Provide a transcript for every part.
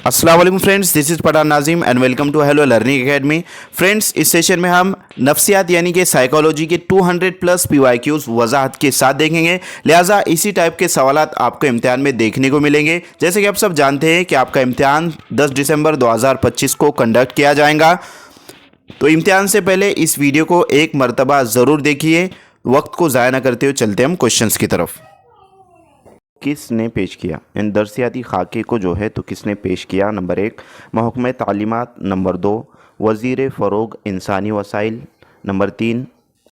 अस्सलाम वालेकुम friends, this is Pathan Nazim and welcome to hello learning academy. Friends, इस session में हम नफ्सियात यानी कि साइकोलॉजी के 200 प्लस PYQs वजाहत के साथ देखेंगे। लिहाजा इसी टाइप के सवालात आपको इम्तिहान में देखने को मिलेंगे। जैसे कि आप सब जानते हैं कि आपका इम्तिहान 10 दिसंबर 2025 को कंडक्ट किया जाएगा। तो इम्तिहान से पहले इस वीडियो को एक मरतबा ज़रूर देखिए। वक्त को ज़ाया ना करते हुए चलते हम क्वेश्चंस की तरफ। किसने पेश किया इन दरसियाती खाके को जो है तो किसने पेश किया? नंबर 1 महकमा तालीमात, नंबर 2 वज़ीर फ़रोग इंसानी वसाइल, नंबर 3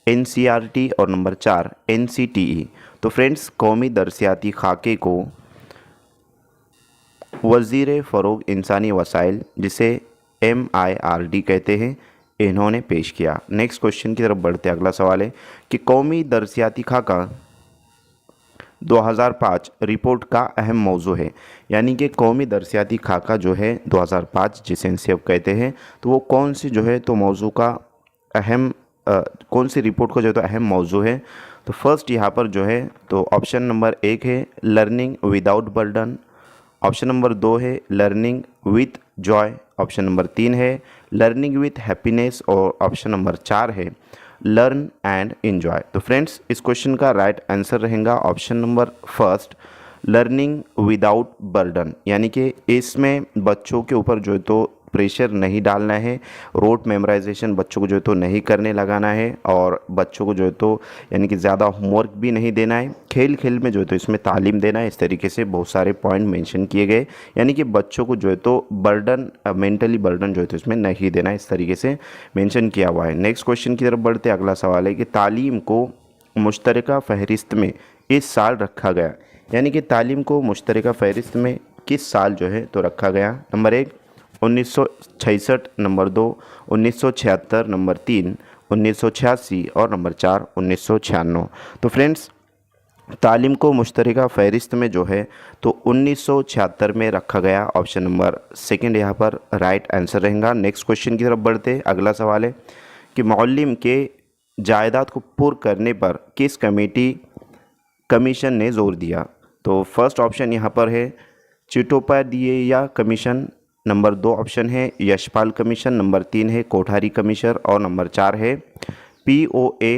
NCERT और नंबर 4 NCTE। तो फ्रेंड्स, कौमी दरसियाती खाके को वज़ीर फ़रोग इंसानी वसाइल, जिसे MIRD कहते हैं, इन्होंने पेश किया। नेक्स्ट क्वेश्चन की तरफ बढ़ते। अगला सवाल है कि कौमी दरसियाती खाका 2005 रिपोर्ट का अहम मौजू है। यानी कि कौमी दरसियाती खाका जो है 2005, जिसे NCF कहते हैं, तो वो कौन सी जो है तो मौजू का अहम कौन सी रिपोर्ट का जो है तो अहम मौजू है? तो फर्स्ट यहाँ पर जो है तो ऑप्शन नंबर 1 है learning without burden, option number 2 है learning with Joy, option number 3 है लर्निंग विथ हैप्पीनेस और ऑप्शन नंबर 4 है लर्न एंड एंजॉय। तो फ्रेंड्स, इस क्वेश्चन का राइट आंसर रहेगा option number first learning without burden. यानी कि इसमें बच्चों के ऊपर जो है तो प्रेशर नहीं डालना है, रोट मेमोराइजेशन बच्चों को जो है तो नहीं करने लगाना है और बच्चों को जो है तो यानी कि ज़्यादा होमवर्क भी नहीं देना है, खेल खेल में जो है तो इसमें तालीम देना है। इस तरीके से बहुत सारे पॉइंट मेंशन किए गए। यानी कि बच्चों को जो है तो बर्डन, मेंटली बर्डन जो है तो इसमें नहीं देना है, इस तरीके से मेंशन किया हुआ है। नेक्स्ट क्वेश्चन की तरफ बढ़ते। अगला सवाल है कि तालीम को मुश्तरका फ़हरिस्त में इस साल रखा गया। यानी कि तालीम को मुश्तरका फ़हरिस्त में किस साल जो है तो रखा गया? नंबर 1 1966, नंबर 2 1976, नंबर 3 1986 और नंबर 4 1996। तो फ्रेंड्स, तालीम को मुश्तरका फ़हरिस्त में जो है तो 1976 में रखा गया। ऑप्शन नंबर सेकंड यहाँ पर राइट आंसर रहेगा। नेक्स्ट क्वेश्चन की तरफ बढ़ते। अगला सवाल है कि मौलिम के जायदाद को पुर करने पर किस कमीशन ने जोर दिया? तो फर्स्ट ऑप्शन यहाँ पर है चिटोपाध्याय कमीशन, नंबर 2 ऑप्शन है यशपाल कमीशन, नंबर 3 है कोठारी कमीशन और नंबर 4 है POA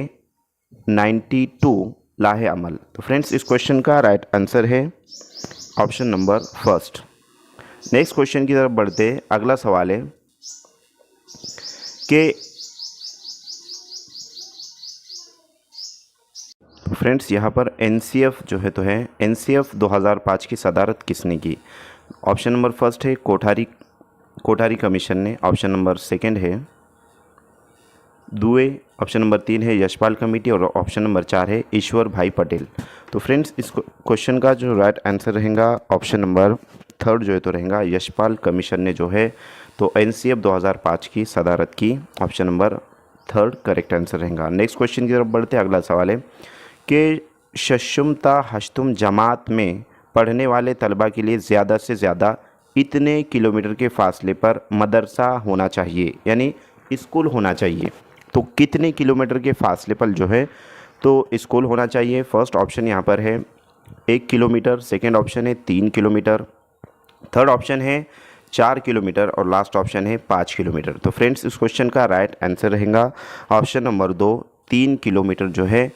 92 लाहे अमल। तो फ्रेंड्स, इस क्वेश्चन का राइट आंसर है option number first. Next question की तरफ बढ़ते। अगला सवाल है कि फ्रेंड्स, यहाँ पर NCF जो है तो है NCF 2005 की सदारत किसने की? ऑप्शन नंबर फर्स्ट है कोठारी कमीशन ने, ऑप्शन नंबर सेकंड है दुए, ऑप्शन नंबर 3 है यशपाल कमेटी और ऑप्शन नंबर 4 है ईश्वर भाई पटेल। तो फ्रेंड्स, इस क्वेश्चन का जो राइट आंसर रहेगा ऑप्शन नंबर थर्ड जो है तो रहेगा यशपाल कमीशन ने जो है तो NCF 2005 की सदारत की। Option number third correct answer रहेगा। नेक्स्ट क्वेश्चन की तरफ बढ़ते। अगला सवाल है कि शशुमता हश्तुम जमात में पढ़ने वाले तलबा के लिए ज़्यादा से ज़्यादा इतने किलोमीटर के फासले पर मदरसा होना चाहिए, यानी स्कूल होना चाहिए। तो कितने किलोमीटर के फासले पर जो है तो स्कूल होना चाहिए? फर्स्ट ऑप्शन यहाँ पर है 1 किलोमीटर, सेकेंड ऑप्शन है 3 किलोमीटर, थर्ड ऑप्शन है 4 किलोमीटर और लास्ट ऑप्शन है 5 किलोमीटर। तो फ्रेंड्स, इस क्वेश्चन का राइट आंसर रहेगा ऑप्शन नंबर 2 3 किलोमीटर जो है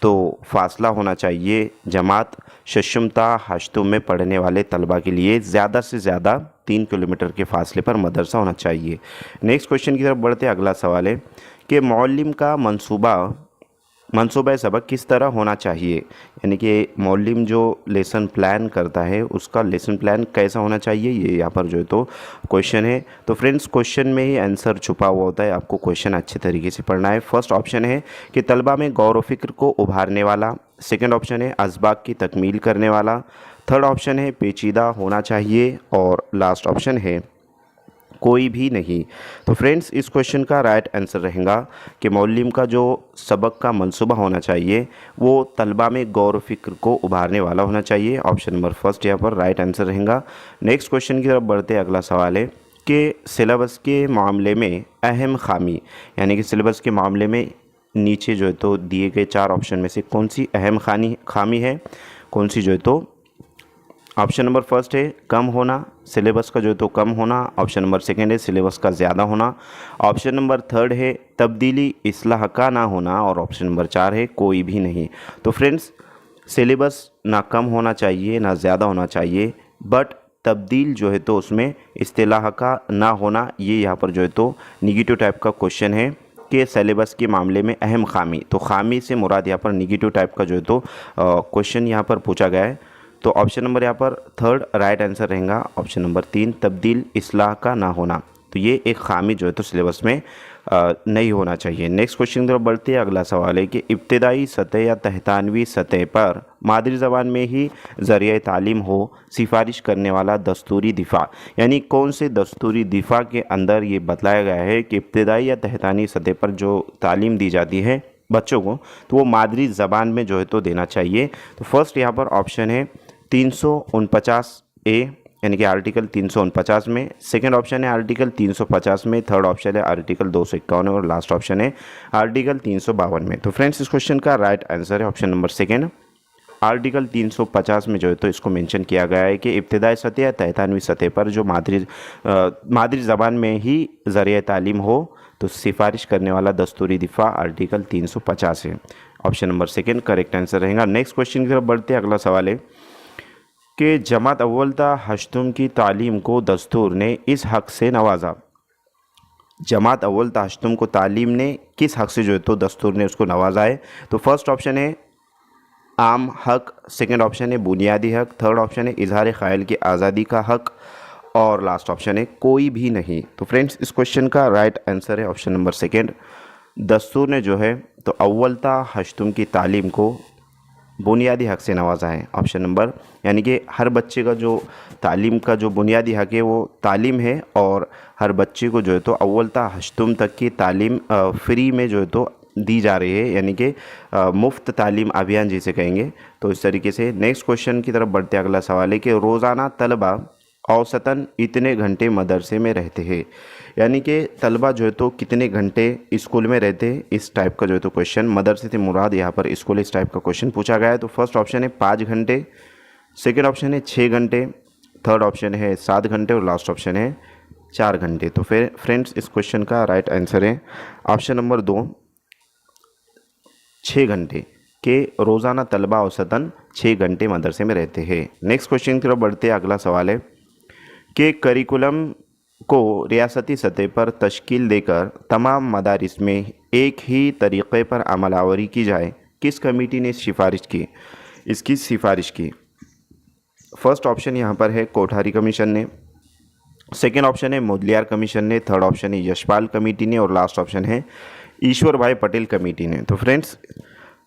तो फासला होना चाहिए जमात शशुमता हश्तुम में पढ़ने वाले तलबा के लिए ज़्यादा से ज़्यादा 3 किलोमीटर के फासले पर मदरसा होना चाहिए। नेक्स्ट क्वेश्चन की तरफ बढ़ते। अगला सवाल है कि मौलिम का मंसूबा सबक किस तरह होना चाहिए? यानी कि मौलिम जो लेसन प्लान करता है उसका लेसन प्लान कैसा होना चाहिए, ये यहाँ पर जो है तो क्वेश्चन है। तो फ्रेंड्स, क्वेश्चन में ही आंसर छुपा हुआ होता है, आपको क्वेश्चन अच्छे तरीके से पढ़ना है। फर्स्ट ऑप्शन है कि तलबा में गौर व फिक्र को उभारने वाला, सेकेंड ऑप्शन है असबाक की तकमील करने वाला, थर्ड ऑप्शन है पेचीदा होना चाहिए और लास्ट ऑप्शन है कोई भी नहीं। तो फ्रेंड्स, इस क्वेश्चन का राइट आंसर रहेगा कि मौलिम का जो सबक का मंसूबा होना चाहिए वो तलबा में गौर फिक्र को उभारने वाला होना चाहिए। ऑप्शन नंबर फर्स्ट यहाँ पर राइट आंसर रहेगा। नेक्स्ट क्वेश्चन की तरफ बढ़ते। अगला सवाल है कि सिलेबस के मामले में अहम खामी, यानी कि सिलेबस के मामले में नीचे जो है तो दिए गए 4 ऑप्शन में से कौन सी अहम खामी है, कौन सी जो है तो ऑप्शन नंबर फर्स्ट है कम होना, सिलेबस का जो है तो कम होना। ऑप्शन नंबर सेकंड है सिलेबस का ज़्यादा होना। ऑप्शन नंबर थर्ड है तब्दीली इस्लाह का ना होना। और ऑप्शन नंबर चार है कोई भी नहीं। तो फ्रेंड्स, सिलेबस ना कम होना चाहिए ना ज़्यादा होना चाहिए, बट तब्दील जो है तो उसमें इस्तिलाह का ना होना, ये यहाँ पर जो है तो निगेटिव टाइप का क्वेश्चन है कि सिलेबस के मामले में अहम खामी। तो खामी से मुराद यहाँ पर निगेटिव टाइप का जो है तो क्वेश्चन यहाँ पर पूछा गया है। तो ऑप्शन नंबर यहाँ पर थर्ड राइट आंसर रहेगा। ऑप्शन नंबर तीन तब्दील इस्लाह का ना होना, तो ये एक खामी जो है तो सिलेबस में नहीं होना चाहिए। नेक्स्ट क्वेश्चन की तरफ बढ़ते हैं। अगला सवाल है कि इब्तदाई सतह या तहतानवी सतह पर मादरी ज़बान में ही ज़रिए तालीम हो सिफारिश करने वाला दस्तूरी दिफा, यानी कौन से दस्तूरी दिफा के अंदर ये बतलाया गया है कि इब्तदाई या तहतानी सतह पर जो तालीम दी जाती है बच्चों को, तो वो मादरी ज़बान में जो है तो देना चाहिए। तो फर्स्ट यहाँ पर ऑप्शन है 349 ए, यानी कि आर्टिकल 349 में। सेकंड ऑप्शन है आर्टिकल 350 में। थर्ड ऑप्शन है आर्टिकल 251 और लास्ट ऑप्शन है आर्टिकल 352 में। तो फ्रेंड्स, इस क्वेश्चन का राइट आंसर है ऑप्शन नंबर सेकंड। आर्टिकल 350 में जो है तो इसको मेंशन किया गया है कि इब्तदाई सतह या तहतानवी सतह पर जो मादरी ज़बान में ही ज़रिए तालीम हो तो सिफारिश करने वाला दस्तूरी दिफा आर्टिकल 350 है। Option number second correct answer रहेगा। नेक्स्ट क्वेश्चन की तरफ बढ़ते हैं। अगला सवाल है कि जमात अव्वल ता हश्तुम की तालीम को दस्तूर ने इस हक़ से नवाजा। जमात अव्वल ता हश्तुम को तालीम ने किस हक़ से जो है तो दस्तूर ने उसको नवाजा है? तो फर्स्ट ऑप्शन है आम हक़, सेकंड ऑप्शन है बुनियादी हक़, थर्ड ऑप्शन है इजहार ख़याल की आज़ादी का हक़ और लास्ट ऑप्शन है कोई भी नहीं। तो फ्रेंड्स, इस क्वेश्चन का राइट आंसर है ऑप्शन नंबर सेकंड। दस्तूर ने जो है तो अव्वल ता हश्तुम की तालीम को बुनियादी हक़ से नवाजा है। ऑप्शन नंबर, यानी कि हर बच्चे का जो तालीम का जो बुनियादी हक़ है वो तालीम है, और हर बच्चे को जो है तो अव्वल ता हश्तुम तक की तालीम फ्री में जो है तो दी जा रही है, यानी कि मुफ्त तालीम अभियान जिसे कहेंगे। तो इस तरीके से नेक्स्ट क्वेश्चन की तरफ बढ़ते। अगला सवाल है कि रोज़ाना तलबा औसतन इतने घंटे मदरसे में रहते हैं, यानी कि तलबा जो है तो कितने घंटे स्कूल में रहते हैं, इस टाइप का जो है तो क्वेश्चन। मदरसे से मुराद यहाँ पर स्कूल, इस टाइप का क्वेश्चन पूछा गया है। तो फर्स्ट ऑप्शन है 5 घंटे, सेकेंड ऑप्शन है 6 घंटे, थर्ड ऑप्शन है 7 घंटे और लास्ट ऑप्शन है 4 घंटे। तो फिर फ्रेंड्स, इस क्वेश्चन का राइट आंसर है ऑप्शन नंबर 2 6 घंटे के रोज़ाना तलबा औसतन 6 घंटे मदरसे में रहते हैं। नेक्स्ट क्वेश्चन की तरफ बढ़ते हैं। अगला सवाल है कि करिकुलम को रियासती सतह पर तश्कील देकर तमाम मदारिस में एक ही तरीक़े पर अमलावरी की जाए, किस कमेटी ने सिफारिश की? इसकी सिफारिश की फर्स्ट ऑप्शन यहाँ पर है कोठारी कमीशन ने, सेकेंड ऑप्शन है मुदलियार कमीशन ने, थर्ड ऑप्शन है यशपाल कमेटी ने और लास्ट ऑप्शन है ईश्वर भाई पटेल कमेटी ने। तो फ्रेंड्स,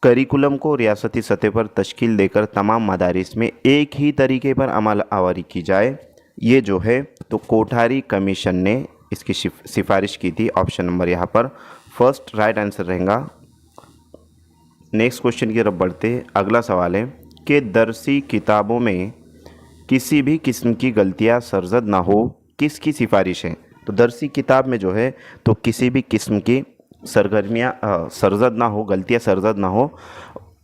करिकुलम को रियासती सतह पर तश्कील देकर तमाम मदारिस में एक ही तरीके पर अमल आवर की जाए, ये जो है तो कोठारी कमीशन ने इसकी सिफारिश की थी। ऑप्शन नंबर यहाँ पर फर्स्ट राइट आंसर रहेगा। नेक्स्ट क्वेश्चन की तरफ बढ़ते। अगला सवाल है कि दरसी किताबों में किसी भी किस्म की गलतियाँ सरजद ना हो, किसकी सिफारिश है? तो दरसी किताब में जो है तो किसी भी किस्म की सरगर्मियाँ सरजद ना हो, गलतियाँ सरजद ना हो,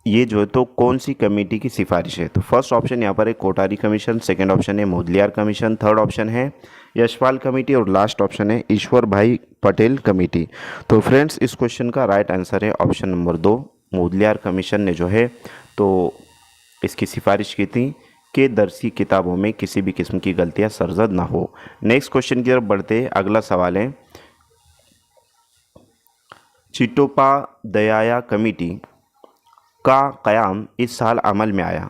ये जो है तो कौन सी कमेटी की सिफारिश है? तो फर्स्ट ऑप्शन यहाँ पर है कोठारी कमीशन, सेकंड ऑप्शन है मुदलियार कमीशन, थर्ड ऑप्शन है यशपाल कमेटी और लास्ट ऑप्शन है ईश्वर भाई पटेल कमेटी। तो फ्रेंड्स, इस क्वेश्चन का राइट आंसर है ऑप्शन नंबर 2 मुदलियार कमीशन ने जो है तो इसकी सिफारिश की थी कि दरसी किताबों में किसी भी किस्म की गलतियाँ सरजद ना हो। नेक्स्ट क्वेश्चन की तरफ बढ़ते। अगला सवाल है चिट्टोपा दयाया कमेटी का क़याम इस साल अमल में आया?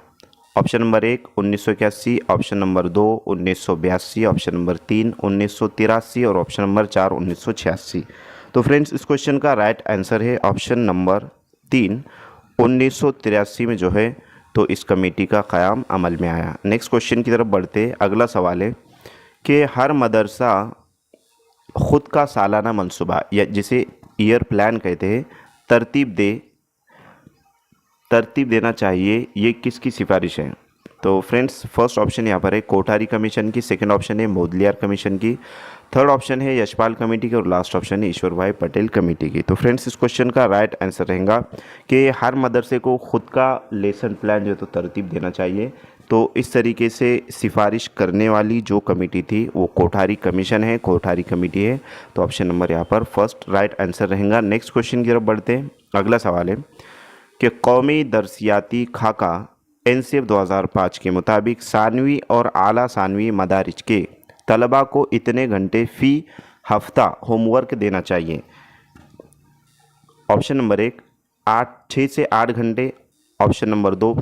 Option number 1 1981, option number 2 1982, option number 3 1983 और ऑप्शन नंबर 4 1986। तो फ्रेंड्स, इस क्वेश्चन का राइट आंसर है ऑप्शन नंबर 3 1983 में जो है तो इस कमेटी का क़याम अमल में आया। नेक्स्ट क्वेश्चन की तरफ बढ़ते। अगला सवाल है कि हर मदरसा ख़ुद का सालाना मनसूबा या जिसे ईयर प्लान कहते हैं तरतीब देना चाहिए, ये किसकी सिफारिश है? तो फ्रेंड्स, फर्स्ट ऑप्शन यहाँ पर है कोठारी कमीशन की, सेकंड ऑप्शन है मुदलियार कमीशन की, थर्ड ऑप्शन है यशपाल कमेटी की और लास्ट ऑप्शन है ईश्वर भाई पटेल कमेटी की। तो फ्रेंड्स, इस क्वेश्चन का राइट आंसर रहेगा कि हर मदरसे को खुद का लेसन प्लान जो है तो तरतीब देना चाहिए, तो इस तरीके से सिफारिश करने वाली जो कमेटी थी वो कोठारी कमीशन है, कोठारी कमेटी है। तो ऑप्शन नंबर यहाँ पर फर्स्ट राइट आंसर रहेगा। नेक्स्ट क्वेश्चन की तरफ बढ़ते हैं। अगला सवाल है कि कौमी दरसियाती खाका एनसीएफ 2005 के मुताबिक सानवी और आला सानवी मदारिज के तलबा को इतने घंटे फ़ी हफ्ता होमवर्क देना चाहिए। ऑप्शन नंबर 1 6 से 8 घंटे, ऑप्शन नंबर 2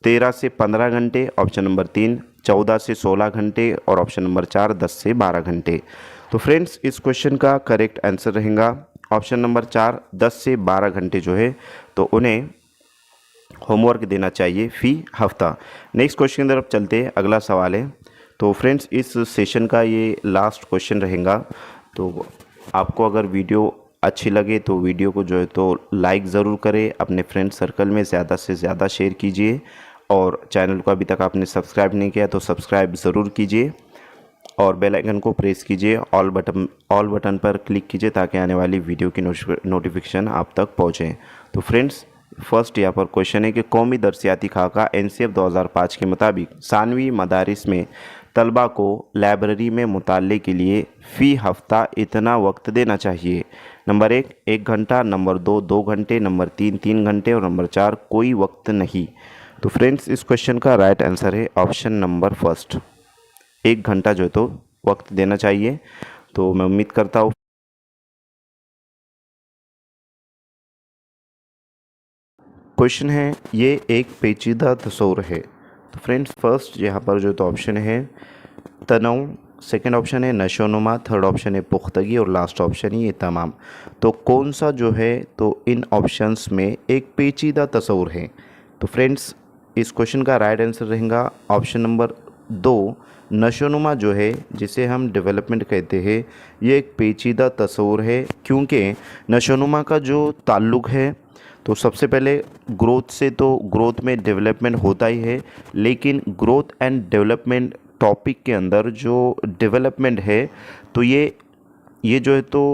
13 से 15 घंटे, ऑप्शन नंबर 3 14 से 16 घंटे और ऑप्शन नंबर 4 10 से 12 घंटे। तो फ्रेंड्स इस क्वेश्चन का करेक्ट आंसर रहेगा ऑप्शन नंबर 4 10 से 12 घंटे जो है तो उन्हें होमवर्क देना चाहिए फ़ी हफ्ता। नेक्स्ट क्वेश्चन की तरफ चलते हैं। अगला सवाल है तो फ्रेंड्स इस सेशन का ये लास्ट क्वेश्चन रहेगा। तो आपको अगर वीडियो अच्छी लगे तो वीडियो को जो है तो लाइक ज़रूर करें, अपने फ्रेंड सर्कल में ज़्यादा से ज़्यादा शेयर कीजिए और चैनल को अभी तक आपने सब्सक्राइब नहीं किया तो सब्सक्राइब ज़रूर कीजिए और बेल आइकन को प्रेस कीजिए, ऑल बटन पर क्लिक कीजिए ताकि आने वाली वीडियो की नोटिफिकेशन आप तक पहुँचे। तो फ्रेंड्स फर्स्ट यहाँ पर क्वेश्चन है कि कौमी दरसियाती खाका एनसीएफ 2005 के मुताबिक सानवी मदारिस में तलबा को लाइब्रेरी में मुताले के लिए फ़ी हफ्ता इतना वक्त देना चाहिए। नंबर 1 1 घंटा, नंबर 2 2 घंटे, नंबर 3 3 घंटे और नंबर 4 कोई वक्त नहीं। तो फ्रेंड्स इस क्वेश्चन का राइट आंसर है ऑप्शन नंबर फर्स्ट 1 घंटा जो है तो वक्त देना चाहिए। तो मैं उम्मीद करता हूँ क्वेश्चन है ये एक पेचीदा तस्वुर है। तो फ्रेंड्स फर्स्ट यहाँ पर जो तो ऑप्शन है तनव, सेकंड ऑप्शन है नशोनुमा, थर्ड ऑप्शन है पुख्तगी और लास्ट ऑप्शन है ये तमाम। तो कौन सा जो है तो इन ऑप्शंस में एक पेचीदा तस्वुर है। तो फ्रेंड्स इस क्वेश्चन का राइट आंसर रहेगा ऑप्शन नंबर 2 नशोनुमा जो है जिसे हम डेवलपमेंट कहते हैं ये एक पेचीदा तस्वुर है, क्योंकि नशोनुमा का जो ताल्लुक़ है तो सबसे पहले ग्रोथ से, तो ग्रोथ में डेवलपमेंट होता ही है, लेकिन ग्रोथ एंड डेवलपमेंट टॉपिक के अंदर जो डेवलपमेंट है तो ये जो है तो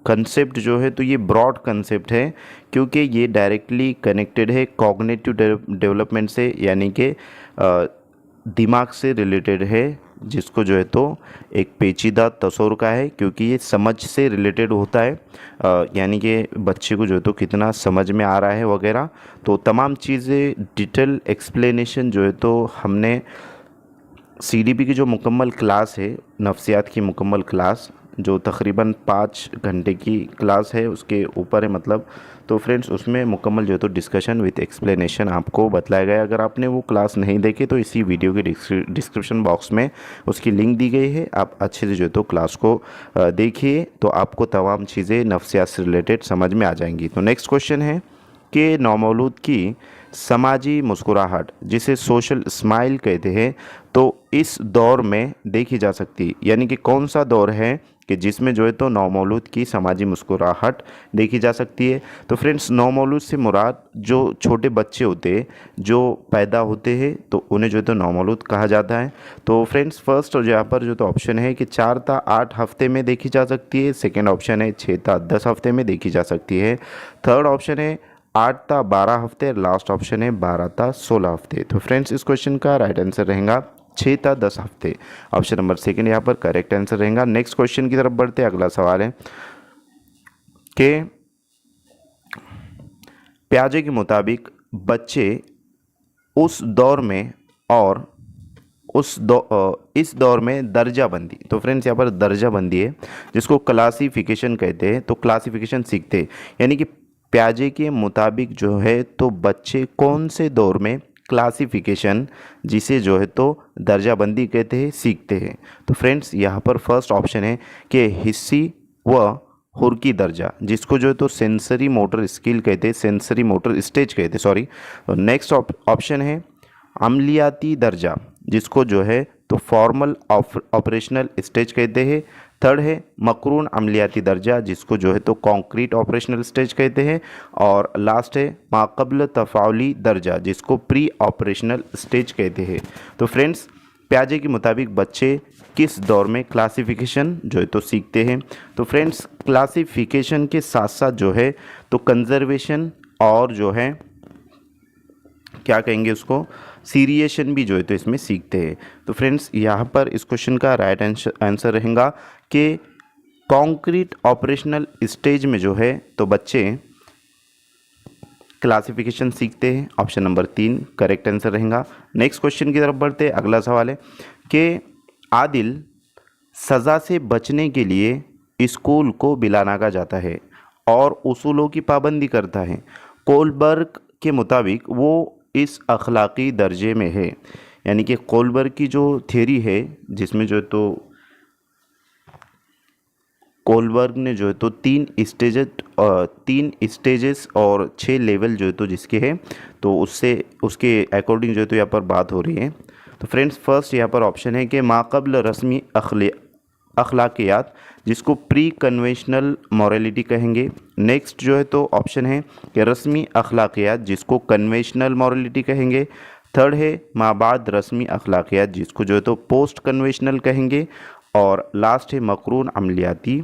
कंसेप्ट जो है तो ये ब्रॉड कंसेप्ट है, क्योंकि ये डायरेक्टली कनेक्टेड है कॉग्निटिव डेवलपमेंट से, यानी कि दिमाग से रिलेटेड है, जिसको जो है तो एक पेचीदा तस्वुर का है क्योंकि ये समझ से रिलेटेड होता है, यानी कि बच्चे को जो है तो कितना समझ में आ रहा है वगैरह। तो तमाम चीज़ें डिटेल एक्सप्लेनेशन जो है तो हमने सीडीपी की जो मुकम्मल क्लास है, नफ्सियात की मुकम्मल क्लास जो तकरीबन 5 घंटे की क्लास है उसके ऊपर है मतलब। तो फ्रेंड्स उसमें मुकम्मल जो है तो डिस्कशन विद एक्सप्लेनेशन आपको बताया गया। अगर आपने वो क्लास नहीं देखी तो इसी वीडियो के डिस्क्रिप्शन बॉक्स में उसकी लिंक दी गई है, आप अच्छे से जो है तो क्लास को देखिए तो आपको तमाम चीज़ें नफ्सियात से रिलेटेड समझ में आ जाएंगी। तो नेक्स्ट क्वेश्चन है कि नौमौलूद की समाजी मुस्कुराहट जिसे सोशल स्माइल कहते हैं तो इस दौर में देखी जा सकती, यानी कि कौन सा दौर है कि जिसमें जो है तो नौमौलूद की समाजी मुस्कुराहट देखी जा सकती है। तो फ्रेंड्स नौमौलूद से मुराद जो छोटे बच्चे होते हैं जो पैदा होते हैं तो उन्हें जो है तो नौमौलूद कहा जाता है। तो फ्रेंड्स फर्स्ट और यहाँ पर जो तो ऑप्शन है कि 4 ता 8 हफ्ते में देखी जा सकती है, सेकेंड ऑप्शन है 6 ता 10 हफ्ते में देखी जा सकती है, थर्ड ऑप्शन है 8 ता 12 हफ्ते, लास्ट ऑप्शन है 12 ता 16 हफ्ते। तो फ्रेंड्स इस क्वेश्चन का राइट आंसर रहेगा 6 ता 10 हफ्ते, ऑप्शन नंबर सेकंड यहाँ पर करेक्ट आंसर रहेगा। नेक्स्ट क्वेश्चन की तरफ बढ़ते हैं। अगला सवाल है कि प्याजे के मुताबिक बच्चे उस दौर में और इस दौर में दर्जा बंदी, तो फ्रेंड्स यहाँ पर दर्जा बंदी है जिसको क्लासिफिकेशन कहते हैं, तो क्लासिफिकेशन सीखते हैं, यानी कि प्याजे के मुताबिक जो है तो बच्चे कौन से दौर में क्लासिफिकेशन जिसे जो है तो दर्जाबंदी कहते हैं सीखते हैं। तो फ्रेंड्स यहाँ पर फर्स्ट ऑप्शन है कि हिस्सी व हुर्की दर्जा जिसको जो है तो सेंसरी मोटर स्किल कहते हैं, सेंसरी मोटर स्टेज कहते हैं सॉरी। नेक्स्ट ऑप्शन है अमलियाती दर्जा जिसको जो है तो फॉर्मल ऑपरेशनल स्टेज कहते हैं। थर्ड है मकरून अमलियाती दर्जा जिसको जो है तो कॉन्क्रीट ऑपरेशनल स्टेज कहते हैं। और लास्ट है माक़बल तफ़ाउली दर्जा जिसको प्री ऑपरेशनल स्टेज कहते हैं। तो फ्रेंड्स प्याजे के मुताबिक बच्चे किस दौर में क्लासिफिकेशन जो है तो सीखते हैं। तो फ्रेंड्स क्लासिफिकेशन के साथ साथ जो है तो कंजर्वेशन और जो है क्या कहेंगे उसको सीरिएशन भी जो है तो इसमें सीखते हैं। तो फ्रेंड्स यहाँ पर इस क्वेश्चन का राइट आंसर रहेगा कि कॉन्क्रीट ऑपरेशनल स्टेज में जो है तो बच्चे क्लासिफिकेशन सीखते हैं। ऑप्शन नंबर 3 करेक्ट आंसर रहेगा। नेक्स्ट क्वेश्चन की तरफ बढ़ते हैं। अगला सवाल है कि आदिल सज़ा से बचने के लिए स्कूल को बिलाना जाता है और उसूलों की पाबंदी करता है। कोलबर्ग के मुताबिक वो इस अखलाकी दर्जे में है, यानी कि कोलबर्ग की जो थ्योरी है जिसमें जो है तो कोलबर्ग ने जो है तो 3 स्टेजेस और 6 लेवल जो है तो जिसके हैं तो उससे उसके अकॉर्डिंग जो है तो यहाँ पर बात हो रही है। तो फ्रेंड्स फर्स्ट यहाँ पर ऑप्शन है कि माक़बल रस्मी अखलाकियात जिसको प्री कन्वेंशनल मॉरलिटी कहेंगे। नेक्स्ट जो है तो ऑप्शन है कि रस्मी अखलाकियात जिसको कन्वेंशनल मॉरलिटी कहेंगे। थर्ड है माबाद रस्मी अखलाकियात जिसको जो है तो पोस्ट कन्वेंशनल कहेंगे। और लास्ट है मकरून अमलियाती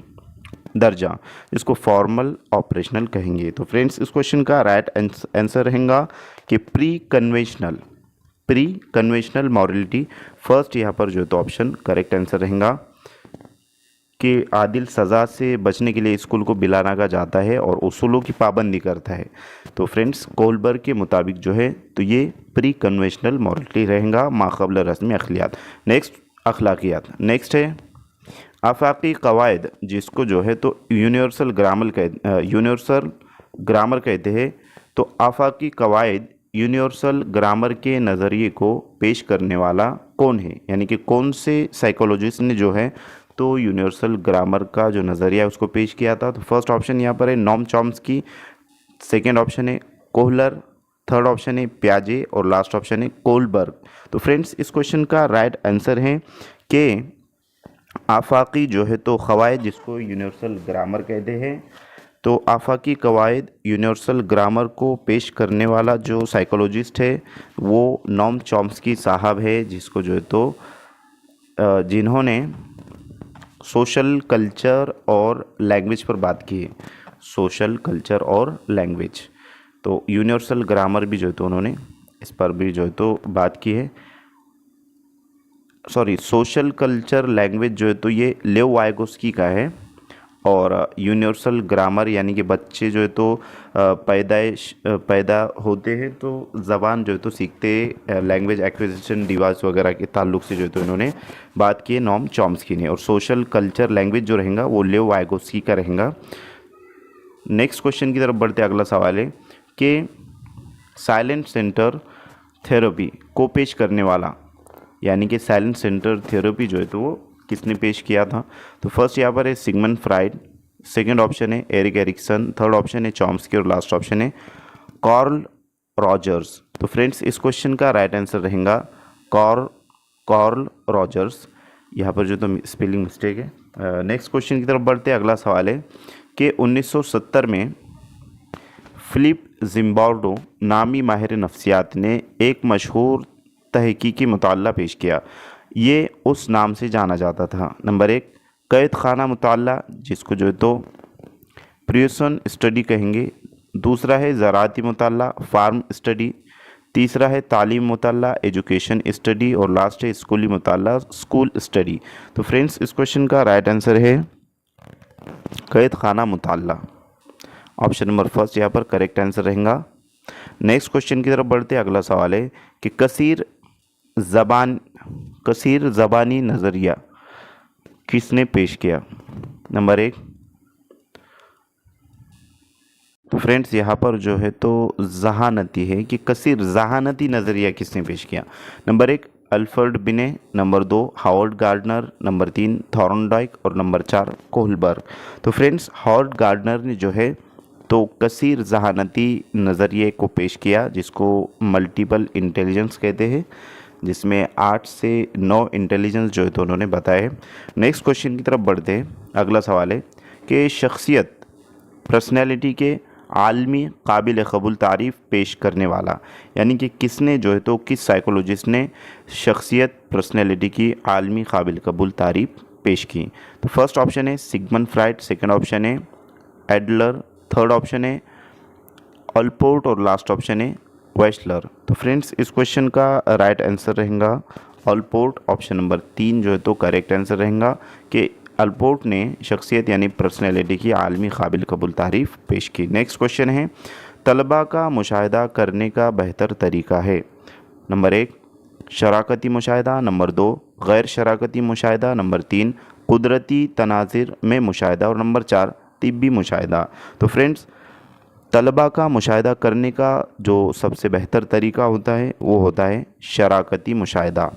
दर्जा जिसको फॉर्मल ऑपरेशनल कहेंगे। तो फ्रेंड्स इस क्वेश्चन का राइट आंसर रहेगा कि प्री कन्वेंशनल मॉरलिटी फर्स्ट यहाँ पर जो है तो ऑप्शन करेक्ट आंसर रहेगा कि आदिल सज़ा से बचने के लिए स्कूल को बिलाना जाता है और उसूलों की पाबंदी करता है। तो फ्रेंड्स कोलबर्ग के मुताबिक जो है तो ये प्री कन्वेंशनल मॉरलिटी रहेगा माक़बल रस्मी अखलाकियात। नेक्स्ट है आफाकी कवायद जिसको जो है तो यूनिवर्सल ग्रामर कहते हैं। तो आफाकी कवायद यूनिवर्सल ग्रामर के नज़रिए को पेश करने वाला कौन है, यानी कि कौन से साइकोलॉजिस्ट ने जो है तो यूनिवर्सल ग्रामर का जो नज़रिया है उसको पेश किया था। तो फर्स्ट ऑप्शन यहाँ पर है नॉम चॉम्स्की, सेकेंड ऑप्शन है कोहलर, थर्ड ऑप्शन है प्याजे और लास्ट ऑप्शन है कोलबर्ग। तो फ्रेंड्स इस क्वेश्चन का राइट आंसर है कि आफाकी जो है तो कवायद जिसको यूनिवर्सल ग्रामर कहते हैं। तो आफाकी कवायद यूनिवर्सल ग्रामर को पेश करने वाला जो साइकोलॉजिस्ट है वो नॉम चॉम्स्की साहब है, जिसको जो है तो जिन्होंने सोशल कल्चर और लैंग्वेज पर बात की है। सोशल कल्चर और लैंग्वेज, तो यूनिवर्सल ग्रामर भी जो है तो उन्होंने इस पर भी जो है तो बात की है। सॉरी, सोशल कल्चर लैंग्वेज जो है तो ये लेव वाइगोस्की का है और यूनिवर्सल ग्रामर यानी कि बच्चे जो है तो पैदा होते हैं तो ज़बान जो है तो सीखते लैंग्वेज एक्विजिशन डिवाइस वगैरह के ताल्लुक से जो है तो इन्होंने बात की है नॉम चॉम्स्की ने। और सोशल कल्चर लैंग्वेज जो रहेगा वो लेव वाइगोस्की का रहेगा। नेक्स्ट क्वेश्चन की तरफ बढ़ते अगला सवाल है कि साइलेंट सेंटर थेरेपी को पेश करने वाला, यानी कि साइलेंट सेंटर थेरेपी जो है तो वो किसने पेश किया था। तो फर्स्ट यहाँ पर है सिगमंड फ्राइड, सेकंड ऑप्शन है एरिक एरिक्सन, थर्ड ऑप्शन है चॉम्स्की और लास्ट ऑप्शन है कार्ल रॉजर्स। तो फ्रेंड्स इस क्वेश्चन का राइट आंसर रहेगा कार्ल रॉजर्स। यहाँ पर जो तो स्पेलिंग मिस्टेक है। नेक्स्ट क्वेश्चन की तरफ बढ़ते हैं। अगला सवाल है कि 1970 में फिलिप जिम्बार्डो नामी माहिर नफ्सियात ने एक मशहूर तहकीकी मुताला पेश किया। ये उस नाम से जाना जाता था। नंबर 1 कैद खाना मुताला जिसको जो है तो प्रियसन स्टडी कहेंगे। दूसरा है ज़राती मुताला फार्म स्टडी। तीसरा है तालीम मुताला एजुकेशन स्टडी और लास्ट है स्कूली मुताला स्कूल स्टडी। तो फ्रेंड्स इस क्वेश्चन का राइट आंसर है कैद खाना मुताला। ऑप्शन नंबर फर्स्ट यहाँ पर करेक्ट आंसर रहेगा। नेक्स्ट क्वेश्चन की तरफ बढ़ते अगला सवाल है कि कसीर ज़बानी नज़रिया किसने पेश किया। नंबर 1 तो फ्रेंड्स यहाँ पर जो है तो जहानती है कि कसीर जहानती नज़रिया किसने पेश किया। Number 1 Alfred Binet, number 2 Howard Gardner, number 3 Thorndike और नंबर 4 कोहलबर्ग। तो फ्रेंड्स हावर्ड गार्डनर ने जो है तो कसीर जहानती नज़रिए को पेश किया जिसको मल्टीपल इंटेलिजेंस कहते हैं, जिसमें 8 से 9 इंटेलिजेंस जो है तो उन्होंने बताए। नेक्स्ट क्वेश्चन की तरफ बढ़ते हैं। अगला सवाल है कि शख्सियत पर्सनैलिटी के आलमी काबिल कबूल तारीफ़ पेश करने वाला, यानी कि किसने जो है तो किस साइकोलॉजिस्ट ने शख्सियत पर्सनैलिटी की आलमी काबिल कबूल तारीफ़ पेश की। तो फर्स्ट ऑप्शन है सिगमंड फ्राइड, सेकंड ऑप्शन है एडलर, थर्ड ऑप्शन है ऑलपोर्ट और लास्ट ऑप्शन है वेस्लर। तो फ्रेंड्स इस क्वेश्चन का राइट आंसर रहेगा अल्पोर्ट। ऑप्शन नंबर 3 जो है तो करेक्ट आंसर रहेगा कि अल्पोर्ट ने शख्सियत यानी पर्सनैलिटी की आलमी काबिल कबूल तारीफ़ पेश की। नेक्स्ट क्वेश्चन है, तलबा का मुशाहिदा करने का बेहतर तरीका है। नंबर 1 शराकती मुशाहिदा, नंबर 2 गैर शराकती मुशाहिदा, नंबर 3 कुदरती तनाज़िर में मुशाहिदा और नंबर 4 तिब्बी मुशाहिदा। तो फ्रेंड्स तलबा का मुशाहिदा करने का जो सबसे बेहतर तरीका होता है वो होता है शराकती मुशाहिदा।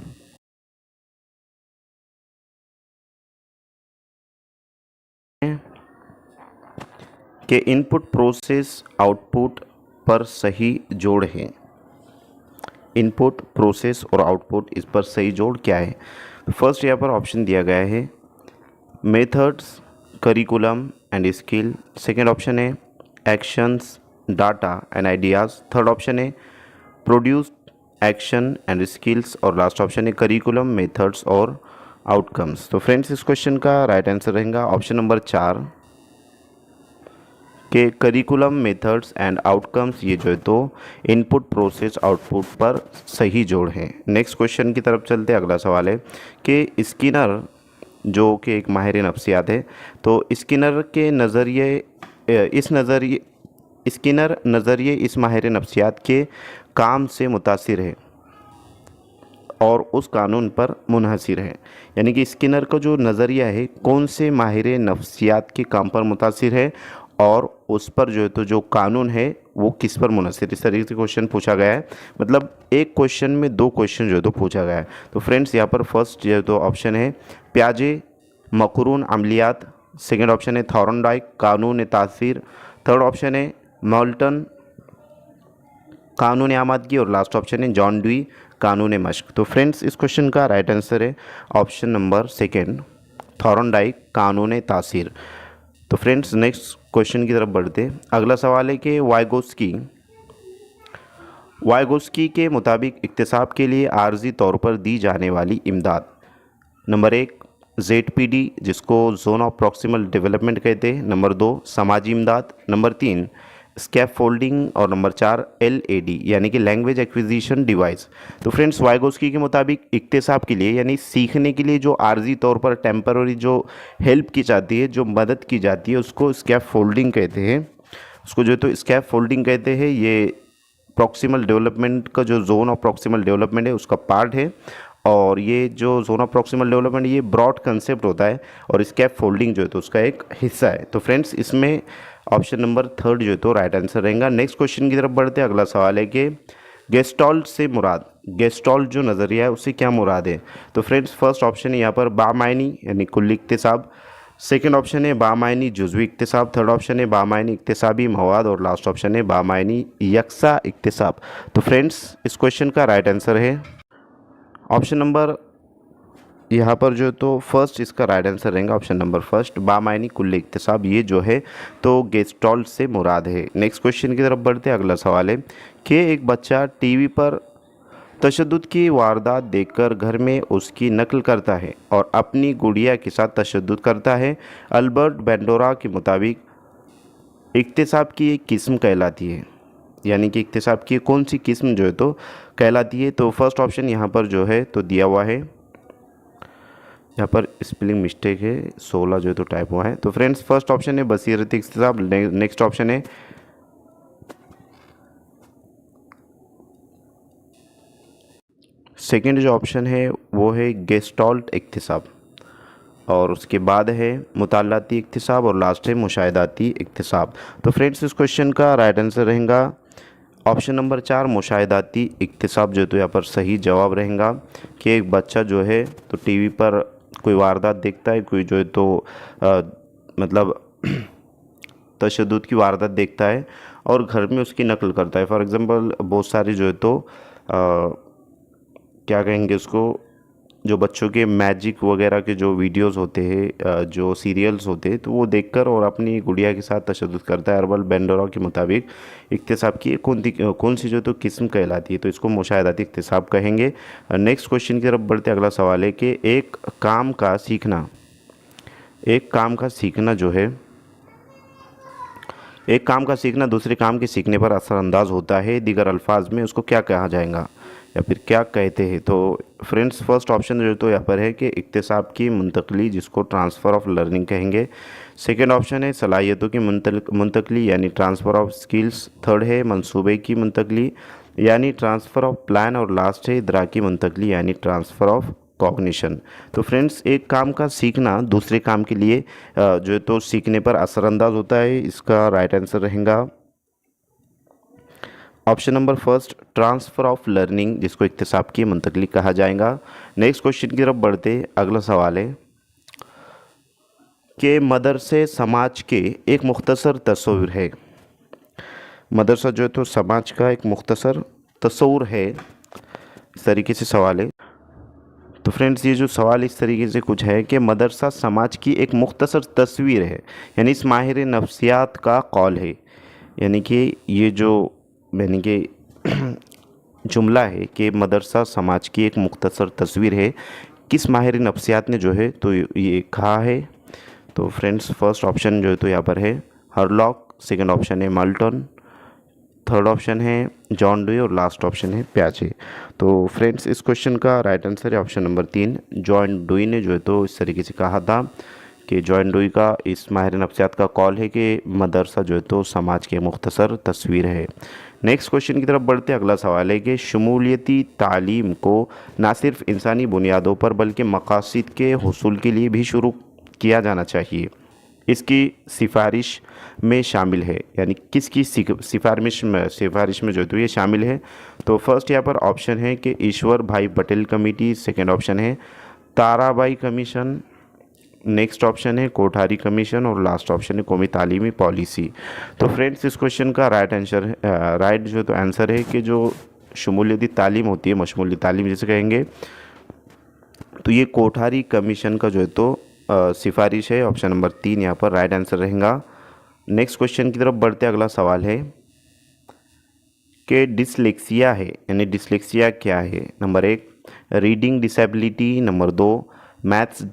कि इनपुट प्रोसेस आउटपुट पर सही जोड़ है। इनपुट प्रोसेस और आउटपुट इस पर सही जोड़ क्या है। फर्स्ट यहाँ पर ऑप्शन दिया गया है methods, curriculum and skill. Second option है actions, data and ideas. Third option है प्रोड्यूस एक्शन एंड स्किल्स और लास्ट ऑप्शन है करिकुलम, मेथड्स और आउटकम्स। तो फ्रेंड्स इस क्वेश्चन का राइट आंसर रहेगा ऑप्शन नंबर 4 के करिकुलम, मेथड्स एंड आउटकम्स ये जो है तो इनपुट प्रोसेस आउटपुट पर सही जोड़ है। नेक्स्ट क्वेश्चन की तरफ चलते हैं। अगला सवाल है कि स्किनर जो कि एक माहिर नफ्सियात है, तो स्किनर के नज़रिए इस माहिर नफ्सियात के काम से मुतासिर है और उस कानून पर मुनहसिर है। यानी कि स्किनर का जो नज़रिया है कौन से माहिर नफ्सियात के काम पर मुतासिर है और उस पर जो है तो जो कानून है वो किस पर मुनहसिर। इस तरीके से क्वेश्चन पूछा गया है, मतलब एक क्वेश्चन में दो क्वेश्चन जो है तो पूछा गया है। तो फ्रेंड्स यहाँ पर फर्स्ट जो है तो ऑप्शन है प्याजे मकरून अमलियात। सेकेंड ऑप्शन है थॉर्नडाइक कानून तासीर। थर्ड ऑप्शन है मॉल्टन कानून आमादगी और लास्ट ऑप्शन है जॉन ड्वी कानून मश्क। तो फ्रेंड्स इस क्वेश्चन का राइट आंसर है ऑप्शन नंबर सेकेंड थॉर्नडाइक कानून तासीर। तो फ्रेंड्स नेक्स्ट क्वेश्चन की तरफ बढ़ते हैं। अगला सवाल है कि वाइगोस्की के मुताबिक इक्तिसाब के लिए आर्जी तौर पर दी जाने वाली इमदाद। नंबर 1 ZPD जिसको जोन ऑफ प्रॉक्सिमल डेवलपमेंट कहते हैं। नंबर 2 समाजी इमदाद। नंबर 3 स्कैप फोल्डिंग और नंबर 4 LAD यानी कि लैंग्वेज एक्विजिशन डिवाइस। तो फ्रेंड्स वाइगोस्की के मुताबिक इक्तिसाब के लिए यानी सीखने के लिए जो आर्जी तौर पर टेम्पररी जो हेल्प की जाती है, जो मदद की जाती है, उसको स्कैप फोल्डिंग कहते हैं। उसको जो तो स्कैप फोल्डिंग कहते हैं। ये प्रॉक्सिमल डेवलपमेंट का जो जोन ऑफ प्रॉक्सिमल डेवलपमेंट है उसका पार्ट है और ये जो जोन ऑफ प्रॉक्सिमल डेवलपमेंट ये ब्रॉड कंसेप्ट होता है और स्कैप फोल्डिंग जो है तो उसका एक हिस्सा है। तो फ्रेंड्स इसमें ऑप्शन नंबर 3 जो है तो राइट आंसर रहेगा। नेक्स्ट क्वेश्चन की तरफ बढ़ते हैं। अगला सवाल है कि गेस्टॉल्ट से मुराद, गेस्टॉल्ट जो नज़रिया है उससे क्या मुराद है। तो फ्रेंड्स फर्स्ट ऑप्शन है यहाँ पर बामायनी यानी कुल्ली इक्तिसाब। सेकेंड ऑप्शन है बामायनी जुज़वी इक्तिसाब। थर्ड ऑप्शन है बामायनी इक्तिसाबी मवाद और लास्ट ऑप्शन है बामायनी यकसा इक्तिसाब। तो फ्रेंड्स इस क्वेश्चन का राइट आंसर है ऑप्शन नंबर यहाँ पर जो तो फर्स्ट इसका राइट आंसर रहेगा ऑप्शन नंबर फर्स्ट बामायनी कुल्ली इक्तिसाब। ये जो है तो गेस्टॉल्ट से मुराद है। नेक्स्ट क्वेश्चन की तरफ बढ़ते हैं। अगला सवाल है कि एक बच्चा टीवी पर तशद्दुद की वारदात देखकर घर में उसकी नकल करता है और अपनी गुड़िया के साथ तशद्दुद करता है। अल्बर्ट बेंडोरा के मुताबिक इक्तिसाब की एक किस्म कहलाती है, यानी कि इक्तिसाब की कौन सी किस्म जो है तो कहलाती है। तो फर्स्ट ऑप्शन यहाँ पर जो है तो दिया हुआ है, यहाँ पर स्पेलिंग मिस्टेक है, 16 जो है तो टाइप हुआ है। तो फ्रेंड्स फर्स्ट ऑप्शन है बसीरती इक्तिसाब। नेक्स्ट ऑप्शन है सेकंड जो ऑप्शन है वो है गेस्टॉल्ट इक्तिसाब और उसके बाद है मुतालाती इक्तिसाब और लास्ट है मुशाहिदाती इक्तिसाब। तो फ्रेंड्स इस क्वेश्चन का राइट आंसर रहेगा ऑप्शन नंबर 4 मुशाहिदाती इक्तिसाब जो तो यहाँ पर सही जवाब रहेगा कि एक बच्चा जो है तो टीवी पर कोई वारदात देखता है, कोई जो है तो मतलब तशद्दुद की वारदात देखता है और घर में उसकी नकल करता है। फॉर एग्ज़ाम्पल बहुत सारी जो है तो क्या कहेंगे उसको, जो बच्चों के मैजिक वगैरह के जो वीडियोस होते हैं, जो सीरियल्स होते हैं, तो वो देखकर और अपनी गुड़िया के साथ तशद्दुद करता है। अल्बर्ट बेंडोरा के मुताबिक इक्तिसाब की कौन सी जो तो किस्म कहलाती है, तो इसको मुशाहिदाती इक्तिसाब कहेंगे। नेक्स्ट क्वेश्चन की तरफ बढ़ते अगला सवाल है कि एक काम का सीखना जो है एक काम का सीखना दूसरे काम के सीखने पर असरअंदाज होता है, दीगर अल्फाज में उसको क्या कहा जाएगा या फिर क्या कहते हैं। तो फ्रेंड्स फर्स्ट ऑप्शन जो तो यहाँ पर है कि इक्तिसाब की मुंतकली, जिसको ट्रांसफ़र ऑफ लर्निंग कहेंगे। सेकेंड ऑप्शन है सलाहियतों की मुंतकली यानी ट्रांसफ़र ऑफ स्किल्स। थर्ड है मंसूबे की मुंतकली यानी ट्रांसफ़र ऑफ प्लान। और लास्ट है इदराकी मुंतकली यानी ट्रांसफ़र ऑफ कॉग्निशन। तो फ्रेंड्स एक काम का सीखना दूसरे काम के लिए जो है तो सीखने पर असरअंदाज होता है, इसका राइट आंसर रहेगा option number first transfer of learning, जिसको इक्तिसाब की मुंतकली कहा जाएगा। नेक्स्ट क्वेश्चन की तरफ बढ़ते, अगला सवाल है कि मदरसे समाज के एक मुख्तसर तस्वीर है। मदरसा जो है तो समाज का एक मुख्तसर तस्वुर है, इस तरीके से सवाल है। तो फ्रेंड्स ये जो सवाल इस तरीके से कुछ है कि मदरसा समाज की एक मुख्तसर तस्वीर है, यानी इस माहिर नफ्सियात का कौल है। यानी कि ये जो यानी कि जुमला है कि मदरसा समाज की एक मुख्तसर तस्वीर है, किस माहिर नफ्सियात ने जो है तो ये कहा है। तो फ्रेंड्स फर्स्ट ऑप्शन जो है तो यहाँ पर है हरलॉक, सेकंड ऑप्शन है माल्टन, थर्ड ऑप्शन है जॉन डुई और लास्ट ऑप्शन है प्याजे। तो फ्रेंड्स इस क्वेश्चन का राइट आंसर है ऑप्शन नंबर 3, जॉन डुई ने जो है तो इस तरीके से कहा था कि जॉन डुई का इस माहिर नफ्सियात का कॉल है कि मदरसा जो है तो समाज की मुख्तसर तस्वीर है। नेक्स्ट क्वेश्चन की तरफ बढ़ते अगला सवाल है कि शमूलियती तालीम को ना सिर्फ इंसानी बुनियादों पर बल्कि मकासद के हुसूल के लिए भी शुरू किया जाना चाहिए, इसकी सिफारिश में शामिल है। यानी किसकी सिफारिश में जो है तो ये शामिल है। तो फर्स्ट यहाँ पर ऑप्शन है कि ईश्वर Bhai Patel committee, second option है ताराबाई कमीशन, नेक्स्ट ऑप्शन है कोठारी कमीशन और लास्ट ऑप्शन है कौमी तालीमी पॉलिसी। तो फ्रेंड्स इस क्वेश्चन का राइट जो तो आंसर है कि जो शमूलियती तालीम होती है, मशमूली तालीम जिसे कहेंगे, तो ये कोठारी कमीशन का जो है तो सिफारिश है। ऑप्शन नंबर 3 यहाँ पर राइट आंसर रहेगा। नेक्स्ट क्वेश्चन की तरफ बढ़ते अगला सवाल है कि डिसलेक्सिया है, यानी डिसलेक्सिया क्या है। Number 1 reading disability, number 2 maths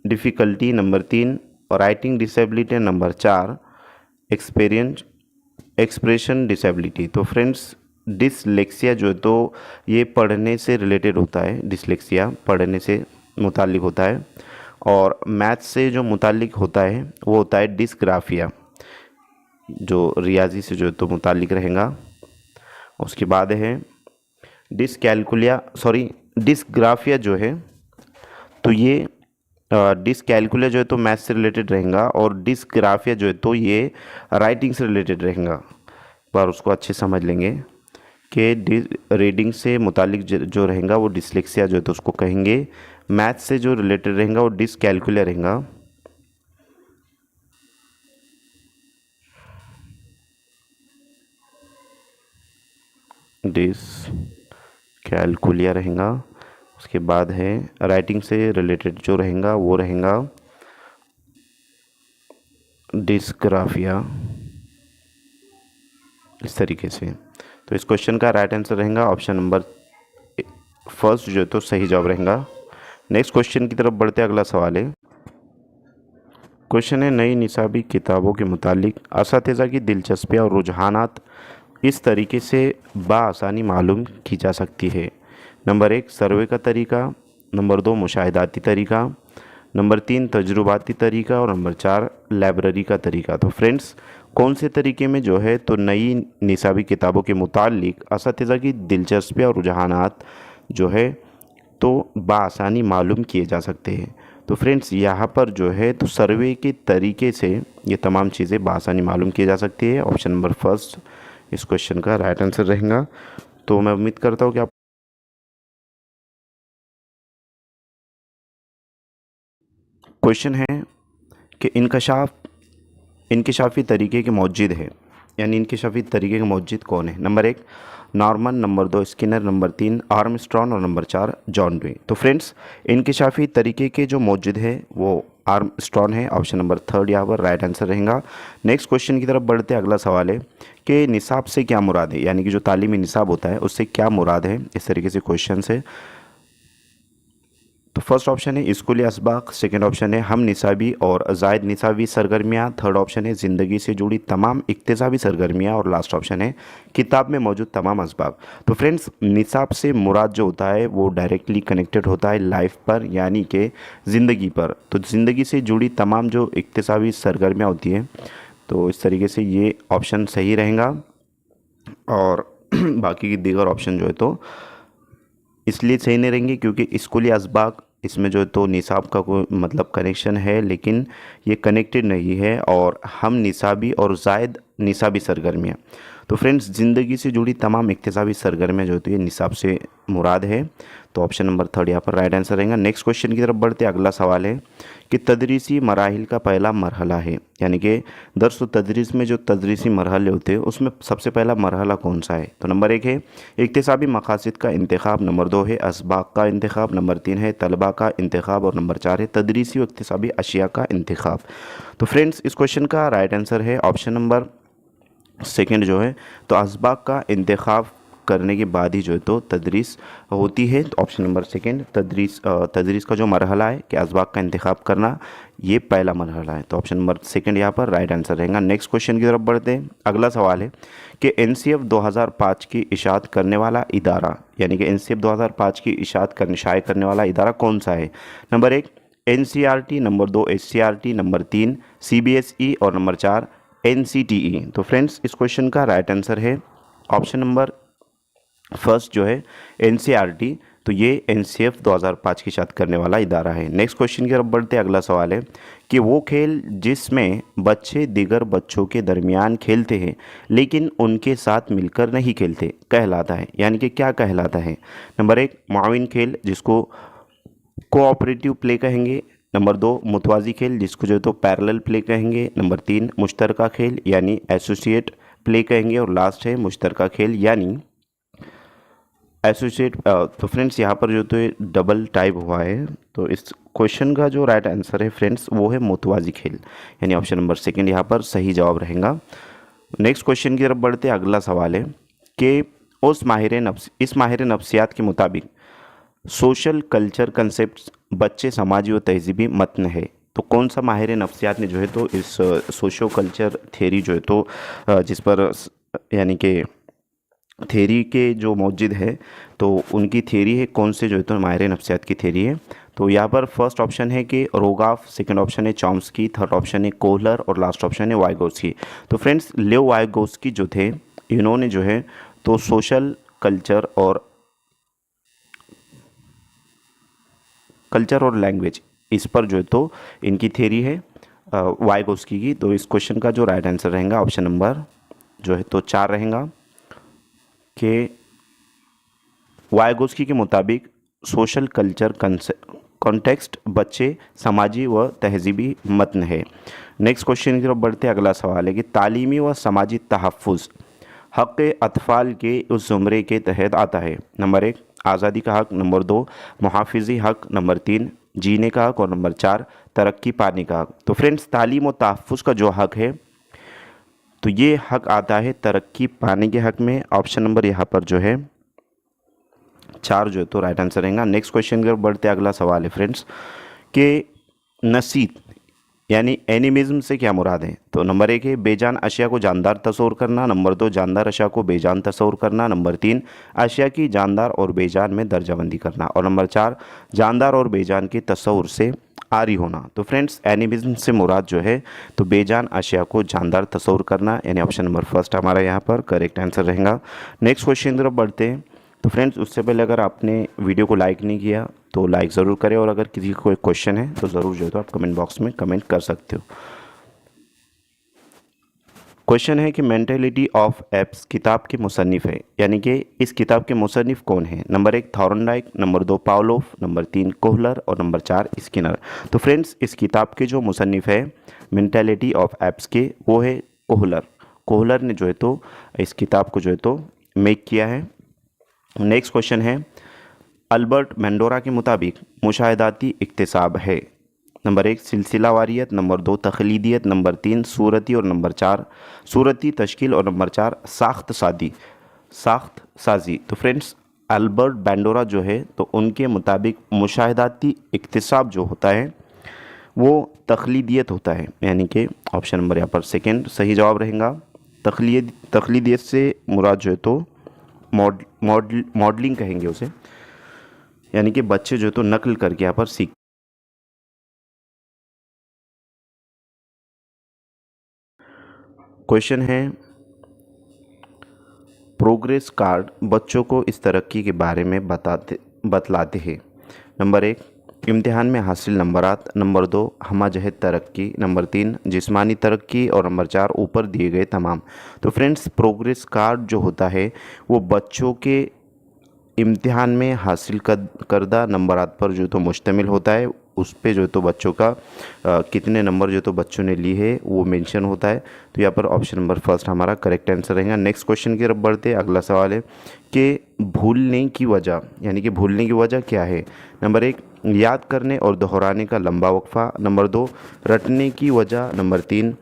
difficulty, number 3 writing disability, number 4 expression disability. तो फ्रेंड्स डिसलेक्सिया जो है तो ये पढ़ने से रिलेटेड होता है, डिसलेक्सिया पढ़ने से मुताल्लिक होता है। और मैथ्स से जो मुताल्लिक होता है वो होता है डिस्ग्राफिया, जो रियाजी से जो तो मुताल्लिक रहेगा। उसके बाद है डिस्ग्राफिया जो है तो ये डिसकैलकुलिया जो है तो मैथ्स से रिलेटेड रहेगा और डिस्ग्राफिया जो है तो ये राइटिंग से रिलेटेड रहेगा। पर उसको अच्छे समझ लेंगे कि रीडिंग से मुतालिक जो रहेगा वो डिसलेक्सिया जो है तो उसको कहेंगे, मैथ्स से जो रिलेटेड रहेगा वो डिसकैलकुलिया रहेगा। डिसकैलकुलिया रहेगा। उसके बाद है राइटिंग से रिलेटेड जो रहेगा वो रहेगा डिस्ग्राफिया, इस तरीके से। तो इस क्वेश्चन का राइट आंसर रहेगा ऑप्शन नंबर फर्स्ट जो तो सही जवाब रहेगा। नेक्स्ट क्वेश्चन की तरफ बढ़ते अगला सवाल है। क्वेश्चन है नई निसाबी किताबों के मुतालिक असातिज़ा की दिलचस्पियाँ और रुझानात इस तरीके से बआसानी मालूम की जा सकती है। नंबर 1 सर्वे का तरीका, नंबर 2 मुशाहिदाती तरीका, नंबर 3 तजुर्बाती तरीका और नंबर 4 लाइब्रेरी का तरीका। तो फ्रेंड्स कौन से तरीके में जो है तो नई निसाबी किताबों के मुतालिक असातिज़ा की दिलचस्पियाँ और रुझानात जो है तो बआसानी मालूम किए जा सकते हैं। तो फ्रेंड्स यहाँ पर जो है तो सर्वे के तरीके से ये तमाम चीज़ें बआसानी मालूम की जा सकती है। ऑप्शन नंबर फर्स्ट इस क्वेश्चन का राइट आंसर रहेगा। तो मैं उम्मीद करता हूँ कि आप क्वेश्चन है कि इनकशाफी तरीके के मौजूद है, यानी इनकशाफी तरीके के मौजूद कौन है। Number 1 Norman, number 2 Skinner, number 3 Armstrong और नंबर 4 जॉन डुई। तो फ्रेंड्स इनकशाफी तरीके के जो मौजूद है वो आर्मस्ट्रॉन्ग है। ऑप्शन नंबर 3 यहाँ पर राइट आंसर रहेगा। नेक्स्ट क्वेश्चन की तरफ बढ़ते अगला सवाल है कि निसाब से क्या मुराद है, यानी कि जो तालीमी निसाब होता है उससे क्या मुराद है, इस तरीके से क्वेश्चन है। तो फर्स्ट ऑप्शन है स्कूली असबाक, सेकंड ऑप्शन है हम निसाबी और ज़ायद निसाबी सरगर्मियाँ, थर्ड ऑप्शन है ज़िंदगी से जुड़ी तमाम इक्तिसाबी सरगर्मियाँ और लास्ट ऑप्शन है किताब में मौजूद तमाम असबाक। तो फ्रेंड्स निसाब से मुराद जो होता है वो डायरेक्टली कनेक्टेड होता है लाइफ पर यानी कि ज़िंदगी पर। तो ज़िंदगी से जुड़ी तमाम जो इक्तिसाबी सरगर्मियाँ होती हैं, तो इस तरीके से ये ऑप्शन सही रहेगा। और बाकी की दीगर ऑप्शन जो है तो इसलिए सही नहीं रहेंगे क्योंकि स्कूली असबाक इसमें जो है तो निसाब का कोई मतलब कनेक्शन है, लेकिन ये कनेक्टेड नहीं है। और हम निसाबी और ज़ायद निसाबी सरगर्मियाँ, तो फ्रेंड्स ज़िंदगी से जुड़ी तमाम इक्तिसाबी सरगर्मियाँ जो होती है निसाब से मुराद है। तो ऑप्शन नंबर थर्ड यहाँ पर राइट आंसर रहेगा। नेक्स्ट क्वेश्चन की तरफ बढ़ते अगला सवाल है कि तदरीसी मराहिल का पहला मरहला है, यानी कि दर्स व तदरीस में जो तदरीसी मरहले होते हैं उसमें सबसे पहला मरहला कौन सा है। तो नंबर 1 है इक्तिसाबी मकासद का इंतखाब, नंबर 2 है असबाक का इंतखाब, नंबर 3 है तलबा का इंतखाब और नंबर 4 है तदरीसी व इक्तिसाबी अशिया का इंतखाब। तो फ्रेंड्स इस क्वेश्चन का राइट आंसर है ऑप्शन नंबर सेकंड जो है तो असबाक का इंतखाब करने के बाद ही जो है तो तदरीस होती है। तो ऑप्शन नंबर सेकंड तदरीस का जो मरहला है कि असबाक का इंतखाब करना, ये पहला मरहला है। तो ऑप्शन नंबर सेकंड यहाँ पर राइट आंसर रहेगा। नेक्स्ट क्वेश्चन की तरफ बढ़ते हैं। अगला सवाल है कि NCF 2005 की इशात करने वाला इदारा, यानी कि NCF 2005 की इशात करने शाये करने वाला इदारा कौन सा है। Number 1 NCERT, number 2 SCERT, number 3 CBSE और नंबर 4 NCTE। तो फ्रेंड्स इस क्वेश्चन का राइट आंसर है ऑप्शन नंबर फर्स्ट जो है NCERT। तो ये NCF 2005 की इशात करने वाला इदारा है। नेक्स्ट क्वेश्चन की तरफ बढ़ते अगला सवाल है कि वो खेल जिसमें बच्चे दीगर बच्चों के दरमियान खेलते हैं लेकिन उनके साथ मिलकर नहीं खेलते कहलाता है, यानी कि क्या कहलाता है। नंबर 1 मुआविन खेल जिसको कोऑपरेटिव प्ले कहेंगे, नंबर 2 मुतवाज़ी खेल जिसको जो है तो पैरेलल प्ले कहेंगे, नंबर 3 मुश्तरका खेल यानी एसोसिएट प्ले कहेंगे और लास्ट है मुश्तरका खेल यानी एसोसिएट। तो फ्रेंड्स यहाँ पर जो तो ये डबल टाइप हुआ है, तो इस क्वेश्चन का जो राइट आंसर है फ्रेंड्स वो है मुतवाज़ी खेल, यानी ऑप्शन नंबर सेकंड यहाँ पर सही जवाब रहेगा। नेक्स्ट क्वेश्चन की तरफ बढ़ते अगला सवाल है कि इस माहिर नफ्सियात के मुताबिक सोशल कल्चर कंसेप्ट बच्चे समाजी व तहजीबी मतन है। तो कौन सा माहिर नफ्सियात ने जो है तो इस सोशो कल्चर थेरी जो है तो जिस पर यानी कि थेरी के जो मौजूद है तो उनकी थेरी है, कौन से जो है तो माहिर नफ्सियात की थेरी है। तो यहाँ पर फर्स्ट ऑप्शन है कि रोगाफ, सेकंड ऑप्शन है चॉम्स्की, थर्ड ऑप्शन है कोहलर और लास्ट ऑप्शन है वाइगोस्की। तो फ्रेंड्स लेव वाइगोस्की जो थे इन्होंने जो है तो सोशल कल्चर और लैंग्वेज इस पर जो है तो इनकी थेरी है वाइगोस्की की। तो इस क्वेश्चन का जो राइट आंसर रहेगा ऑप्शन नंबर जो है तो 4 रहेगा कि वाइगोस्की के मुताबिक सोशल कल्चर कॉन्टेक्स्ट बच्चे समाजी व तहजीबी मतन है। नेक्स्ट क्वेश्चन की तरफ बढ़ते अगला सवाल है कि तालीमी व समाजी तहफ़्फ़ुज़ हक़ अतफ़ाल के उस ज़ुमरे के तहत आता है। नंबर 1 आज़ादी का हक़, नंबर 2 मुहाफ़िज़ी हक़, नंबर 3 जीने का हक़ और नंबर 4 तरक्की पाने का हक़। तो फ्रेंड्स तालीम व तहफ़्फ़ुज़ का जो हक़ है तो ये हक़ आता है तरक्की पाने के हक़ में। ऑप्शन नंबर यहाँ पर जो है 4 जो है तो राइट आंसर रहेगा। नेक्स्ट क्वेश्चन की तरफ बढ़ते अगला सवाल है फ्रेंड्स कि नसीत यानी एनिमिज़म से क्या मुराद है। तो नंबर 1 है बेजान अशिया को जानदार तस्वुर करना, नंबर 2 जानदार अशिया को बेजान तस्वुर करना, नंबर 3 अशिया की जानदार और बेजान में दर्जाबंदी करना और नंबर 4 जानदार और बेजान के तस्वुर से आरी होना। तो फ्रेंड्स एनिमिज़म से मुराद जो है तो बेजान अशिया को जानदार तस्वुर करना, यानी ऑप्शन नंबर फर्स्ट हमारा यहाँ पर करेक्ट आंसर रहेगा। नेक्स्ट क्वेश्चन की तरफ बढ़ते हैं। तो फ्रेंड्स उससे पहले अगर आपने वीडियो को लाइक नहीं किया तो लाइक ज़रूर करें और अगर किसी का कोई क्वेश्चन है तो ज़रूर जो है तो आप कमेंट बॉक्स में कमेंट कर सकते हो। क्वेश्चन है कि मेंटेलिटी ऑफ एप्स किताब के मुसन्निफ़ है, यानी कि इस किताब के मुसन्निफ़ कौन है। Number 1 Thorndike, number 2 Pavlov, number 3 Kohler और नंबर 4 स्किनर। तो फ्रेंड्स इस किताब के जो मुसन्निफ़ है मेंटेलिटी ऑफ एप्स के वो है कोहलर। कोहलर ने जो है तो इस किताब को जो है तो मेक किया है। नेक्स्ट क्वेश्चन है अल्बर्ट मेंडोरा के मुताबिक मुशाहिदाती इक्तिसाब है। नंबर 1 सिलसिलावारियत, नंबर 2 तख्लीदियत, नंबर 3 सूरती और नंबर 4 सूरती तश्कील और नंबर 4 साख्त साजी। तो फ्रेंड्स अल्बर्ट बैंडोरा जो है तो उनके मुताबिक मुशाहिदाती इक्तिसाब जो होता है वो तख्लीदियत होता है, यानी कि ऑप्शन नंबर यहाँ पर सेकंड सही जवाब रहेगा। तख्लीदियत से मुराद जो है तो मॉडलिंग कहेंगे उसे, यानी कि बच्चे जो है तो नकल करके यहाँ पर सीख। क्वेश्चन है, प्रोग्रेस कार्ड बच्चों को इस तरक्की के बारे में बतलाते हैं। नंबर 1 इम्तिहान में हासिल नंबरात, नंबर 2 हमजहत तरक्की, नंबर 3 जिस्मानी तरक्की और नंबर 4 ऊपर दिए गए तमाम। तो फ्रेंड्स प्रोग्रेस कार्ड जो होता है वो बच्चों के इम्तिहान में हासिल करदा नंबरात पर जो तो मुश्तमिल होता है, उस पे जो तो बच्चों का कितने नंबर जो तो बच्चों ने लिए है वो मेंशन होता है। तो यहाँ पर ऑप्शन नंबर फर्स्ट हमारा करेक्ट आंसर रहेगा। नेक्स्ट क्वेश्चन की तरफ बढ़ते हैं। अगला सवाल है कि भूलने की वजह, यानी कि भूलने की वजह क्या है। नंबर 1 याद करने और दोहराने का लंबा वक्फा, नंबर 2 रटने की वजह, नंबर 3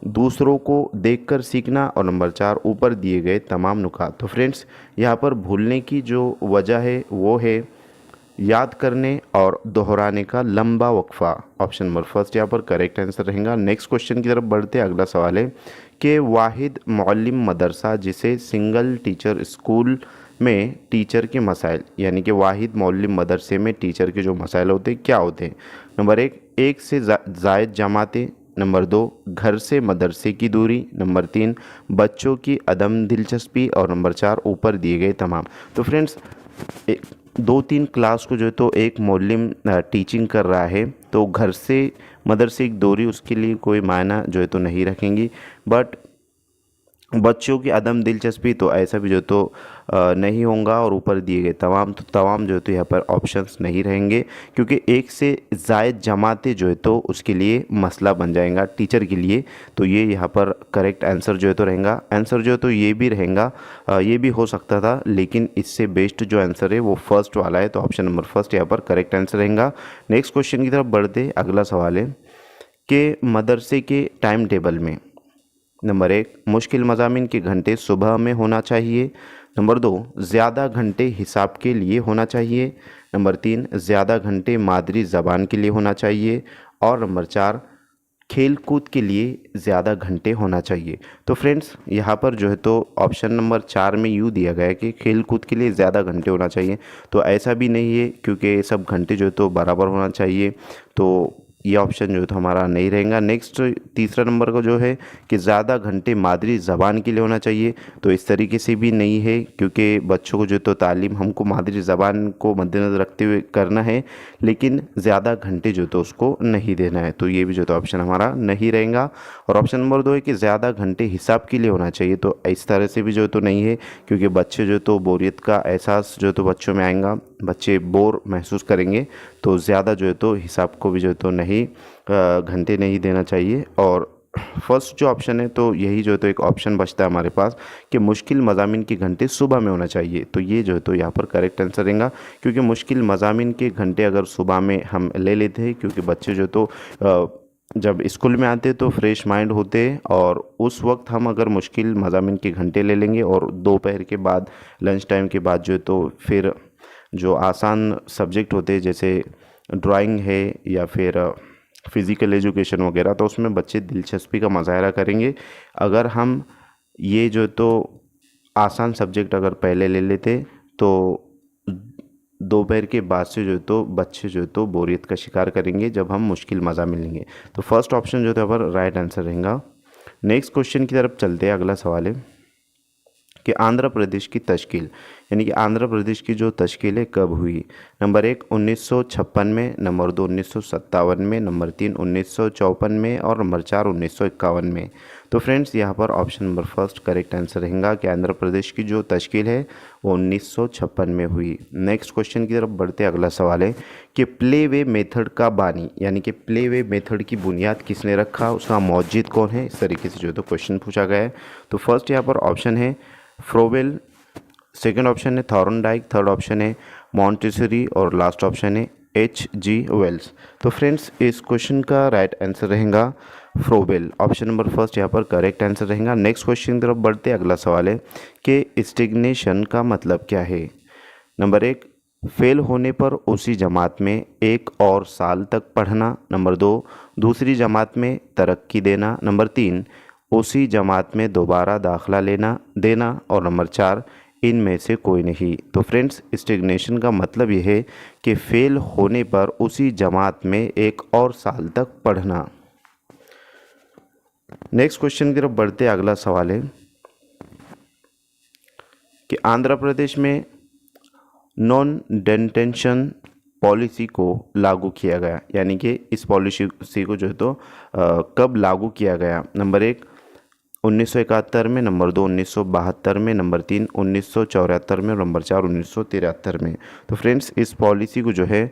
दूसरों को देखकर सीखना और नंबर 4 ऊपर दिए गए तमाम नुकात। तो फ्रेंड्स यहाँ पर भूलने की जो वजह है वो है याद करने और दोहराने का लंबा वक्फा। ऑप्शन नंबर फर्स्ट यहाँ पर करेक्ट आंसर रहेगा। नेक्स्ट क्वेश्चन की तरफ बढ़ते हैं। अगला सवाल है कि वाहिद मौलिम मदरसा जिसे सिंगल टीचर स्कूल में टीचर के मसाइल, यानी कि वाहिद मौलिम मदरसे में टीचर के जो मसाइल होते हैं क्या होते हैं। नंबर 1 एक से जायद जमातें, नंबर 2 घर से मदरसे की दूरी, नंबर 3 बच्चों की अदम दिलचस्पी और नंबर 4 ऊपर दिए गए तमाम। तो फ्रेंड्स 2-3 क्लास को जो है तो एक मौलिम टीचिंग कर रहा है, तो घर से मदरसे की दूरी उसके लिए कोई मायना जो है तो नहीं रखेंगी, बट बच्चों की अदम दिलचस्पी तो ऐसा भी जो तो नहीं होगा और ऊपर दिए गए तमाम जो है तो यहाँ पर ऑप्शंस नहीं रहेंगे, क्योंकि एक से ज़ायद जमातें जो है तो उसके लिए मसला बन जाएगा टीचर के लिए। तो ये यहाँ पर करेक्ट आंसर जो है तो रहेगा। आंसर जो है तो ये भी रहेगा, ये भी हो सकता था, लेकिन इससे बेस्ट जो आंसर है वो फर्स्ट वाला है। तो ऑप्शन नंबर फर्स्ट यहाँ पर करेक्ट आंसर रहेगा। नेक्स्ट क्वेश्चन की तरफ बढ़ते। अगला सवाल है कि मदरसे के टाइम टेबल में नंबर 1 मुश्किल मज़ामिन के घंटे सुबह में होना चाहिए, नंबर 2 ज़्यादा घंटे हिसाब के लिए होना चाहिए, नंबर 3 ज़्यादा घंटे मादरी ज़बान के लिए होना चाहिए और नंबर 4 खेल कूद के लिए ज़्यादा घंटे होना चाहिए। तो फ्रेंड्स यहाँ पर जो है तो ऑप्शन नंबर 4 में यूँ दिया गया है कि खेल कूद के लिए ज़्यादा घंटे होना चाहिए, तो ऐसा भी नहीं है, क्योंकि सब घंटे जो है तो बराबर होना चाहिए, तो ये ऑप्शन जो है तो हमारा नहीं रहेगा। नेक्स्ट तीसरा नंबर का जो है कि ज़्यादा घंटे मादरी ज़बान के लिए होना चाहिए, तो इस तरीके से भी नहीं है, क्योंकि बच्चों को जो तो तालीम हमको मादरी ज़बान को मद्देनज़र रखते हुए करना है, लेकिन ज़्यादा घंटे जो तो उसको नहीं देना है, तो ये भी जो तो ऑप्शन हमारा नहीं रहेगा। और ऑप्शन नंबर 2 है कि ज़्यादा घंटे हिसाब के लिए होना चाहिए, तो इस तरह से भी जो तो नहीं है, क्योंकि बच्चे जो तो बोरियत का एहसास जो तो बच्चों में आएगा, बच्चे बोर महसूस करेंगे, तो ज़्यादा जो है तो हिसाब को भी जो है तो नहीं घंटे नहीं देना चाहिए। और फर्स्ट जो ऑप्शन है तो यही जो है तो एक ऑप्शन बचता है हमारे पास कि मुश्किल मज़ामिन के घंटे सुबह में होना चाहिए, तो ये जो है तो यहाँ पर करेक्ट आंसर रहेगा, क्योंकि मुश्किल मज़ामिन के घंटे अगर सुबह में हम ले लेते हैं, क्योंकि बच्चे जो तो जब स्कूल में आते तो फ्रेश माइंड होते, और उस वक्त हम अगर मुश्किल मज़ामिन के घंटे ले लेंगे और दोपहर के बाद लंच टाइम के बाद जो है तो फिर जो आसान सब्जेक्ट होते हैं जैसे ड्राइंग है या फिर फ़िज़िकल एजुकेशन वगैरह, तो उसमें बच्चे दिलचस्पी का मुज़ाहरा करेंगे। अगर हम ये जो तो आसान सब्जेक्ट अगर पहले ले लेते तो दोपहर के बाद से जो तो बच्चे जो तो बोरियत का शिकार करेंगे जब हम मुश्किल मज़ा मिलेंगे। तो फर्स्ट ऑप्शन जो है पर राइट आंसर रहेगा। नेक्स्ट क्वेश्चन की तरफ चलते हैं। अगला सवाल है कि आंध्र प्रदेश की तश्कील, यानी कि आंध्र प्रदेश की जो तश्कील है कब हुई। नंबर 1 1956 में, नंबर 2 1957 में, नंबर 3 1954 में और नंबर 4 1951 में। तो फ्रेंड्स यहाँ पर option number first correct answer रहेगा कि आंध्र प्रदेश की जो तश्कील है वो 1956 में हुई। नेक्स्ट क्वेश्चन की तरफ बढ़ते। अगला सवाल है कि प्ले वे मेथड का बानी, यानी कि प्ले वे मेथड की बुनियाद किसने रखा, उसका मौजिद कौन है, इस तरीके से जो तो क्वेश्चन पूछा गया है। तो फर्स्ट यहाँ पर ऑप्शन है फ्रोबेल, सेकंड ऑप्शन है थॉर्नडाइक, थर्ड ऑप्शन है मॉन्टेसरी और लास्ट ऑप्शन है H.G. वेल्स। तो फ्रेंड्स इस क्वेश्चन का राइट आंसर रहेगा फ्रोबेल, ऑप्शन नंबर फर्स्ट यहाँ पर करेक्ट आंसर रहेगा। नेक्स्ट क्वेश्चन की तरफ बढ़ते। अगला सवाल है कि स्टेग्नेशन का मतलब क्या है। नंबर 1, फेल होने पर उसी जमात में एक और साल तक पढ़ना। नंबर 2, दूसरी जमात में तरक्की देना। नंबर 3, उसी जमात में दोबारा दाखिला लेना देना। और नंबर 4, इनमें से कोई नहीं। तो फ्रेंड्स, स्टेग्नेशन का मतलब यह है कि फेल होने पर उसी जमात में एक और साल तक पढ़ना। नेक्स्ट क्वेश्चन की तरफ बढ़ते अगला सवाल है कि आंध्र प्रदेश में नॉन डेटेंशन पॉलिसी को लागू किया गया, यानी कि इस पॉलिसी को जो है तो कब लागू किया गया। नंबर 1, 1971 में। नंबर 2, 1972 में। नंबर 3, 1974 में। और नंबर 4, 1973 में। तो फ्रेंड्स, इस पॉलिसी को जो है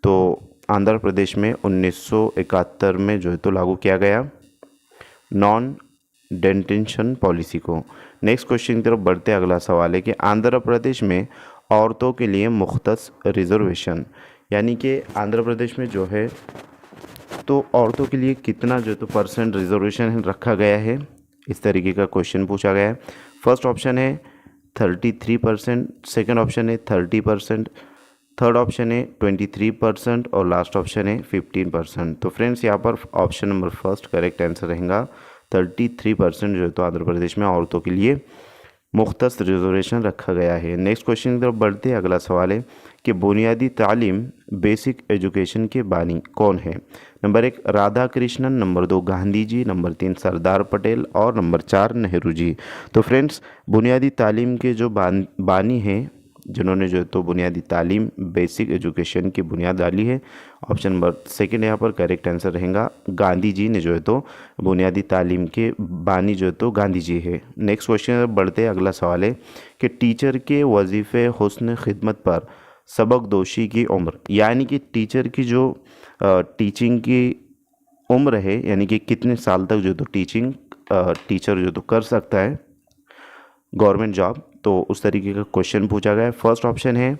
तो आंध्र प्रदेश में 1971 में जो है तो लागू किया गया, नॉन डेटेंशन पॉलिसी को। नेक्स्ट क्वेश्चन की तरफ बढ़ते अगला सवाल है कि आंध्र प्रदेश में औरतों के लिए मुख्तस रिजर्वेशन, यानी कि आंध्र प्रदेश में जो है तो औरतों के लिए कितना जो तो परसेंट रिजर्वेशन रखा गया है, इस तरीके का क्वेश्चन पूछा गया है। फर्स्ट ऑप्शन है 33%, सेकेंड ऑप्शन है 30%, थर्ड ऑप्शन है 23% और लास्ट ऑप्शन है 15%। तो फ्रेंड्स, यहाँ पर option number first correct answer रहेगा। 33% जो है तो आंध्र प्रदेश में औरतों के लिए मुख्तस रिजर्वेशन रखा गया है। नेक्स्ट क्वेश्चन की तरफ बढ़ते हैं। अगला सवाल है कि बुनियादी तालीम बेसिक एजुकेशन के बानी कौन है। Number 1, Radha Krishnan. Number 2, Gandhi ji. Number 3, Sardar Patel. और नंबर 4, नेहरू जी। तो फ्रेंड्स, बुनियादी तालीम के जो बानी हैं, जिन्होंने जो तो बुनियादी तालीम बेसिक एजुकेशन की बुनियाद डाली है, ऑप्शन नंबर सेकंड यहाँ पर करेक्ट आंसर रहेगा। गांधी जी ने जो है तो बुनियादी तालीम के बानी जो है तो गांधी जी है। नेक्स्ट क्वेश्चन बढ़ते अगला सवाल है कि टीचर के वजीफ़े हुस्न खिदमत पर सबक दोशी की उम्र, यानी कि टीचर की जो टीचिंग की उम्र है, यानी कि कितने साल तक जो तो टीचर जो तो कर सकता है गवर्नमेंट जॉब, तो उस तरीके का क्वेश्चन पूछा गया है। फर्स्ट ऑप्शन है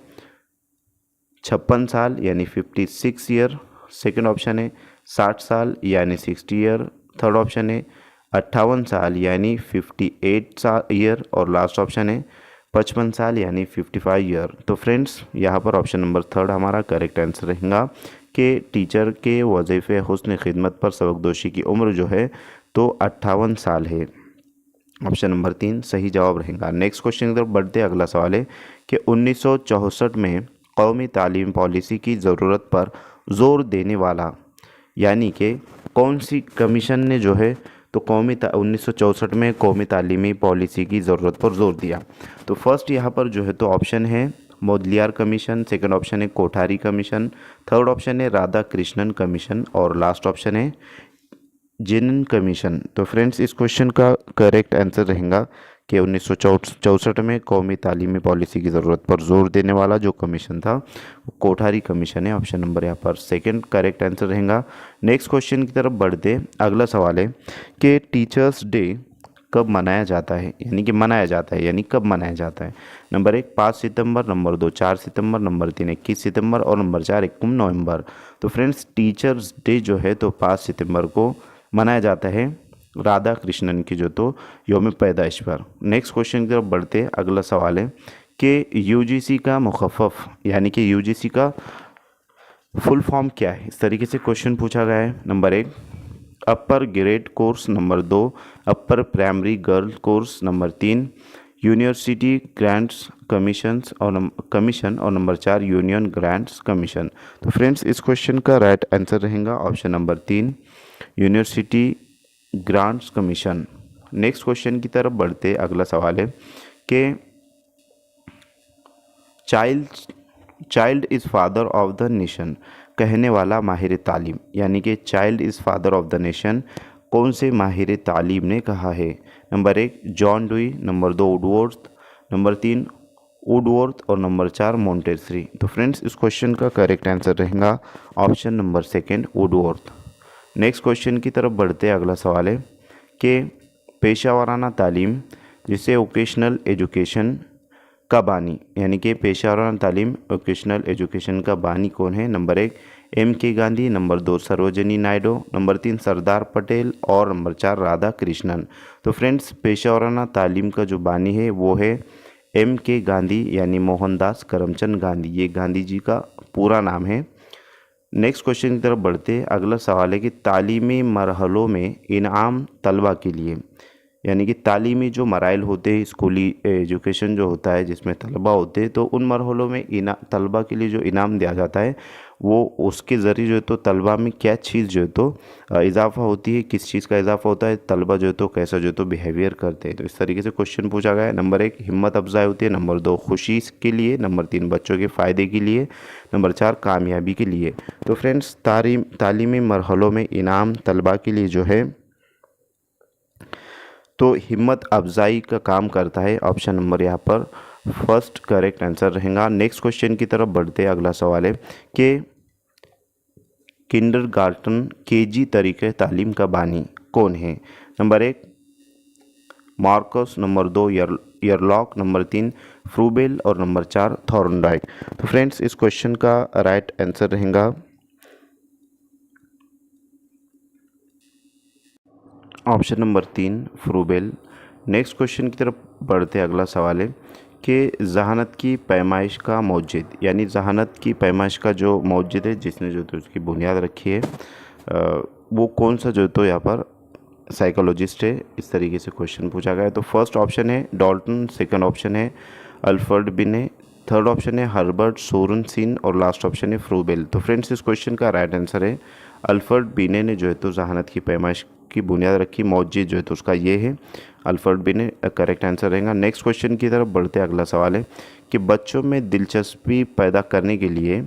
56 साल यानी 56 ईयर। सेकंड ऑप्शन है 60 साल यानी 60 ईयर। थर्ड ऑप्शन है 58 साल यानी 58 ईयर। और लास्ट ऑप्शन है 55 साल यानी 55 ईयर। तो फ्रेंड्स, यहाँ पर ऑप्शन नंबर थर्ड हमारा करेक्ट आंसर रहेगा कि टीचर के वजीफ़े हुस्न खिदमत पर सबकदोशी की उम्र जो है तो 58 साल है। ऑप्शन नंबर 3 सही जवाब रहेगा। नेक्स्ट क्वेश्चन की तरफ बढ़ते अगला सवाल है कि 1964 में कौमी तालीम पॉलिसी की ज़रूरत पर जोर देने वाला, यानी कि कौन सी कमीशन ने जो है तो 1964 में कौमी तालीमी पॉलिसी की ज़रूरत पर जोर दिया। तो फर्स्ट यहाँ पर जो है तो ऑप्शन है मोदलियार कमीशन। सेकंड ऑप्शन है कोठारी कमीशन। थर्ड ऑप्शन है राधा कृष्णन कमीशन। और लास्ट ऑप्शन है जेनन कमीशन। तो फ्रेंड्स, इस क्वेश्चन का करेक्ट आंसर रहेगा कि 1964 में कौमी तालीमी पॉलिसी की ज़रूरत पर जोर देने वाला जो कमीशन था वो कोठारी कमीशन है। ऑप्शन नंबर यहाँ पर सेकंड करेक्ट आंसर रहेगा। नेक्स्ट क्वेश्चन की तरफ बढ़ते अगला सवाल है कि टीचर्स डे कब मनाया जाता है, यानी कब मनाया जाता है। नंबर 1, 5 सितंबर। नंबर 2, 4 सितंबर। नंबर 3, 21 सितंबर। और नंबर 4, 21 नवंबर। तो फ्रेंड्स, टीचर्स डे जो है तो 5 सितंबर को मनाया जाता है राधा कृष्णन की जो तो यौम पैदाइश पर। नेक्स्ट क्वेश्चन की तरफ बढ़ते अगला सवाल है कि यूजीसी का मुखफ़फ़, यानी कि यूजीसी का फुल फॉर्म क्या है, इस तरीके से क्वेश्चन पूछा गया है। Number 1, upper grade course. Number 2, upper primary girl course. Number 3, university grants commission. और नंबर 4, यूनियन ग्रांट्स कमीशन। तो फ्रेंड्स, इस क्वेश्चन का राइट आंसर रहेगा option number 3, university grants commission. Next question की तरफ बढ़ते अगला सवाल है कि child is father of the nation कहने वाला माहिर तालीम, यानी कि child is father of the nation कौन से माहिर तालीम ने कहा है। Number 1, John dewy. Number 2, Woodworth. Number 3, Woodworth. और नंबर 4, मोंटेसरी। तो फ्रेंड्स, इस क्वेश्चन का करेक्ट आंसर रहेगा option number second, Woodworth. Next question की तरफ बढ़ते अगला सवाल है कि पेशा वाराना तालीम जिसे वोकेशनल एजुकेशन का बानी, यानी कि पेशा वाराना तालीम वोकेशनल एजुकेशन का बानी कौन है। Number 1, M.K. Gandhi. Number 2, Sarojini Naidu. Number 3, Sardar Patel. और नंबर 4, राधा कृष्णन। तो फ्रेंड्स, पेशा वाराना तालीम का जो बानी है वो है एम के गांधी यानी मोहनदास करमचंद गांधी, ये गांधी जी का पूरा नाम है। नेक्स्ट क्वेश्चन की तरफ बढ़ते हैं। अगला सवाल है कि तालीमी मरहलों में इनाम तलबा के लिए, यानी कि तालीमी जो मराइल होते हैं, स्कूली एजुकेशन जो होता है जिसमें तलबा होते हैं, तो उन मरहलों में तलबा के लिए जो इनाम दिया जाता है वो उसके ज़रिए जो है तो तलबा में क्या चीज़ जो है तो इजाफा होती है, किस चीज़ का इजाफा होता है, तलबा जो है तो कैसा जो है तो बिहेवियर करते हैं। तो इस तरीके से क्वेश्चन पूछा गया है। नंबर 1 हिम्मत अफजाई होती है, नंबर 2 खुशी के लिए, नंबर 3 बच्चों के फ़ायदे के लिए, नंबर 4 कामयाबी के लिए। तो फ्रेंड्स तालीमी मरहलों में इनाम तलबा के लिए जो है तो हिम्मत अफजाई का काम करता है। ऑप्शन नंबर यहाँ पर फर्स्ट करेक्ट आंसर रहेगा। नेक्स्ट क्वेश्चन की तरफ बढ़ते हैं। अगला सवाल है कि किंडरगार्टन केजी तरीके तालीम का बानी कौन है? नंबर 1 मार्कस, नंबर 2 यरलॉक, नंबर 3 फ्रूबेल और नंबर 4 थॉर्नडाइक। तो फ्रेंड्स इस क्वेश्चन का राइट आंसर रहेगा ऑप्शन नंबर 3 फ्रूबेल। नेक्स्ट क्वेश्चन की तरफ बढ़ते अगला सवाल है कि जहानत की पैमाइश का मौजिद, यानी जहानत की पैमाइश का जो मौजिद है जिसने जो तो उसकी बुनियाद रखी है वो कौन सा जो तो यहाँ पर साइकोलॉजिस्ट है? इस तरीके से क्वेश्चन पूछा गया है। तो फर्स्ट ऑप्शन है डॉल्टन, सेकंड ऑप्शन है अल्फ्रेड बिने, थर्ड ऑप्शन है हर्बर्ट सोरेनसन और लास्ट ऑप्शन है फ्रूबेल। तो फ्रेंड्स इस क्वेश्चन का राइट आंसर है अल्फ्रेड बिने ने जो है तो जहानत की पैमाइश की बुनियाद रखी, मौजिद जो है तो उसका ये है अल्फ्रेड बिने, करेक्ट आंसर रहेगा। नेक्स्ट क्वेश्चन की तरफ बढ़ते अगला सवाल है कि बच्चों में दिलचस्पी पैदा करने के लिए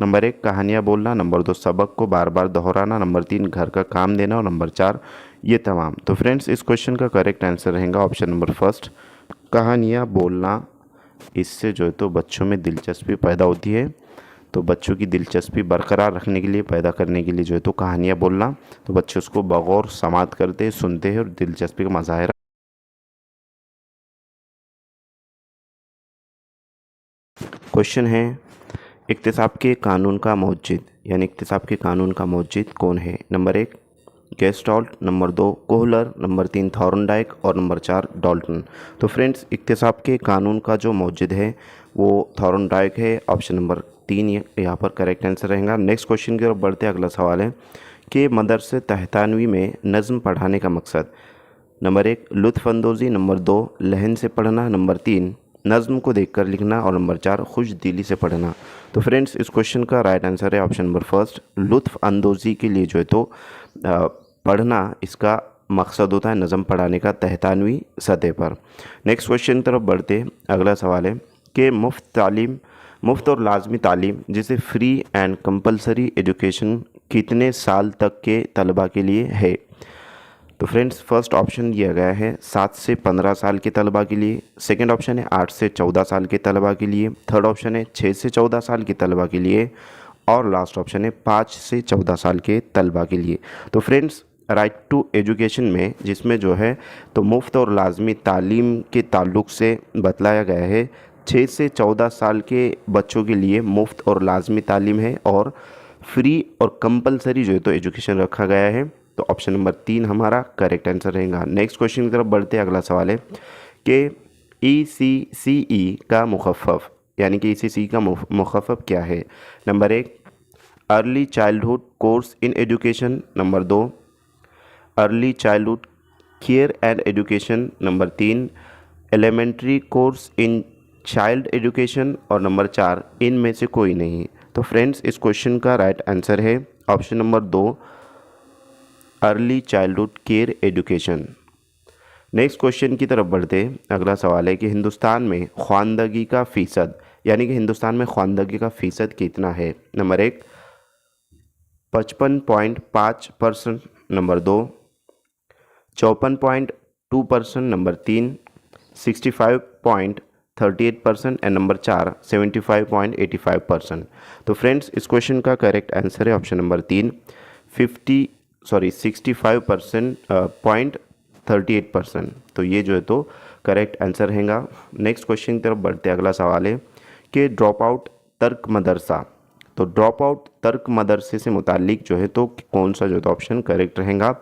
नंबर 1 कहानियाँ बोलना, नंबर 2 सबक को बार बार दोहराना, नंबर 3 घर का काम देना और नंबर 4 ये तमाम। तो फ्रेंड्स इस क्वेश्चन का करेक्ट आंसर रहेगा ऑप्शन नंबर फर्स्ट कहानियाँ बोलना। इससे जो है तो बच्चों में दिलचस्पी पैदा होती है। तो बच्चों की दिलचस्पी बरकरार रखने के लिए, पैदा करने के लिए जो है तो कहानियाँ बोलना, तो बच्चे उसको बगौर समाअत करते हैं, सुनते हैं और दिलचस्पी का मुजाहरा। क्वेश्चन है इक्तिसाब के कानून का मौजिद, यानी इक्तिसाब के कानून का मौजिद कौन है? Number 1 gestalt, number 2 Kohler, number 3 Thorndike और नंबर 4 डॉल्टन। तो फ्रेंड्स इक्तिसाब के कानून का जो मौजिद है वो थॉर्नडाइक है। ऑप्शन नंबर 3 यहाँ पर करेक्ट आंसर रहेगा। नेक्स्ट क्वेश्चन की तरफ बढ़ते अगला सवाल है कि मदरसे तहतानवी में नज़्म पढ़ाने का मकसद। नंबर 1 लुत्फ़अंदोज़ी, नंबर 2 लहन से पढ़ना, नंबर 3 नज़्म को देखकर लिखना और नंबर 4 खुश दिली से पढ़ना। तो फ्रेंड्स इस क्वेश्चन का राइट आंसर है ऑप्शन नंबर फर्स्ट लुत्फ़अंदोज़ी के लिए जो है तो पढ़ना इसका मकसद होता है नज़म पढ़ाने का तहतानवी सतह पर। नेक्स्ट क्वेश्चन की तरफ बढ़ते अगला सवाल है कि मुफ्त और लाजमी तालीम जिसे फ्री एंड कंपलसरी एजुकेशन कितने साल तक के तलबा के लिए है? तो फ्रेंड्स फर्स्ट ऑप्शन दिया गया है 7 से 15 साल के तलबा के लिए, सेकंड ऑप्शन है 8 से 14 साल के तलबा के लिए, थर्ड ऑप्शन है 6 से 14 साल के तलबा के लिए और लास्ट ऑप्शन है 5 से 14 साल के तलबा के लिए। तो फ्रेंड्स राइट टू एजुकेशन में जिसमें जो है तो मुफ्त और लाजमी तालीम के ताल्लुक़ से बतलाया गया है 6 से 14 साल के बच्चों के लिए मुफ्त और लाजमी तालीम है और फ्री और कंपलसरी जो है तो एजुकेशन रखा गया है। तो ऑप्शन नंबर 3 हमारा करेक्ट आंसर रहेगा। नेक्स्ट क्वेश्चन की तरफ बढ़ते अगला सवाल है कि ECCE का मुखफ़फ़, यानी कि ECCE का मुखफ़फ़ क्या है? Number 1 early childhood course in education, number 2 early childhood care and education, number 3 elementary course in child education और नंबर 4 इनमें से कोई नहीं। तो फ्रेंड्स इस क्वेश्चन का राइट आंसर है option number 2 early childhood care education. Next question की तरफ बढ़ते अगला सवाल है कि हिंदुस्तान में ख्वानदगी का फ़ीसद, यानी कि हिंदुस्तान में ख्वानदगी का फ़ीसद कितना है? Number 1 55.5%, number 2 54.2%, number 3 65.38% and number 4 75.85%। तो फ्रेंड्स इस क्वेश्चन का करेक्ट आंसर है ऑप्शन नंबर 3 65.38%। तो ये जो है तो करेक्ट आंसर रहेगा। नेक्स्ट क्वेश्चन की तरफ बढ़ते अगला सवाल है कि ड्रॉप आउट तर्क मदरसा, तो ड्रॉप आउट तर्क मदरसे से मुतालिक जो है तो कौन सा जो है तो ऑप्शन करेक्ट रहेगा?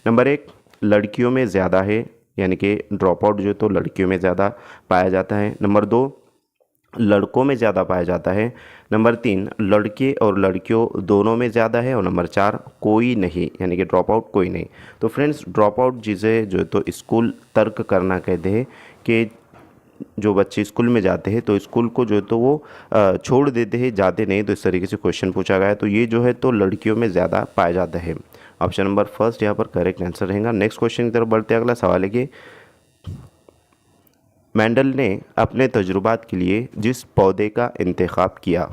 नंबर 1 लड़कियों में ज़्यादा है, यानी कि ड्रॉप आउट जो तो लड़कियों में ज़्यादा पाया जाता है। नंबर 2, लड़कों में ज़्यादा पाया जाता है। नंबर 3, लड़के और लड़कियों दोनों में ज़्यादा है। और नंबर 4, कोई नहीं, यानी कि ड्रॉप आउट कोई नहीं। तो फ्रेंड्स, ड्रॉप आउट जिसे जो तो स्कूल तर्क करना कहते हैं कि जो बच्चे स्कूल में जाते हैं तो स्कूल को जो तो वो छोड़ देते हैं, जाते नहीं। तो इस तरीके से क्वेश्चन पूछा गया है। तो ये जो है तो लड़कियों में ज़्यादा पाया जाता है। ऑप्शन नंबर फर्स्ट यहाँ पर करेक्ट आंसर रहेगा। नेक्स्ट क्वेश्चन की तरफ बढ़ते हैं। अगला सवाल है कि मेंडल ने अपने तजुर्बात के लिए जिस पौधे का इंतखाब किया।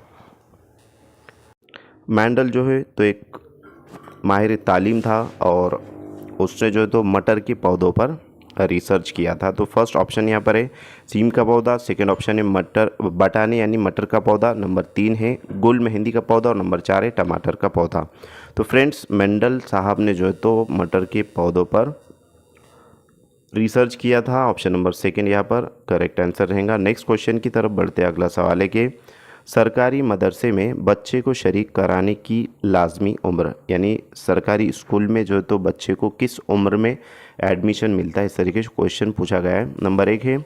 मेंडल जो है तो एक माहिर तालीम था और उसने जो है तो मटर के पौधों पर रिसर्च किया था। तो फर्स्ट ऑप्शन यहाँ पर है सीम का पौधा, सेकंड ऑप्शन है मटर बटाने यानी मटर का पौधा, नंबर 3 है गुल मेहंदी का पौधा और नंबर 4 है टमाटर का पौधा। तो फ्रेंड्स, मेंडल साहब ने जो है तो मटर के पौधों पर रिसर्च किया था। ऑप्शन नंबर सेकंड यहाँ पर करेक्ट आंसर रहेगा। नेक्स्ट क्वेश्चन की तरफ बढ़ते हैं। अगला सवाल है कि सरकारी मदरसे में बच्चे को शरीक कराने की लाजमी उम्र, यानी सरकारी स्कूल में जो है तो बच्चे को किस उम्र में एडमिशन मिलता है, इस तरीके से क्वेश्चन पूछा गया है। नंबर 1 है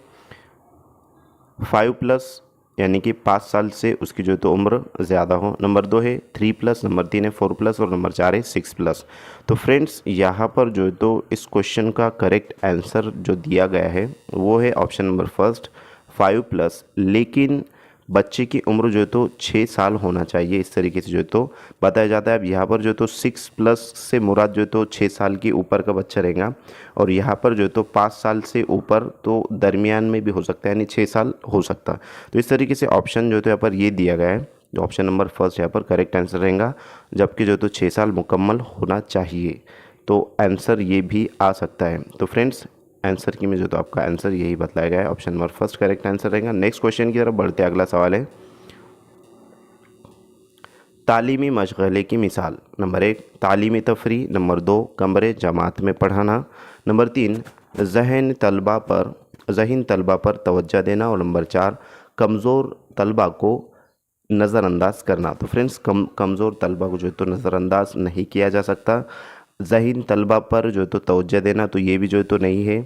5+ यानी कि 5 साल से उसकी जो है तो उम्र ज़्यादा हो। नंबर 2 है 3+, नंबर 3 है 4+ और नंबर 4 है 6+। तो फ्रेंड्स, यहाँ पर जो है तो इस क्वेश्चन का करेक्ट आंसर जो दिया गया है वो है ऑप्शन नंबर फर्स्ट 5+, लेकिन बच्चे की उम्र जो है तो 6 साल होना चाहिए, इस तरीके से जो है तो बताया जाता है। अब यहाँ पर जो है तो 6+ से मुराद जो है तो 6 साल के ऊपर का बच्चा रहेगा और यहाँ पर जो है तो 5 साल से ऊपर तो दरमियान में भी हो सकता है, यानी 6 साल हो सकता है। तो इस तरीके से ऑप्शन जो है तो यहाँ पर ये दिया गया है, जो ऑप्शन नंबर फर्स्ट यहाँ पर करेक्ट आंसर रहेगा, जबकि जो है तो 6 साल मुकम्मल होना चाहिए। तो आंसर ये भी आ सकता है। तो फ्रेंड्स, आंसर की में जो तो आपका आंसर यही बताया गया है, option number first correct answer रहेगा। नेक्स्ट क्वेश्चन की तरफ बढ़ते हैं। अगला सवाल है तालीमी मशगले की मिसाल। नंबर 1 तालीमी तफरी, नंबर 2 कमरे जमात में पढ़ाना, नंबर 3 जहन तलबा पर तवज्जो देना और नंबर 4 कमज़ोर तलबा को नज़रअंदाज करना। तो फ्रेंड्स, कमज़ोर तलबा को जो तो नज़रअंदाज नहीं किया जा सकता। ज़हीन तलबा पर जो तो तवज्जो देना, तो ये भी जो तो नहीं है,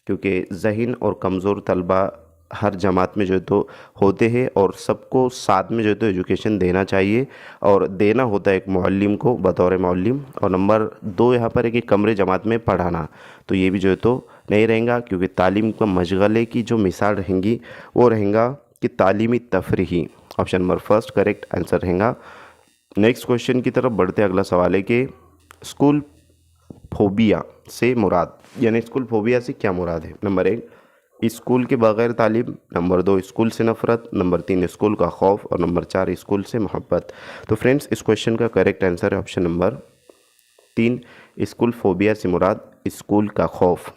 क्योंकि ज़हीन और कमज़ोर तलबा हर जमात में जो तो होते हैं और सबको साथ में जो तो एजुकेशन देना चाहिए और देना होता है एक मुअल्लिम को बतौर मुअल्लिम। और नंबर 2 यहाँ पर है कि कमरे जमात में पढ़ाना, तो ये भी जो है तो नहीं रहेगा, क्योंकि तालीम का मशगले की जो मिसाल रहेंगी वो रहेगा कि तालीमी तफरीही। Option number first correct answer रहेगा। नेक्स्ट क्वेश्चन की तरफ बढ़ते अगला सवाल है कि स्कूल फोबिया से मुराद, यानी स्कूल फोबिया से क्या मुराद है। नंबर 1 स्कूल के बगैर तालीम, नंबर 2 स्कूल से नफ़रत, नंबर 3 स्कूल का खौफ और नंबर 4 स्कूल से मोहब्बत। तो फ्रेंड्स, इस क्वेश्चन का करेक्ट आंसर है ऑप्शन नंबर 3 स्कूल फोबिया से मुराद स्कूल का खौफ,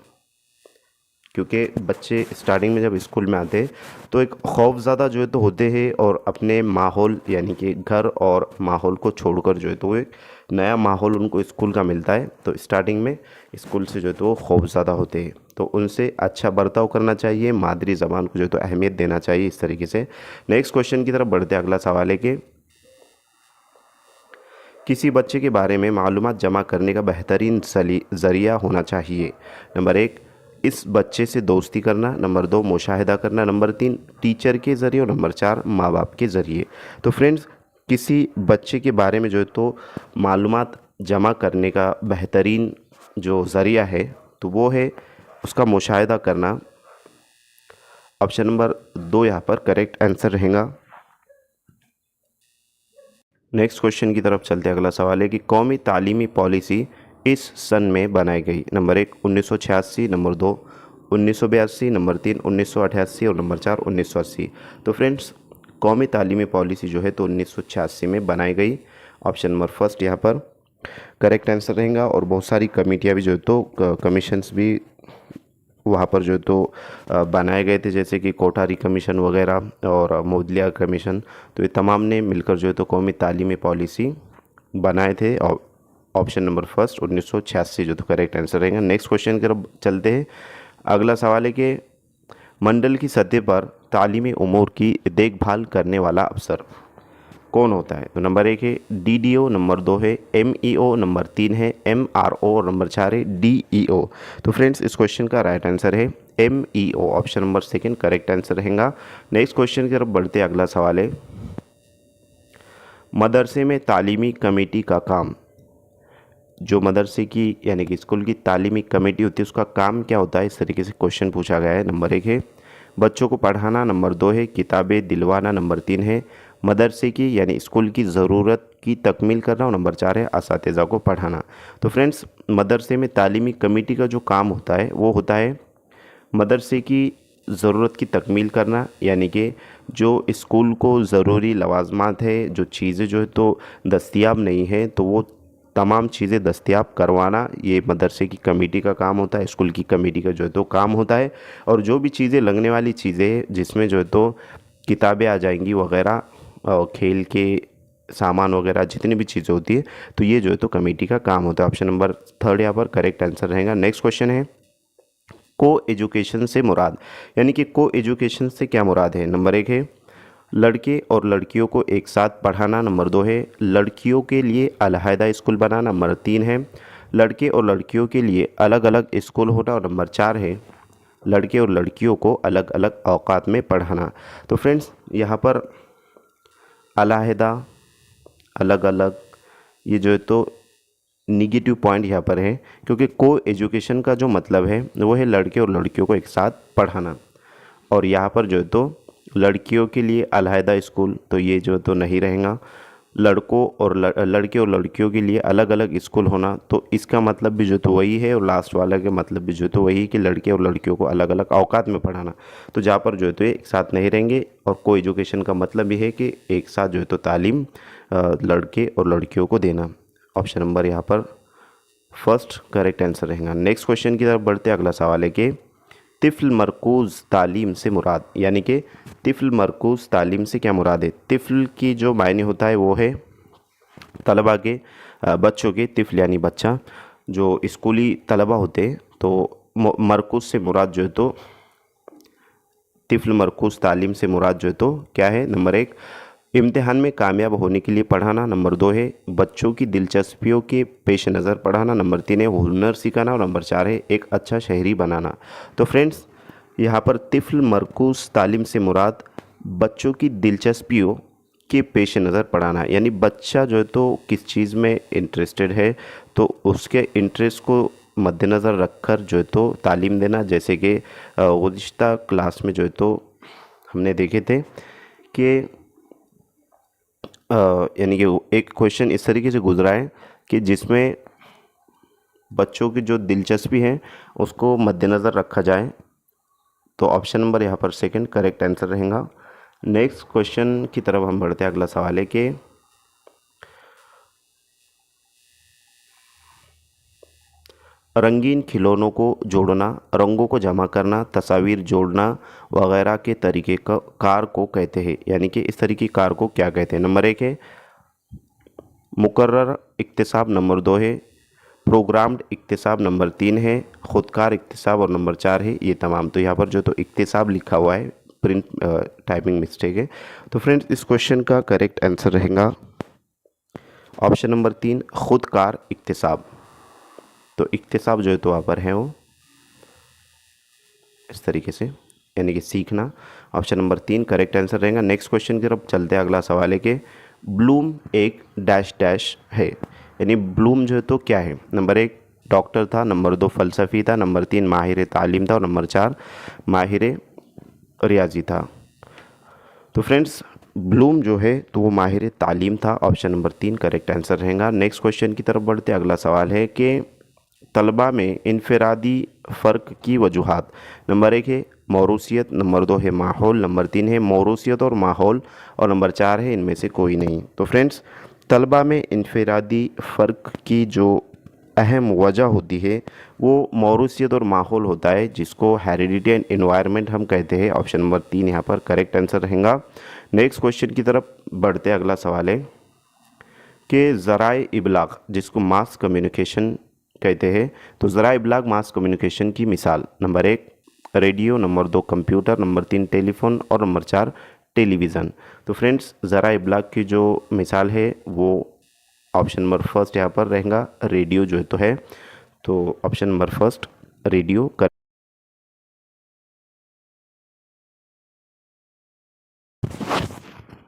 क्योंकि बच्चे स्टार्टिंग में जब स्कूल में आते हैं तो एक खौफज़दा जो है तो होते हैं और अपने माहौल यानी कि घर और माहौल को छोड़कर जो है तो एक नया माहौल उनको स्कूल का मिलता है। तो स्टार्टिंग में स्कूल से जो है तो वो खौफज़दा होते हैं, तो उनसे अच्छा बर्ताव करना चाहिए, मादरी ज़बान को जो है तो अहमियत देना चाहिए, इस तरीके से। नेक्स्ट क्वेश्चन की तरफ बढ़ते अगला सवाल है कि किसी बच्चे के बारे में मालूमात जमा करने का बेहतरीन ज़रिया होना चाहिए। नंबर 1 इस बच्चे से दोस्ती करना, नंबर 2 मुशाहिदा करना, नंबर 3 टीचर के ज़रिए और नंबर 4 माँ बाप के ज़रिए। तो फ्रेंड्स, किसी बच्चे के बारे में जो है तो मालूमात जमा करने का बेहतरीन जो ज़रिया है तो वो है उसका मुशाहिदा करना। ऑप्शन नंबर 2 यहाँ पर करेक्ट आंसर रहेगा। नेक्स्ट क्वेश्चन की तरफ चलते अगला सवाल है कि कौमी तालीमी पॉलिसी इस सन में बनाई गई। नंबर 1 1986, नंबर 2 1982, नंबर 3 1988 और नंबर 4 1980। तो फ्रेंड्स, कौमी तालीमी पॉलिसी जो है तो 1986 में बनाई गई। ऑप्शन नंबर फर्स्ट यहाँ पर करेक्ट आंसर रहेगा। और बहुत सारी कमेटियाँ भी जो है तो कमीशंस भी वहाँ पर जो है तो बनाए गए थे, जैसे कि कोठारी कमीशन वगैरह और मोदलिया कमीशन। तो ये तमाम ने मिलकर जो है तो कौमी तालीमी पॉलिसी बनाए थे। और ऑप्शन नंबर फर्स्ट 1986 जो तो करेक्ट आंसर रहेगा। नेक्स्ट क्वेश्चन की तरफ चलते हैं। अगला सवाल है कि मंडल की सतह पर तालीमी उमूर की देखभाल करने वाला अफसर कौन होता है? तो नंबर 1 है DDO, नंबर 2 है MEO, नंबर 3 है MRO और नंबर 4 है DEO। तो फ्रेंड्स इस क्वेश्चन का राइट आंसर है MEO, option number second correct answer रहेगा। नेक्स्ट क्वेश्चन की तरफ बढ़ते अगला सवाल है, मदरसे में तालीमी कमेटी का काम, जो मदरसे की यानी कि स्कूल की तालीमी कमेटी होती है उसका काम क्या होता है, इस तरीके से क्वेश्चन पूछा गया है। नंबर 1 है बच्चों को पढ़ाना, नंबर 2 है किताबें दिलवाना, नंबर 3 है मदरसे की यानी स्कूल की ज़रूरत की तकमील करना और नंबर 4 है असातिज़ा को पढ़ाना। तो फ्रेंड्स मदरसे में तालीमी कमेटी का जो काम होता है वो होता है मदरसे की ज़रूरत की तकमील करना, यानी कि जो स्कूल को ज़रूरी लवाजमात है, जो चीज़ें जो है तो दस्तयाब नहीं है तो वो तमाम चीज़ें दस्तयाब करवाना, ये मदरसे की कमेटी का काम होता है, स्कूल की कमेटी का जो है तो काम होता है। और जो भी चीज़ें लगने वाली चीज़ें जिसमें जो है तो किताबें आ जाएंगी वगैरह और खेल के सामान वगैरह जितनी भी चीज़ें होती है तो ये जो है तो कमेटी का काम होता है। ऑप्शन नंबर थर्ड यहाँ पर करेक्ट आंसर रहेगा। नेक्स्ट क्वेश्चन है को एजुकेशन से मुराद, यानी कि को एजुकेशन से क्या मुराद है। नंबर 1 है लड़के और लड़कियों को एक साथ पढ़ाना, नंबर 2 है लड़कियों के लिए अलहदा स्कूल बनाना, नंबर 3 है लड़के और लड़कियों के लिए अलग अलग स्कूल होना और नंबर 4 है लड़के और लड़कियों को अलग अलग औकात में पढ़ाना। तो फ्रेंड्स यहाँ पर अलहदा, अलग अलग, ये जो है तो निगेटिव पॉइंट यहाँ पर है, क्योंकि को एजुकेशन का जो मतलब है वो है लड़के और लड़कियों को एक साथ पढ़ाना, और यहाँ पर जो है तो लड़कियों के लिए अलहदा स्कूल, तो ये जो तो नहीं रहेगा। लड़कों और लड़के और लड़कियों के लिए अलग अलग स्कूल होना, तो इसका मतलब भी जो तो वही है, और लास्ट वाला का मतलब भी जो तो वही कि लड़के और लड़कियों को अलग अलग औकात में पढ़ाना। तो जहाँ पर जो है तो एक साथ नहीं रहेंगे, और को एजुकेशन का मतलब भी है कि एक साथ जो है तो तालीम लड़के और लड़कियों को देना। ऑप्शन नंबर यहाँ पर फर्स्ट करेक्ट आंसर रहेगा। नेक्स्ट क्वेश्चन की तरफ बढ़ते अगला सवाल है कि तिफ़्ल मरकूज़ तालीम से मुराद, यानी कि तिफ़्ल मरकूज़ तालीम से क्या मुराद है। तिफ़्ल की जो मायने होता है वो है तलबा के, बच्चों के, तिफ़्ल यानी बच्चा, जो स्कूली तलबा होते हैं, तो मरकूज़ से मुराद जो है तो तिफ़्ल मरकूज़ तालीम से मुराद जो है तो क्या है। नंबर 1 इम्तिहान में कामयाब होने के लिए पढ़ाना, नंबर 2 है बच्चों की दिलचस्पियों के पेश नज़र पढ़ाना, नंबर 3 है हुनर सिखाना और नंबर 4 है एक अच्छा शहरी बनाना। तो फ्रेंड्स यहाँ पर तिफ़्ल मरकूज़ तालीम से मुराद बच्चों की दिलचस्पियों के पेश नज़र पढ़ाना, यानी बच्चा जो है तो किस चीज़ में इंटरेस्टेड है तो उसके इंटरेस्ट को मद्देनज़र रखकर जो है तो तालीम देना। जैसे कि गुज़िश्ता क्लास में जो है तो हमने देखे थे कि यानी कि एक क्वेश्चन इस तरीके से गुजरा है कि जिसमें बच्चों की जो दिलचस्पी है उसको मद्देनज़र रखा जाए, तो ऑप्शन नंबर यहाँ पर सेकंड करेक्ट आंसर रहेगा। नेक्स्ट क्वेश्चन की तरफ हम बढ़ते हैं। अगला सवाल है कि रंगीन खिलौनों को जोड़ना, रंगों को जमा करना, तस्वीर जोड़ना वगैरह के तरीके का कार को कहते हैं, यानी कि इस तरीके कार को क्या कहते हैं। नंबर 1 है मुकर्रर इक्तिसाब, नंबर 2 है प्रोग्राम्ड इक्तिसाब, नंबर 3 है खुदकार इक्तिसाब और नंबर 4 है ये तमाम। तो यहाँ पर जो तो इक्तिसाब लिखा हुआ है, प्रिंट टाइपिंग मिस्टेक है। तो फ्रेंड्स इस क्वेश्चन का करेक्ट आंसर रहेगा ऑप्शन नंबर 3 खुदकार इक्तिसाब। तो इक्तिसाब जो है तो वहाँ पर है वो इस तरीके से, यानी कि सीखना। ऑप्शन नंबर 3 करेक्ट आंसर रहेगा। नेक्स्ट क्वेश्चन की तरफ चलते हैं। अगला सवाल है कि ब्लूम एक डैश डैश है, यानी ब्लूम जो है तो क्या है। नंबर 1 डॉक्टर था, नंबर 2 फ़लसफ़ी था, नंबर 3 माहिर तालीम था और नंबर 4 माहिर रियाजी था। तो फ्रेंड्स ब्लूम जो है तो वो माहिर तालीम था। ऑप्शन नंबर 3 करेक्ट आंसर रहेगा। नेक्स्ट क्वेश्चन की तरफ बढ़ते अगला सवाल है कि तलबा में इनफरादी फ़र्क की वजूहात। नंबर 1 है मौरूसियत, नंबर 2 है माहौल, नंबर 3 है मौरूसियत और माहौल और नंबर 4 है इनमें से कोई नहीं। तो फ्रेंड्स तलबा में इनफरादी फ़र्क की जो अहम वजह होती है वो मौरूसियत और माहौल होता है, जिसको हेरिडिटी एंड एनवायरनमेंट हम कहते हैं। ऑप्शन नंबर 3 यहाँ पर करेक्ट आंसर रहेगा। नेक्स्ट क्वेश्चन की तरफ बढ़ते अगला सवाल है कि ज़राए इबलाग जिसको मास कम्युनिकेशन कहते हैं, तो ज़राए इबलाग मास कम्युनिकेशन की मिसाल। Number 1 radio, number 2 computer, number 3 telephone और नंबर 4 टेलीविज़न। तो फ्रेंड्स ज़रा इब्लाग की जो मिसाल है वो ऑप्शन नंबर फर्स्ट यहाँ पर रहेगा, रेडियो जो है तो है। तो ऑप्शन नंबर फर्स्ट रेडियो कर।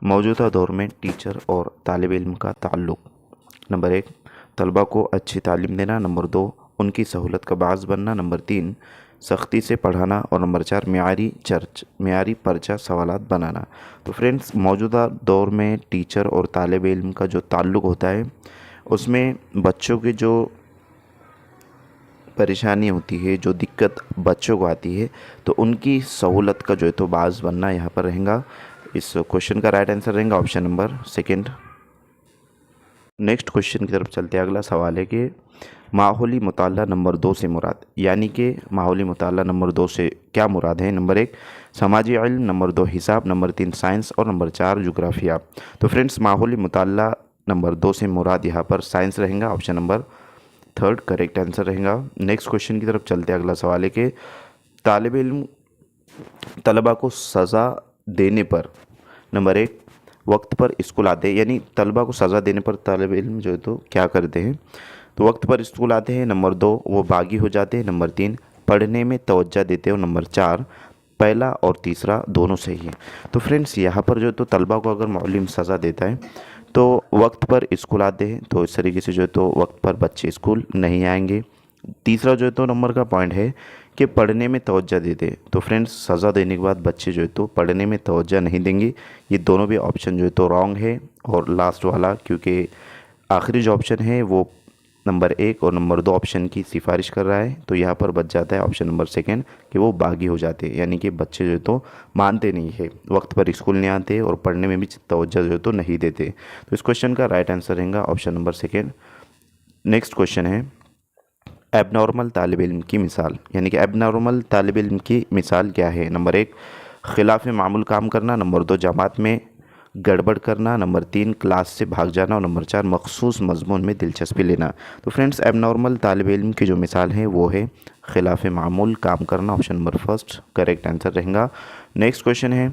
मौजूदा दौर में टीचर और तालिब इल्म का ताल्लुक़। नंबर 1, तलबा को अच्छी तालीम देना। नंबर 2, उनकी सहूलत का बाज़ बनना। नंबर 3, सख्ती से पढ़ाना। और नंबर 4, मेयारी पर्चा सवालात बनाना। तो फ्रेंड्स मौजूदा दौर में टीचर और तालिब इल्म का जो ताल्लुक़ होता है उसमें बच्चों की जो परेशानी होती है, जो दिक्कत बच्चों को आती है, तो उनकी सहूलत का जो है तो बाज़ बनना यहाँ पर रहेगा। इस क्वेश्चन का राइट आंसर रहेगा option number second. Next question की तरफ चलते हैं। अगला सवाल है कि माहौली मुताला नंबर 2 से मुराद, यानी कि माहौली मुताला नंबर 2 से क्या मुराद है। नंबर 1 समाजी इल्म, नंबर 2 हिसाब, नंबर 3 साइंस और नंबर 4 जोग्राफिया। तो फ्रेंड्स माहौली मुताला नंबर 2 से मुराद यहाँ पर साइंस रहेगा, option number third correct answer रहेगा। नेक्स्ट क्वेश्चन की तरफ चलते हैं। अगला सवाल है कि तालिब इल्म तलबा को सज़ा देने पर, नंबर 1 वक्त पर स्कूल आते हैं, यानी तलबा को सज़ा देने पर तालिब इल्म जो है तो क्या करते हैं, तो वक्त पर स्कूल आते हैं। नंबर 2 वो बागी हो जाते हैं। नंबर 3 पढ़ने में तवज्जो देते हैं। और नंबर 4 पहला और तीसरा दोनों सही है। तो फ्रेंड्स यहाँ पर जो है तो तलबा को अगर मौलिम सज़ा देता है तो वक्त पर स्कूल आते हैं, तो इस तरीके से जो है तो वक्त पर बच्चे स्कूल नहीं आएंगे। तीसरा जो है तो नंबर का पॉइंट है कि पढ़ने में तवज्जो देते, तो फ्रेंड्स सज़ा देने के बाद बच्चे जो है तो पढ़ने में तवज्जो नहीं देंगे। ये दोनों भी ऑप्शन जो है तो रॉन्ग है। और लास्ट वाला, क्योंकि आखिरी जो ऑप्शन है वो नंबर 1 और नंबर 2 ऑप्शन की सिफारिश कर रहा है, तो यहाँ पर बच जाता है ऑप्शन नंबर सेकंड कि वो बागी हो जाते हैं, यानी कि बच्चे जो है तो मानते नहीं है, वक्त पर स्कूल नहीं आते और पढ़ने में भी तवज्जो जो है तो नहीं देते। तो इस क्वेश्चन का राइट आंसर रहेगा option number second. Next question है एबनॉर्मल तालिब इल्म की मिसाल, यानी कि एबनॉर्मल तालिब इल्म की मिसाल क्या है। नंबर 1 खिलाफ मामूल काम करना। नंबर 2 जमात में गड़बड़ करना। नंबर 3 क्लास से भाग जाना। और नंबर 4 मखसूस मजमून में दिलचस्पी लेना। तो फ्रेंड्स एबनॉर्मल तालिब इल्म की जो मिसाल है वो है खिलाफ मामूल काम करना, option number first correct answer रहेगा। नेक्स्ट क्वेश्चन है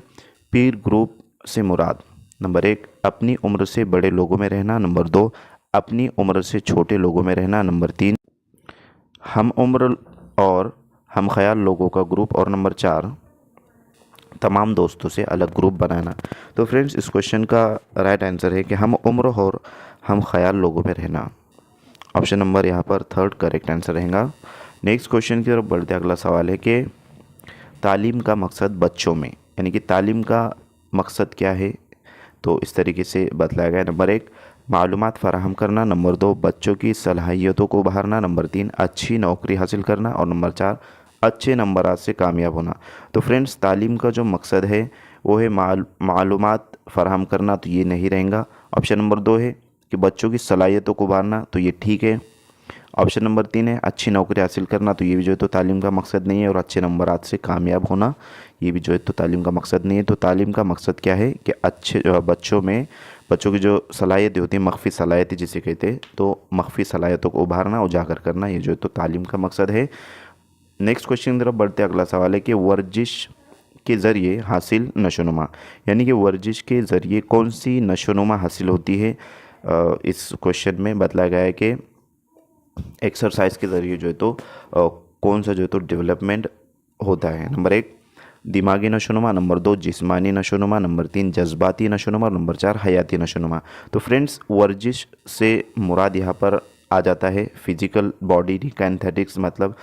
पीर ग्रुप से मुराद। नंबर 1 अपनी उम्र से बड़े लोगों में रहना। नंबर 2 अपनी उम्र से छोटे लोगों में रहना। नंबर 3 हम उम्र और हम ख्याल लोगों का ग्रुप। और नंबर 4 तमाम दोस्तों से अलग ग्रुप बनाना। तो फ्रेंड्स इस क्वेश्चन का राइट आंसर है कि हम उम्र और हम ख्याल लोगों में रहना, ऑप्शन नंबर यहाँ पर थर्ड करेक्ट आंसर रहेगा। नेक्स्ट क्वेश्चन की तरफ बढ़ते अगला सवाल है कि तालीम का मकसद बच्चों में, यानी कि तालीम का मकसद क्या है, तो इस तरीके से बतलाया गया। नंबर 1 मालूमात फ़राहम करना। नंबर 2 बच्चों की सलाहियतों को उभारना। नंबर 3 अच्छी नौकरी हासिल करना। और नंबर 4 अच्छे नंबरात से कामयाब होना। तो फ्रेंड्स तालीम का जो मकसद है वो है मालूमात फ़राहम करना, तो ये नहीं रहेगा। ऑप्शन नंबर 2 है कि बच्चों की सलाहियतों को उभारना, तो ये ठीक है। ऑप्शन नंबर 3 है अच्छी नौकरी हासिल करना, तो ये भी जो है तो तालीम का मकसद नहीं है। और अच्छे नंबरात से कामयाब होना, ये भी जो है तो तालीम का मकसद नहीं है। तो तालीम का मकसद क्या है कि अच्छे बच्चों की जो सलाहियतें होती हैं, मख्फी सलाहियतें जिसे कहते हैं, तो मख्फी सलाहियतों को उभारना, उजागर करना, ये जो है तो तालीम का मकसद है। नेक्स्ट क्वेश्चन की तरफ बढ़ते अगला सवाल है कि वर्जिश के ज़रिए हासिल नशोनुमा, यानी कि वर्जिश के ज़रिए कौन सी नशोनुमा हासिल होती है। इस क्वेश्चन में बतलाया गया है कि एक्सरसाइज के ज़रिए जो है तो कौन सा जो है तो डेवलपमेंट होता है। नंबर 1 दिमागी नशोनुमा। नंबर 2 जिस्मानी नशोनुमा। नंबर 3 जज्बाती नशोनुमा। और नंबर 4 हयाती नशोनुमा। तो फ्रेंड्स वर्जिश से मुराद यहाँ पर आ जाता है फिजिकल बॉडी कैंथेटिक्स, मतलब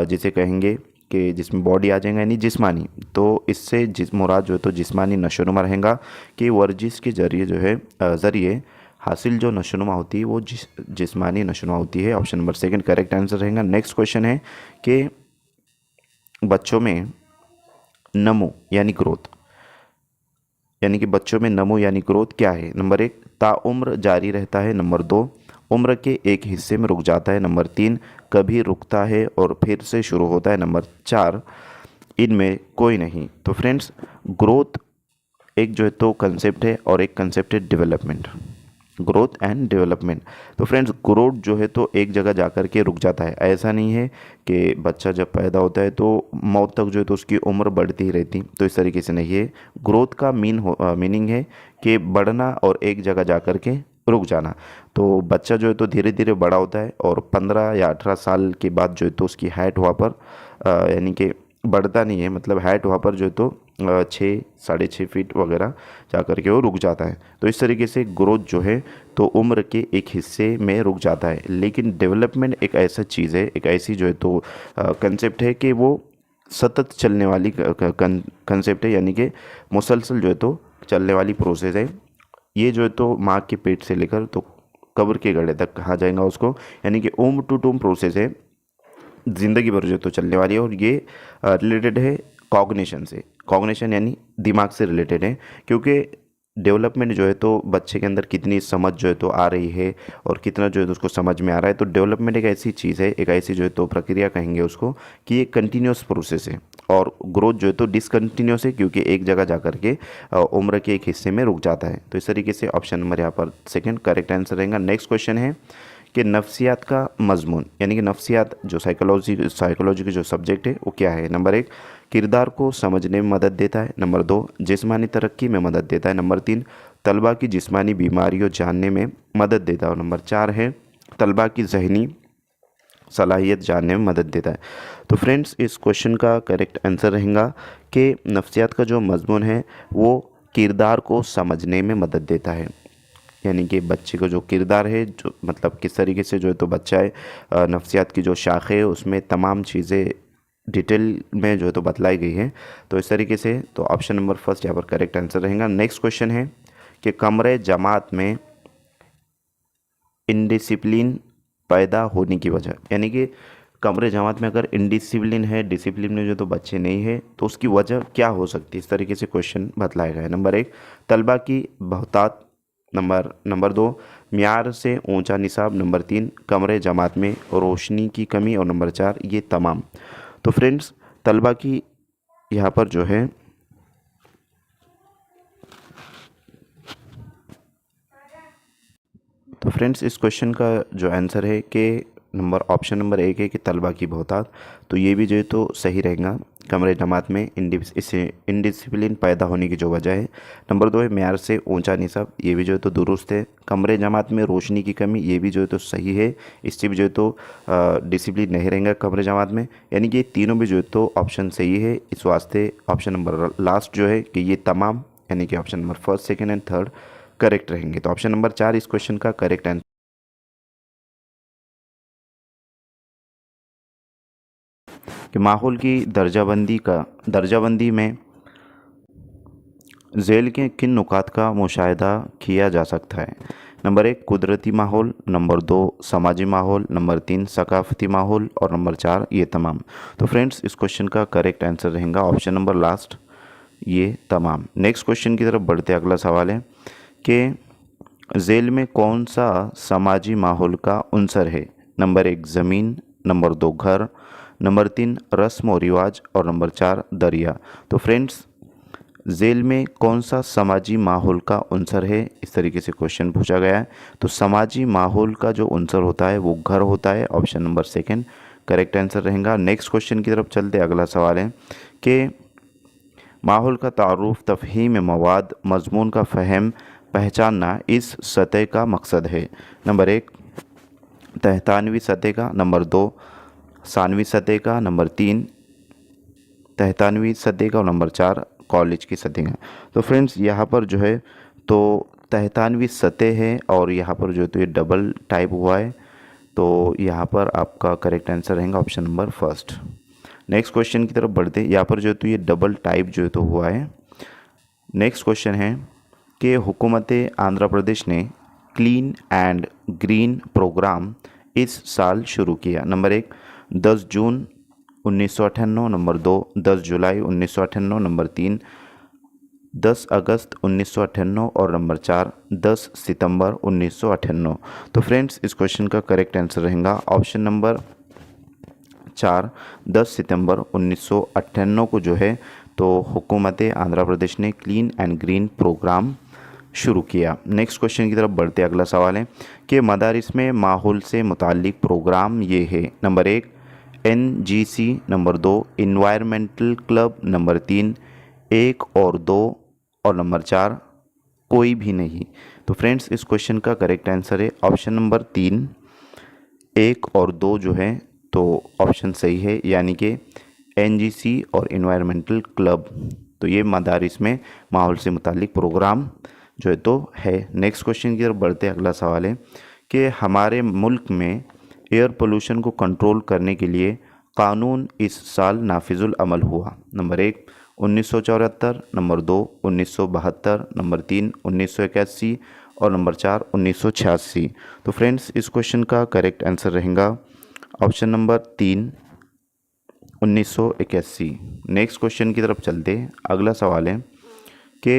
जिसे कहेंगे कि जिसमें बॉडी आ जाएगा यानी जिस्मानी, तो इससे मुराद जो है तो जिस्मानी नशोनुमा रहेगा कि वर्जिश के ज़रिए जो है ज़रिए हासिल जो नशोनुमा होती है वो जिस्मानी नशोनुमा होती है, option number second correct answer रहेगा। नेक्स्ट क्वेश्चन है कि बच्चों में नमो यानी ग्रोथ, यानी कि बच्चों में नमो यानी ग्रोथ क्या है। नंबर 1 ताउम्र जारी रहता है। नंबर 2 उम्र के एक हिस्से में रुक जाता है। नंबर 3 कभी रुकता है और फिर से शुरू होता है। नंबर 4 इनमें कोई नहीं। तो फ्रेंड्स ग्रोथ एक जो है तो कंसेप्ट है और एक कंसेप्ट है डेवलपमेंट। Growth and development. तो फ्रेंड्स ग्रोथ जो है तो एक जगह जाकर के रुक जाता है, ऐसा नहीं है कि बच्चा जब पैदा होता है तो मौत तक जो है तो उसकी उम्र बढ़ती ही रहती, तो इस तरीके से नहीं है। ग्रोथ का मीनिंग है कि बढ़ना और एक जगह जाकर के रुक जाना। तो बच्चा जो है तो धीरे धीरे बड़ा होता है और 15 या 18 साल के बाद जो है तो उसकी हाइट वहाँ पर यानी कि बढ़ता नहीं है, मतलब हाइट वहाँ पर जो है तो 6 साढ़े 6 फीट वगैरह जा कर के वो रुक जाता है। तो इस तरीके से ग्रोथ जो है तो उम्र के एक हिस्से में रुक जाता है। लेकिन डेवलपमेंट एक ऐसा चीज़ है, एक ऐसी जो है तो कंसेप्ट है कि वो सतत चलने वाली कंसेप्ट है, यानी कि मुसलसल जो है तो चलने वाली प्रोसेस है। ये जो है तो माँ के पेट से लेकर तो कब्र के गड्ढे तक कहा जाएगा उसको, यानी कि ओम टू टूम प्रोसेस है, ज़िंदगी भर जो तो चलने वाली है। और ये रिलेटेड है कॉग्निशन से। कॉग्निशन यानी दिमाग से रिलेटेड है, क्योंकि डेवलपमेंट जो है तो बच्चे के अंदर कितनी समझ जो है तो आ रही है और कितना जो है तो उसको समझ में आ रहा है। तो डेवलपमेंट एक ऐसी चीज़ है, एक ऐसी जो है तो प्रक्रिया कहेंगे उसको, कि ये कंटिन्यूस प्रोसेस है। और ग्रोथ जो है तो डिसकंटिन्यूस है, क्योंकि एक जगह जा कर के उम्र के एक हिस्से में रुक जाता है। तो इस तरीके से ऑप्शन नंबर यहाँ पर सेकंड करेक्ट आंसर रहेगा। नेक्स्ट क्वेश्चन है कि नफ्सियात का मजमून, यानी कि नफ्सियात जो साइकोलॉजी की जो सब्जेक्ट है वो क्या है। नंबर 1 किरदार को समझने में मदद देता है। नंबर 2 जिस्मानी तरक्की में मदद देता है। नंबर 3 तलबा की जिस्मानी बीमारियों जानने में मदद देता है। और नंबर 4 है तलबा की जहनी सलाहियत जानने में मदद देता है। तो फ्रेंड्स इस क्वेश्चन का करेक्ट आंसर रहेगा कि नफ्सियात का जो मजमून है वो किरदार को समझने में मदद देता है, यानी कि बच्चे का जो किरदार है, जो मतलब किस तरीके से जो है तो बच्चा है, नफ्सियात की जो शाखे है उसमें तमाम चीज़ें डिटेल में जो है तो बतलाई गई है। तो इस तरीके से तो ऑप्शन नंबर फर्स्ट यहाँ पर करेक्ट आंसर रहेगा। नेक्स्ट क्वेश्चन है कि कमरे जमात में इनडिसिप्लिन पैदा होने की वजह, यानी कि कमरे जमात में अगर इनडिसिप्लिन है, डिसिप्लिन में जो तो बच्चे नहीं है, तो उसकी वजह क्या हो सकती है, इस तरीके से क्वेश्चन बतलाया गया है। नंबर 1 तलबा की बहुतात। नंबर 2 म्यार से ऊंचा निसाब। नंबर 3 कमरे जमात में रोशनी की कमी। और नंबर 4 ये तमाम। तो फ्रेंड्स तलबा की यहाँ पर जो है तो फ्रेंड्स इस क्वेश्चन का जो आंसर है कि ऑप्शन नंबर 1 है कि तलबा की बहुतात। तो ये भी जो है तो सही रहेगा। कमरे जमात में इनडिसिप्लिन पैदा होने की जो वजह है। नंबर 2 है म्यार से ऊंचा निसाब, ये भी जो है तो दुरुस्त है। कमरे जमात में रोशनी की कमी, ये भी जो है तो सही है, इससे भी जो है तो डिसिप्लिन नहीं रहेगा कमरे जमात में, यानी कि ये तीनों भी जो है तो ऑप्शन सही है। इस वास्ते ऑप्शन नंबर लास्ट जो है कि ये तमाम, यानी कि option number first second and third correct रहेंगे। तो ऑप्शन नंबर 4 इस क्वेश्चन का करेक्ट आंसर। कि माहौल की दर्जाबंदी में झेल के किन नुकात का मुशाहिदा किया जा सकता है। नंबर 1 कुदरती माहौल। नंबर 2 समाजी माहौल। नंबर 3 सकाफती माहौल। और नंबर 4 ये तमाम। तो फ्रेंड्स इस क्वेश्चन का करेक्ट आंसर रहेगा ऑप्शन नंबर लास्ट, ये तमाम। नेक्स्ट क्वेश्चन की तरफ बढ़ते अगला सवाल है कि झेल में कौन सा समाजी माहौल का उनसर है। नंबर 1 ज़मीन। नंबर 2 घर। नंबर 3 रस्म और रिवाज। और नंबर 4 दरिया। तो फ्रेंड्स झेल में कौन सा समाजी माहौल का उनसर है, इस तरीके से क्वेश्चन पूछा गया है। तो समाजी माहौल का जो उनसर होता है वो घर होता है, option number second correct answer रहेगा। नेक्स्ट क्वेश्चन की तरफ चलते अगला सवाल है कि माहौल का तारुफ, तफ़हीम मवाद, मजमून का फ़हम पहचानना इस सतह का मकसद है। नंबर 1 तहतानवी सतह का। नंबर 2 सानवी सतह का। नंबर 3 तहतानवी सतह का। और नंबर 4 कॉलेज की सतह का। तो फ्रेंड्स यहाँ पर जो है तो तहतानवी सतह है और यहाँ पर जो है तो ये डबल टाइप हुआ है, तो यहाँ पर आपका करेक्ट आंसर रहेगा option number first. Next question की तरफ बढ़ते हैं। यहाँ पर जो है तो ये डबल टाइप जो है तो हुआ है। नेक्स्ट क्वेश्चन है कि हुकूमत आंध्र प्रदेश ने क्लीन एंड ग्रीन प्रोग्राम इस साल शुरू किया। नंबर 1 10 जून 1998। नंबर 2 10 जुलाई 1998। नंबर 3 10 अगस्त 1998। और नंबर 4 10 सितंबर 1998। तो फ्रेंड्स इस क्वेश्चन का करेक्ट आंसर रहेगा ऑप्शन नंबर 4 10 सितंबर 1998 को जो है तो हुकूमत आंध्र प्रदेश ने क्लीन एंड ग्रीन प्रोग्राम शुरू किया। नेक्स्ट क्वेश्चन की तरफ बढ़ते अगला सवाल है कि मदारिस में माहौल से मुताल्लिक प्रोग्राम ये है। Number 1 NGC, number 2 environmental club, number 3 1 और 2 और नंबर 4 कोई भी नहीं। तो फ्रेंड्स इस क्वेश्चन का करेक्ट आंसर है ऑप्शन नंबर 3 1 और 2 जो है तो ऑप्शन सही है, यानी कि NGC और इन्वायरमेंटल क्लब। तो ये मदारिस में माहौल से मुताल्लिक प्रोग्राम जो है तो है। नेक्स्ट क्वेश्चन की तरफ बढ़ते अगला सवाल है कि हमारे मुल्क में एयर पोल्यूशन को कंट्रोल करने के लिए कानून इस साल नाफिजुल अमल हुआ। नंबर 1 1974, नंबर 2 1972, नंबर 3 1981 और नंबर 4 1986। तो फ्रेंड्स इस क्वेश्चन का करेक्ट आंसर रहेगा ऑप्शन नंबर 3 1981। नेक्स्ट क्वेश्चन की तरफ चलते अगला सवाल है कि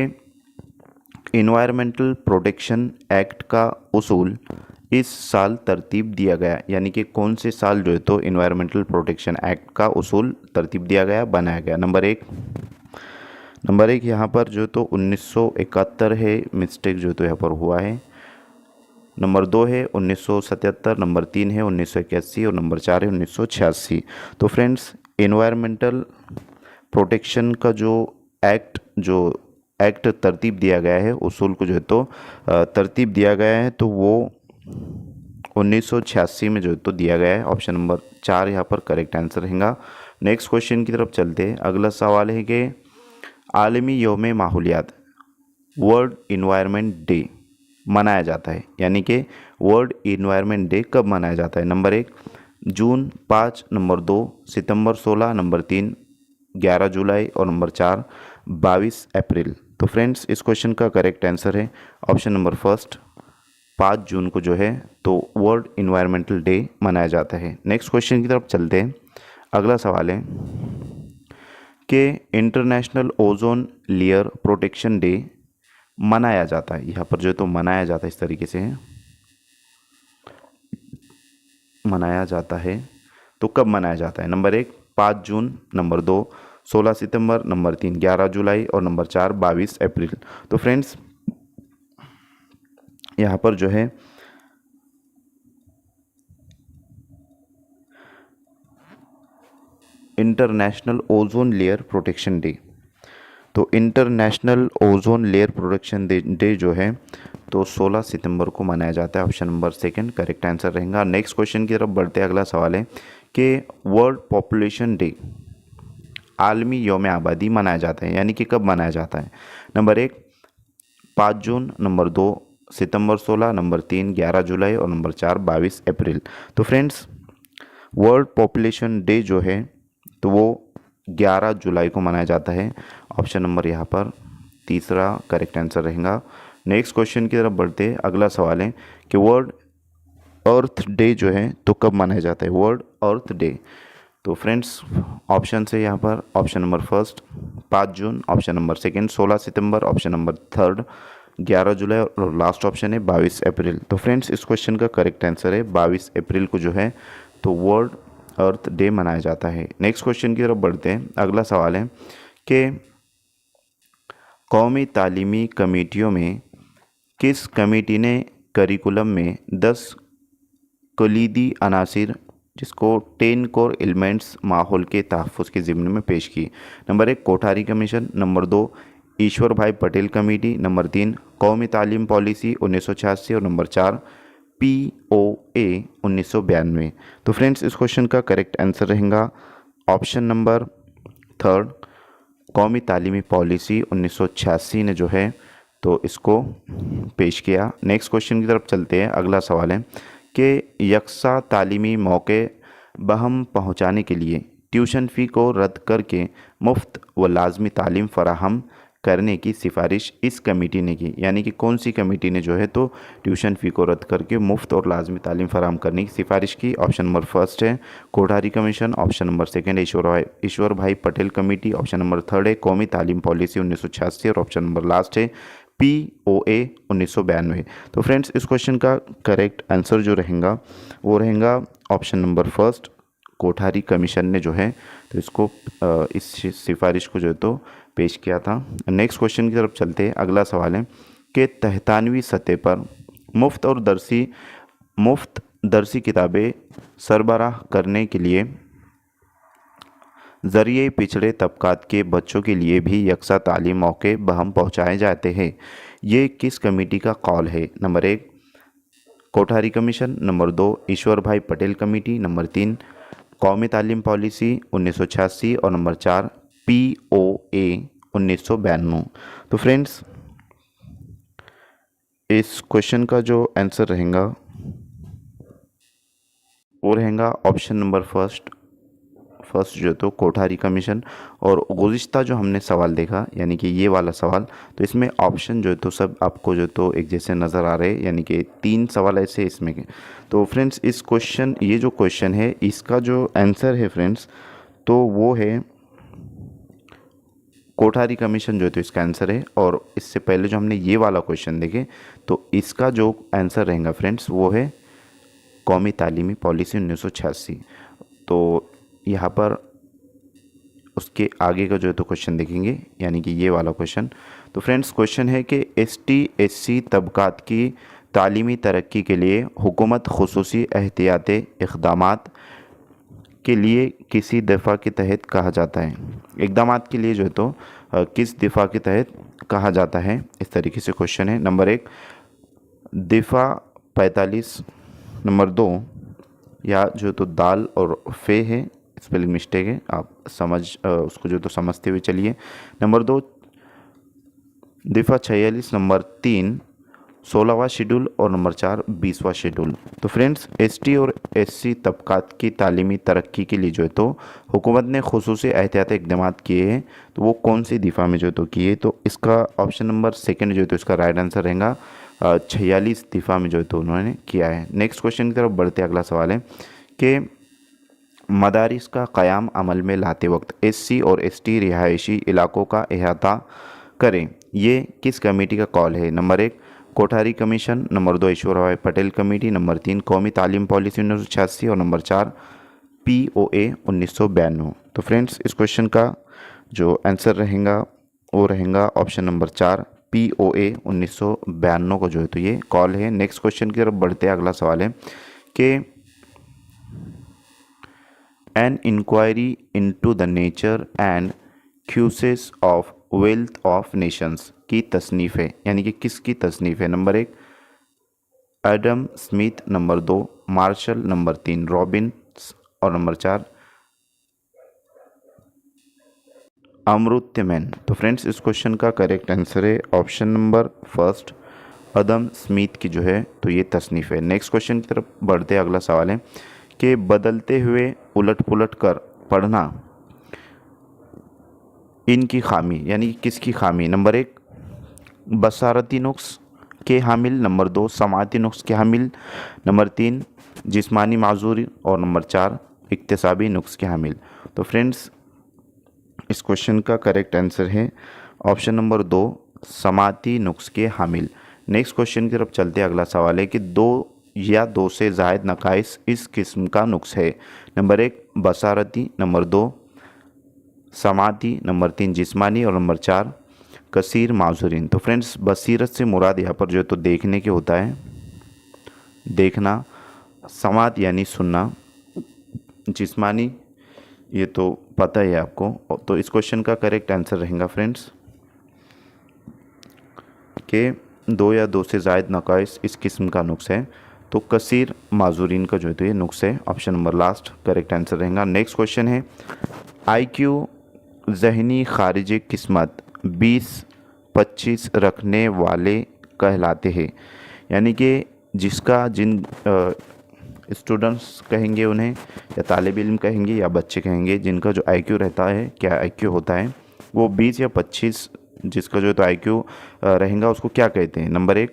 इन्वायरमेंटल प्रोटेक्शन एक्ट का उसूल इस साल तरतीब दिया गया, यानी कि कौन से साल जो है तो इन्वायरमेंटल प्रोटेक्शन एक्ट का उसूल तरतीब दिया गया, बनाया गया। नंबर एक यहाँ पर जो तो 1971 है, मिस्टेक जो तो यहाँ पर हुआ है। नंबर 2 है 1977, नंबर 3 है 1981 और नंबर 4 है 1986। तो फ्रेंड्स इन्वायरमेंटल प्रोटेक्शन का जो एक्ट तरतीब दिया गया है, उसूल को जो है तो तरतीब दिया गया है, तो वो 1986 में जो है तो दिया गया है। ऑप्शन नंबर 4 यहाँ पर करेक्ट आंसर रहेगा। नेक्स्ट क्वेश्चन की तरफ चलते हैं। अगला सवाल है कि आलमी यौम माहौलियात वर्ल्ड इन्वायरमेंट डे मनाया जाता है, यानी कि वर्ल्ड इन्वायरमेंट डे कब मनाया जाता है। नंबर 1 जून 5, नंबर 2 सितंबर 16, नंबर 3 11 जुलाई और नंबर 4 22 अप्रैल। तो फ्रेंड्स इस क्वेश्चन का करेक्ट आंसर है ऑप्शन नंबर फर्स्ट 5 जून को जो है तो वर्ल्ड इन्वायरमेंटल डे मनाया जाता है। नेक्स्ट क्वेश्चन की तरफ चलते हैं। अगला सवाल है कि international ozone layer protection day मनाया जाता है, यहाँ पर जो है तो मनाया जाता है, इस तरीके से है मनाया जाता है। तो कब मनाया जाता है। नंबर 1 5 जून, नंबर 2 16 सितंबर, नंबर 3 11 जुलाई और नंबर 4 22 अप्रैल। तो फ्रेंड्स यहाँ पर जो है international ozone layer protection day, तो international ozone layer protection day जो है तो 16 सितंबर को मनाया जाता है। Option number second correct answer रहेगा। नेक्स्ट क्वेश्चन की तरफ बढ़ते हैं। अगला सवाल है कि वर्ल्ड पॉपुलेशन डे आलमी यौम आबादी मनाया जाता है, यानी कि कब मनाया जाता है। नंबर 1 5 जून, नंबर 2 सितंबर 16, नंबर 3 11 जुलाई और नंबर 4 22 अप्रैल। तो फ्रेंड्स वर्ल्ड पॉपुलेशन डे जो है तो वो 11 जुलाई को मनाया जाता है। ऑप्शन नंबर यहाँ पर तीसरा करेक्ट आंसर रहेगा। नेक्स्ट क्वेश्चन की तरफ बढ़ते हैं। अगला सवाल है कि वर्ल्ड अर्थ डे जो है तो कब मनाया जाता है। वर्ल्ड अर्थ डे, तो फ्रेंड्स ऑप्शन से यहाँ पर ऑप्शन नंबर फर्स्ट 5 जून, ऑप्शन नंबर सेकंड 16 सितंबर, ऑप्शन नंबर थर्ड 11 जुलाई और लास्ट ऑप्शन है 22 अप्रैल। तो फ्रेंड्स इस क्वेश्चन का करेक्ट आंसर है 22 अप्रैल को जो है तो वर्ल्ड अर्थ डे मनाया जाता है। नेक्स्ट क्वेश्चन की तरफ बढ़ते हैं। अगला सवाल है कि कौमी तालीमी कमेटियों में किस कमेटी ने करिकुलम में 10 कलीदी अनासिर जिसको 10 कोर एलिमेंट्स माहौल के तहफ़्फ़ुज़ के ज़िम्मे में पेश की। नंबर 1 कोठारी कमीशन, नंबर 2 ईश्वर भाई पटेल कमेटी, नंबर 3 कौमी तालीम पॉलिसी 1986 और नंबर 4 POA 1992। तो फ्रेंड्स इस क्वेश्चन का करेक्ट आंसर रहेगा ऑप्शन नंबर थर्ड कौमी तालीमी पॉलिसी 1986 ने जो है तो इसको पेश किया। नेक्स्ट क्वेश्चन की तरफ चलते हैं। अगला सवाल है कि यकसा तालीमी मौके बहम पहुंचाने के लिए ट्यूशन फ़ी को रद्द करके मुफ्त व लाजमी तालीम फराहम करने की सिफारिश इस कमेटी ने की, यानी कि कौन सी कमेटी ने जो है तो ट्यूशन फ़ी को रद्द करके मुफ्त और लाजमी तालीम फराहम करने की सिफारिश की। ऑप्शन नंबर फर्स्ट है Kothari commission, option number second Ishwar Bhai Patel committee, option number third है कौमी तालीम पॉलिसी 1986 और ऑप्शन नंबर लास्ट है POA 1992। तो फ्रेंड्स इस क्वेश्चन का करेक्ट आंसर जो रहेगा वो रहेगा option number first Kothari commission ने जो है तो इसको इस सिफारिश को जो है तो पेश किया था। नेक्स्ट क्वेश्चन की तरफ चलते हैं। अगला सवाल है के 93वीं सतह पर मुफ्त दरसी किताबें सरबराह करने के लिए ज़रिए पिछड़े तबकात के बच्चों के लिए भी यकसा तालीम मौके बहम पहुँचाए जाते हैं। ये किस कमेटी का कॉल है? नंबर 1 कोठारी कमीशन, नंबर 2 ईश्वर भाई पटेल कमेटी, नंबर 3 कौमी तालीम पॉलिसी 1986 और नंबर 4 POA 1992। तो फ्रेंड्स इस क्वेश्चन का जो आंसर रहेगा वो रहेगा ऑप्शन नंबर फर्स्ट जो तो कोठारी कमीशन। और गुज़िश्ता जो हमने सवाल देखा यानी कि ये वाला सवाल, तो इसमें ऑप्शन जो है तो सब आपको जो तो एक जैसे नज़र आ रहे हैं, यानी कि 3 सवाल ऐसे इसमें के। तो फ्रेंड्स ये जो क्वेश्चन है इसका जो आंसर है फ्रेंड्स तो वो है कोठारी कमीशन जो है तो इसका आंसर है। और इससे पहले जो हमने ये वाला क्वेश्चन देखे तो इसका जो आंसर रहेगा फ्रेंड्स वो है कौमी तालीमी पॉलिसी 1986। तो यहाँ पर उसके आगे का जो है तो क्वेश्चन देखेंगे यानी कि ये वाला क्वेश्चन। तो फ्रेंड्स क्वेश्चन है कि ST/SC तबकात की तालीमी तरक्की के लिए हुकूमत खुसूसी एहतियाती इक़दामात के लिए किसी दफ़ा के तहत कहा जाता है। इक़दामात के लिए जो है तो किस दफ़ा के तहत कहा जाता है, इस तरीके से क्वेश्चन है। नंबर 1 दफ़ा 45, नंबर 2 या जो तो दाल और फे है, स्पेलिंग मिस्टेक है, आप उसको जो तो समझते हुए चलिए। नंबर 2 दफ़ा 46, नंबर 3 16वां शेड्यूल और नंबर 4 20वां शेड्यूल। तो फ्रेंड्स ST और SC तबकात की तालीमी तरक्की के लिए जो है तो हुकूमत ने खुसूसी एहतियाती इक़दाम किए हैं, तो वो कौन सी दफ़ा में जो है तो किए? तो इसका ऑप्शन नंबर सेकंड जो है तो इसका राइट आंसर रहेगा 46 दफ़ा में जो है तो उन्होंने किया है। नेक्स्ट क्वेश्चन की तरफ बढ़ते अगला सवाल है कि मदारिस का क़याम अमल में लाते वक्त SC और ST रिहायशी इलाकों का अहाता करें, ये किस कमेटी का कॉल है? नंबर 1 कोठारी कमीशन, नंबर 2 ईश्वर भाई पटेल कमेटी, नंबर 3 कौमी तालीम पॉलिसी 1986 और नंबर 4 POA 1992। तो फ्रेंड्स इस क्वेश्चन का जो आंसर रहेगा वो रहेगा ऑप्शन नंबर 4 POA 1992 को जो है तो ये कॉल है। नेक्स्ट क्वेश्चन की तरफ बढ़ते अगला सवाल है कि an inquiry into the nature and causes of wealth of nations की तसनीफ़ है, यानी कि किसकी तसनीफ़ है? Number 1 Adam Smith, number 2 Marshall, number 3 Robbins और नंबर 4 अमर्त्य सेन। तो फ्रेंड्स इस क्वेश्चन का करेक्ट आंसर है option number first Adam Smith की जो है तो ये तसनीफ़ है। नेक्स्ट क्वेश्चन की तरफ बढ़ते अगला सवाल है कि बदलते हुए उलट पुलट कर पढ़ना इनकी खामी, यानी किसकी खामी? नंबर 1 बसारती नुक्स के हामिल, नंबर 2 समाती नुक्स के हामिल, नंबर 3 जिस्मानी माजूरी और नंबर 4 इक्तिसाबी नुक्स के हामिल। तो फ्रेंड्स इस क्वेश्चन का करेक्ट आंसर है ऑप्शन नंबर 2 समाती नुक्स के हामिल। नेक्स्ट क्वेश्चन की तरफ चलते अगला सवाल है कि 2 या 2 से ज़ायद नकाइस इस किस्म का नुक्स है। नंबर 1 बसारती, नंबर 2 समाती, नंबर 3 जिस्मानी और नंबर 4 कसीर माजूरीन। तो फ्रेंड्स बसीरत से मुराद यहाँ पर जो है तो देखने के होता है, देखना, समात यानी सुनना, जिस्मानी ये तो पता है आपको। तो इस क्वेश्चन का करेक्ट आंसर रहेगा फ्रेंड्स कि 2 या 2 से ज़ायद नकाइस इस किस्म का नुक्स है, तो कसीर माजूरीन का जो है तो ये नुक्स है। Option number last correct answer रहेगा। नेक्स्ट क्वेश्चन है IQ ज़हनी खारिज किस्मत 20-25 रखने वाले कहलाते हैं, यानी कि जिसका जिन स्टूडेंट्स कहेंगे उन्हें, या तालिब इल्म कहेंगे या बच्चे कहेंगे, जिनका जो IQ रहता है, क्या IQ होता है, वो 20 या 25 जिसका जो तो IQ रहेगा उसको क्या कहते हैं? Number 1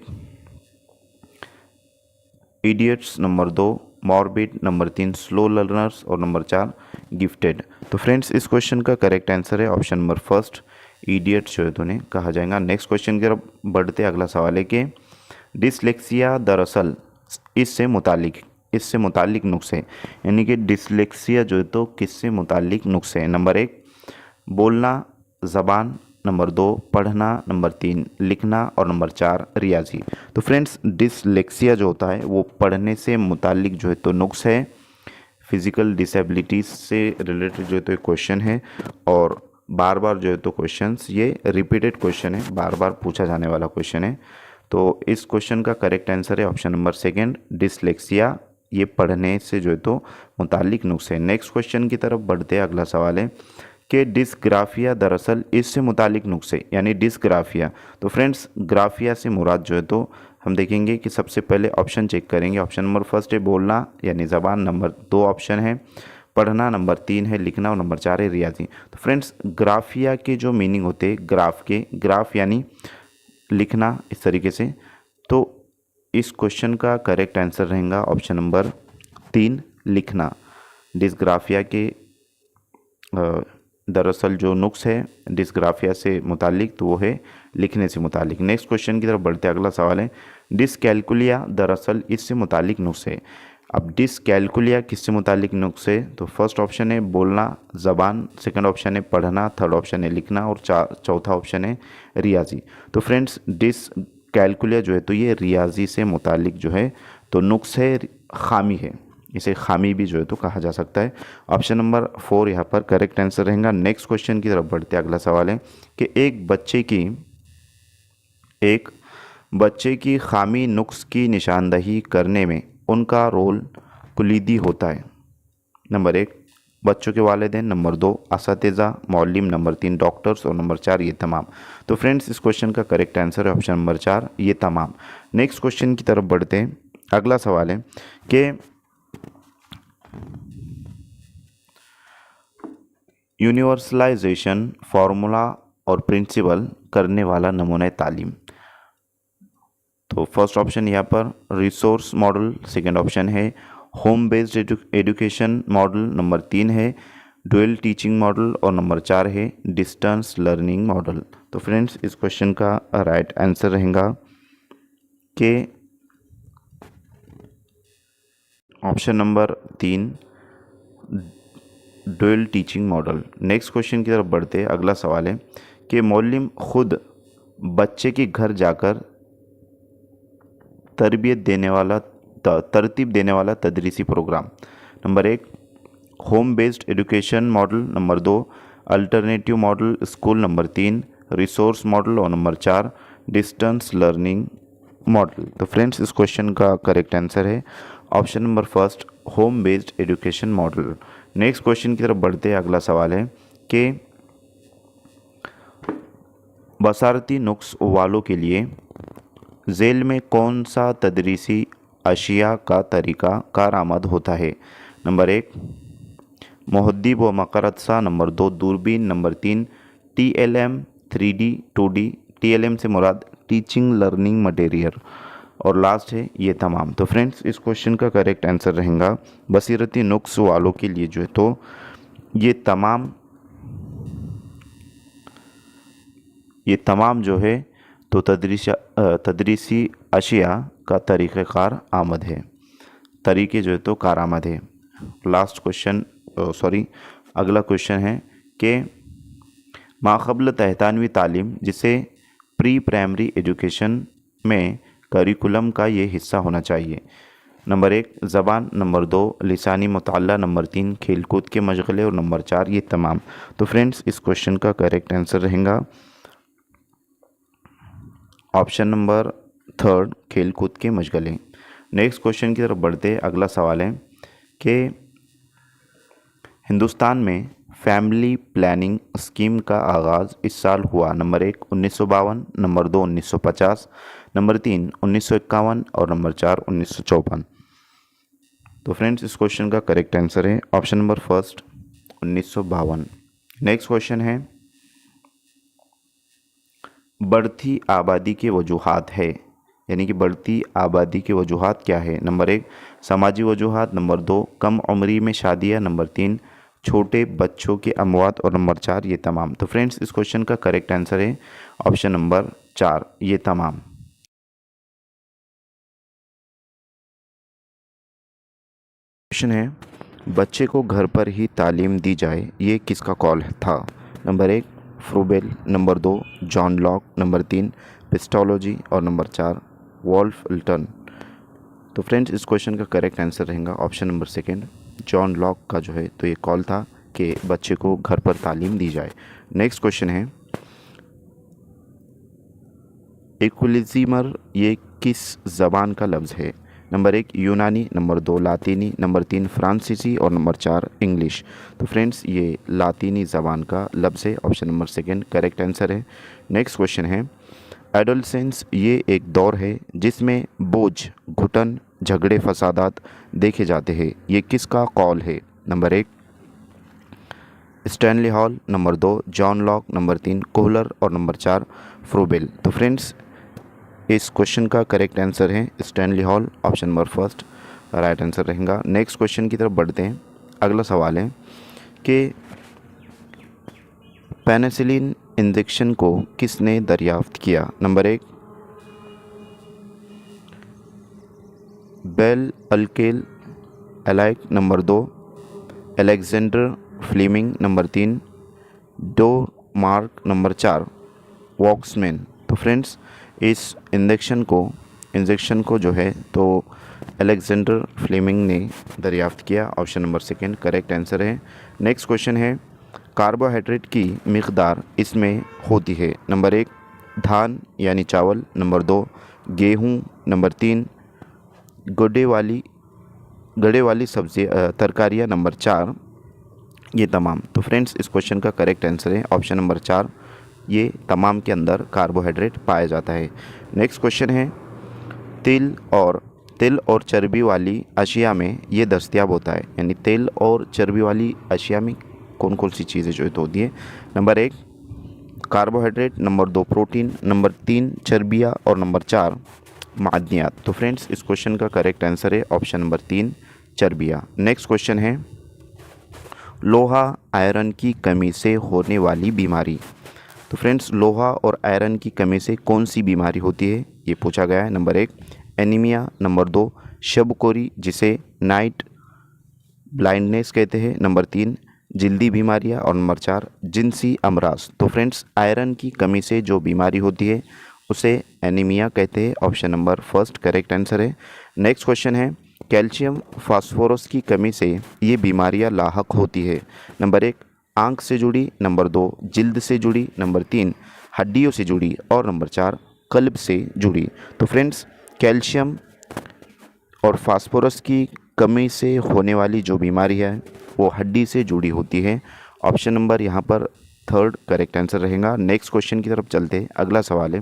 idiots, number 2 morbid, number 3 slow learners और नंबर 4 गिफ्टेड। तो फ्रेंड्स इस क्वेश्चन का करेक्ट आंसर है ऑप्शन नंबर फर्स्ट इडियट्स जो है तो उन्हें कहा जाएगा। नेक्स्ट क्वेश्चन की तरफ बढ़ते अगला सवाल है कि डिसलेक्सिया दरअसल इससे मुतालिक नुक्स है, यानी कि डिसलेक्सिया जो है तो किससे मुतालिक नुक्स है? नंबर 1 बोलना, ज़बान, नंबर 2 पढ़ना, नंबर 3 लिखना और नंबर 4 रियाजी। तो फ्रेंड्स डिसलेक्सिया जो होता है वो पढ़ने से मुतालिक जो है तो नुक्स है, फिज़िकल डिसेबिलिटीज़ से रिलेटेड जो है तो एक क्वेश्चन है और बार बार जो है तो क्वेश्चंस ये रिपीटेड क्वेश्चन है, बार बार पूछा जाने वाला क्वेश्चन है। तो इस क्वेश्चन का करेक्ट आंसर है ऑप्शन नंबर सेकंड, डिसलेक्सिया। ये पढ़ने से जो है तो मुतालिक नुक्स है। नेक्स्ट क्वेश्चन की तरफ बढ़ते हैं। अगला सवाल है कि डिस्ग्राफिया दरअसल इससे मुतालिक नुक्स है, यानी डिस्ग्राफिया। तो फ्रेंड्स ग्राफिया से मुराद जो है तो हम देखेंगे कि सबसे पहले ऑप्शन चेक करेंगे। ऑप्शन नंबर फर्स्ट है बोलना यानी ज़बान, नंबर 2 ऑप्शन है पढ़ना, नंबर 3 है लिखना और नंबर 4 है रियाजी। तो फ्रेंड्स ग्राफिया के जो मीनिंग होते हैं ग्राफ के, ग्राफ यानी लिखना इस तरीके से। तो इस क्वेश्चन का करेक्ट आंसर रहेगा ऑप्शन नंबर 3 लिखना। डिस्ग्राफिया के दरअसल जो नुक्स है डिस्ग्राफिया से मुतालिक तो वो है लिखने से मुतालिक। नेक्स्ट क्वेश्चन की तरफ बढ़ते हैं। अगला सवाल है डिसकैलकुलिया दरअसल इससे मुतालिक नुक्स है। अब डिसकैलकुलिया किससे मुतालिक नुक्स है? तो फर्स्ट ऑप्शन है बोलना, ज़बान, सेकंड ऑप्शन है पढ़ना, थर्ड ऑप्शन है लिखना और चौथा ऑप्शन है रियाजी। तो फ्रेंड्स डिसकैलकुलिया जो है तो ये रियाजी से मुतालिक जो है तो नुक्स है, खामी है, इसे खामी भी जो है तो कहा जा सकता है। ऑप्शन नंबर 4 यहाँ पर करेक्ट आंसर रहेगा। नेक्स्ट क्वेश्चन की तरफ बढ़ते हैं। अगला सवाल है कि एक बच्चे की खामी नुक्स की निशानदही करने में उनका रोल कुलीदी होता है। नंबर 1 बच्चों के वालिदैन, नंबर 2 असातिज़ा मौलिम, नंबर 3 डॉक्टर्स और नंबर 4 ये तमाम। तो फ्रेंड्स इस क्वेश्चन का करेक्ट आंसर है ऑप्शन नंबर 4 ये तमाम। नेक्स्ट क्वेश्चन की तरफ बढ़ते हैं। अगला सवाल है कि यूनिवर्सलाइजेशन फार्मूला और प्रिंसिपल करने वाला नमूना तालीम। तो फर्स्ट ऑप्शन यहाँ पर रिसोर्स मॉडल, सेकंड ऑप्शन है home based education model, number 3 है डुअल टीचिंग मॉडल और नंबर 4 है डिस्टेंस लर्निंग मॉडल। तो फ्रेंड्स इस क्वेश्चन का राइट आंसर रहेगा कि option number 3 dual teaching model. Next question की तरफ बढ़ते हैं। अगला सवाल है कि मौलिम खुद बच्चे के घर जाकर तरतीब देने वाला तदरीसी program. Number 1 home based education model, number 2 alternative model school, number 3 resource model और नंबर 4 डिस्टेंस लर्निंग मॉडल। तो फ्रेंड्स इस क्वेश्चन का करेक्ट आंसर है option number first home based education model. Next question की तरफ बढ़ते हैं। अगला सवाल है कि बसारती नुक्स वालों के लिए झेल में कौन सा तदरीसी अशिया का तरीका कारआमद होता है? नंबर 1 मुहद्दिब व मकरदसा, नंबर 2 दूरबीन, number 3 TLM 3D 2D, TLM से मुराद टीचिंग लर्निंग मटेरियल और लास्ट है ये तमाम। तो फ्रेंड्स इस क्वेश्चन का करेक्ट आंसर रहेगा बसीरती नुक्स वालों के लिए जो है तो ये तमाम जो है तो तदरीसी अशिया का तरीक़ाकार आमद है, तरीके जो है तो कारआमद है। लास्ट क्वेश्चन अगला क्वेश्चन है कि माक़बल तहतानवी तालीम जिसे प्री प्राइमरी एजुकेशन में करिकुलम का ये हिस्सा होना चाहिए। नंबर 1 ज़बान, नंबर 2 लिसानी मुताल्ला, नंबर 3 खेलकूद के मशगले और नंबर 4 ये तमाम। तो फ्रेंड्स इस क्वेश्चन का करेक्ट आंसर रहेगा ऑप्शन नंबर 3 खेलकूद के मशगले। नेक्स्ट क्वेश्चन की तरफ बढ़ते। अगला सवाल है कि हिंदुस्तान में फैमिली प्लानिंग स्कीम का आगाज़ इस साल हुआ। नंबर 1 1952, नंबर 2 1950, नंबर 3 1951 और नंबर 4 1954। तो फ्रेंड्स इस क्वेश्चन का करेक्ट आंसर है option number first 1952। Next question है बढ़ती आबादी के वजूहात है, यानी कि बढ़ती आबादी के वजूहात क्या है? नंबर 1 समाजी वजूहात, नंबर 2 कम उम्री में शादियाँ, नंबर 3 छोटे बच्चों के अमवात और नंबर 4 ये तमाम। तो फ्रेंड्स इस क्वेश्चन का करेक्ट आंसर है ऑप्शन नंबर 4 ये तमाम। क्वेश्चन है बच्चे को घर पर ही तालीम दी जाए, ये किसका कॉल था? Number 1 Froebel, number 2 John Locke, number 3 Pestalozzi और नंबर 4 वॉल्फ-विल्टन। तो फ्रेंड्स इस क्वेश्चन का करेक्ट आंसर रहेगा option number second, John Locke का जो है तो ये कॉल था कि बच्चे को घर पर तालीम दी जाए। नेक्स्ट क्वेश्चन है इक्विलिजिमर ये किस ज़बान का लफ्ज़ है? नंबर 1 यूनानी, नंबर 2 लातीनी, नंबर 3 फ्रांसीसी और नंबर 4 इंग्लिश। तो फ्रेंड्स ये लातीनी ज़बान का लफ्ज़ है, option number second correct answer है। नेक्स्ट क्वेश्चन है एडोलसेंस ये एक दौर है जिसमें बोझ, घुटन, झगड़े, फसादात देखे जाते हैं, ये किसका कॉल है? Number 1 Stanley hall, number 2 John Locke, number 3 Kohler और नंबर 4 फ्रूबेल। तो फ्रेंड्स इस क्वेश्चन का करेक्ट आंसर है Stanley hall, option number first right answer रहेगा। नेक्स्ट क्वेश्चन की तरफ बढ़ते हैं। अगला सवाल है कि पेनिसिलिन इंजेक्शन को किसने दरियाफ्त किया? नंबर 1 बेल अल्केल एलाइक, नंबर 2 अलेक्जेंडर फ्लीमिंग, नंबर 3 डो मार्क, नंबर 4 वॉक्समैन। तो फ्रेंड्स इस इंजेक्शन को जो है तो अलेक्जेंडर फ्लेमिंग ने दरियाफ्त किया, option number second correct answer है। नेक्स्ट क्वेश्चन है कार्बोहाइड्रेट की मिक़दार इसमें होती है? नंबर 1 धान यानी चावल, नंबर 2 गेहूँ, नंबर 3 गड़े वाली सब्जी तरकारियाँ, नंबर 4 ये तमाम। तो फ्रेंड्स इस क्वेश्चन का करेक्ट आंसर है ऑप्शन नंबर 4, ये तमाम के अंदर कार्बोहाइड्रेट पाया जाता है। नेक्स्ट क्वेश्चन है तिल और चर्बी वाली अशिया में ये दस्तयाब होता है, यानी तेल और चर्बी वाली अशिया में कौन कौन सी चीज़ें जो है तो होती है? Number 1 carbohydrate, number 2 protein, number 3 चर्बियाँ और नंबर 4 मादनियात। तो फ्रेंड्स इस क्वेश्चन का करेक्ट आंसर है ऑप्शन नंबर 3 चर्बियाँ। नेक्स्ट क्वेश्चन है लोहा आयरन की कमी से होने वाली बीमारी। तो फ्रेंड्स लोहा और आयरन की कमी से कौन सी बीमारी होती है ये पूछा गया है। नंबर 1 एनीमिया, नंबर 2 शबकोरी जिसे नाइट ब्लाइंडनेस कहते हैं, नंबर 3 जल्दी बीमारियां और नंबर 4 जिनसी अमराज। तो फ्रेंड्स आयरन की कमी से जो बीमारी होती है उसे एनीमिया कहते हैं, option number first correct answer है। नेक्स्ट क्वेश्चन है कैल्शियम फास्फोरस की कमी से ये बीमारियां लाहक होती है? नंबर 1 आंख से जुड़ी, नंबर 2 जिल्द से जुड़ी, नंबर 3 हड्डियों से जुड़ी और नंबर 4 कल्ब से जुड़ी। तो फ्रेंड्स कैल्शियम और फास्फोरस की कमी से होने वाली जो बीमारी है वो हड्डी से जुड़ी होती है, ऑप्शन नंबर यहाँ पर थर्ड करेक्ट आंसर रहेगा। नेक्स्ट क्वेश्चन की तरफ चलते हैं। अगला सवाल है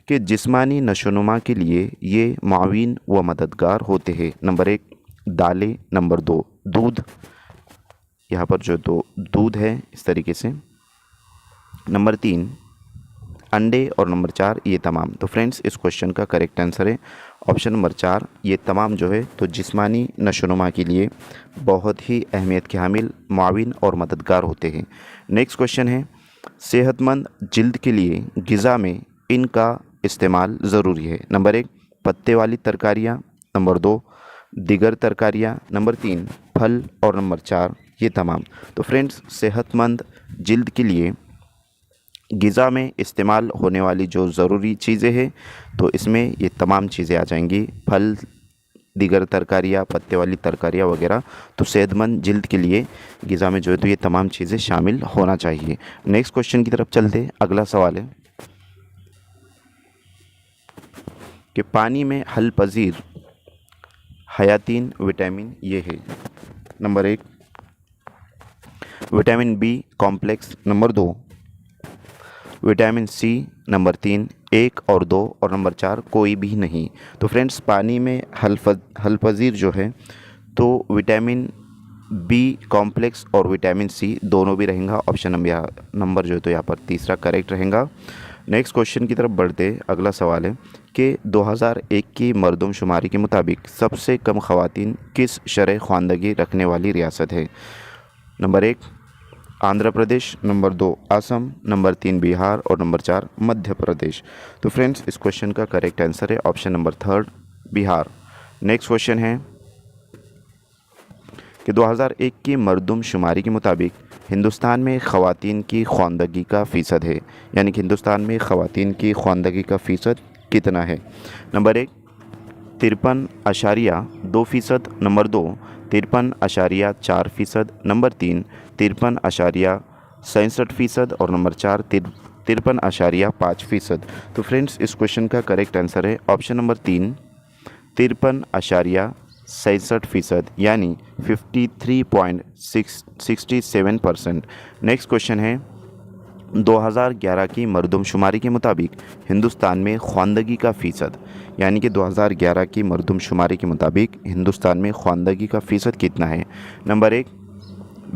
कि जिस्मानी नशोनुमा के लिए ये माविन व मददगार होते हैं? नंबर 1 दालें, नंबर 2 दूध, यहाँ पर जो तो दूध है इस तरीके से, नंबर 3 अंडे और नंबर 4 ये तमाम। तो फ्रेंड्स इस क्वेश्चन का करेक्ट आंसर है ऑप्शन नंबर 4 ये तमाम जो है तो जिस्मानी नशोनुमा के लिए बहुत ही अहमियत के हामिल, मुआविन और मददगार होते हैं। नेक्स्ट क्वेश्चन है सेहतमंद जिल्द के लिए ग़िज़ा में इनका इस्तेमाल ज़रूरी है? नंबर 1 पत्ते वाली तरकारियाँ, नंबर 2 दिगर तरकारियाँ, नंबर 3 फल और नंबर 4 ये तमाम। तो फ्रेंड्स सेहतमंद जिल्द के लिए ग़िज़ा में इस्तेमाल होने वाली जो ज़रूरी चीज़ें हैं तो इसमें ये तमाम चीज़ें आ जाएंगी, फल, दिगर तरकारियाँ, पत्ते वाली तरकारियाँ वगैरह। तो सेहतमंद जिल्द के लिए ग़िज़ा में जो है तो ये तमाम चीज़ें शामिल होना चाहिए। नेक्स्ट क्वेश्चन की तरफ चलते। अगला सवाल है कि पानी में हल पजीर हयातीन विटामिन ये है? Number 1 vitamin B complex, number 2 vitamin C, number 3 1 और 2 और नंबर 4 कोई भी नहीं। तो फ्रेंड्स पानी में हलपजीर जो है तो विटामिन बी कॉम्प्लेक्स और विटामिन सी दोनों भी रहेगा, ऑप्शन नंबर जो है तो यहाँ पर तीसरा करेक्ट रहेगा। नेक्स्ट क्वेश्चन की तरफ बढ़ते। अगला सवाल है कि 2001 की मरदमशुमारी के मुताबिक सबसे कम ख़वातीन किस शरह ख़वानदगी रखने वाली रियासत है? Number 1 Andhra Pradesh, number 2 Assam, number 3 Bihar और नंबर 4 मध्य प्रदेश। तो फ्रेंड्स इस क्वेश्चन का करेक्ट आंसर है option number third Bihar. Next question है कि 2001 की मरदमशुमारी के मुताबिक हिंदुस्तान में ख़वातीन की ख्वानदगी का फ़ीसद है, यानी कि हिंदुस्तान में ख़वातीन की ख्वानदगी का फ़ीसद कितना है? नंबर 1 53.2%, नंबर 2 53.4%, नंबर 3 53.67% और नंबर 4 53.5%। तो फ्रेंड्स इस क्वेश्चन का करेक्ट आंसर है ऑप्शन नंबर 3 53.67%, यानी 53.67%। नेक्स्ट क्वेश्चन है 2011 की मरदमशुमारी के मुताबिक हिंदुस्तान में ख्वानदगी का फ़ीसद, यानी कि 2011 की मरदमशुमारी के मुताबिक हिंदुस्तान में ख्वानदगी का फ़ीसद कितना है? नंबर 1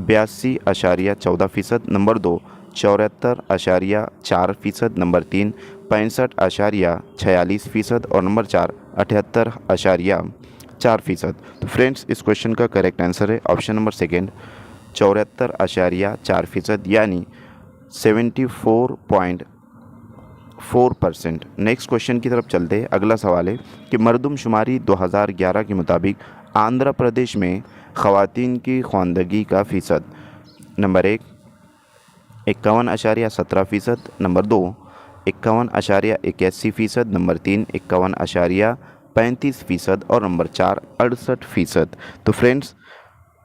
82.14%, नंबर 2 74.4%, नंबर 3 65.46% और नंबर 4 78.4%। तो फ्रेंड्स इस क्वेश्चन का करेक्ट आंसर है ऑप्शन नंबर सेकेंड 74.4%, यानी 74.4%। नेक्स्ट क्वेश्चन की तरफ चलते हैं। अगला सवाल है कि मरदमशुमारी 2011 के मुताबिक आंध्र प्रदेश में ख़वातीन की ख्वानदगी का फ़ीसद, नंबर 1 51.17%, नंबर 2 51.81%, नंबर 3 51.35% और नंबर 4 68%। तो फ्रेंड्स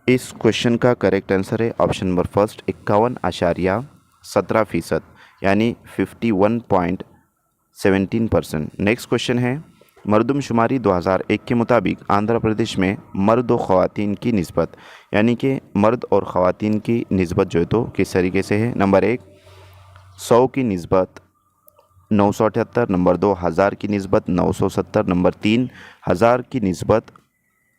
इस क्वेश्चन का करेक्ट आंसर है ऑप्शन नंबर फर्स्ट 51.17%, यानी 51.17%। नेक्स्ट क्वेश्चन है मरदमशुमारी 2001 के मुताबिक आंध्र प्रदेश में मर्द और ख़वातीन की निस्बत, यानी कि मर्द और ख़वातीन की निस्बत जो है तो किस तरीके से है? नंबर 1 100 की निस्बत 978, नंबर 2 1000 की निस्बत 970, नंबर 3 1000 की निस्बत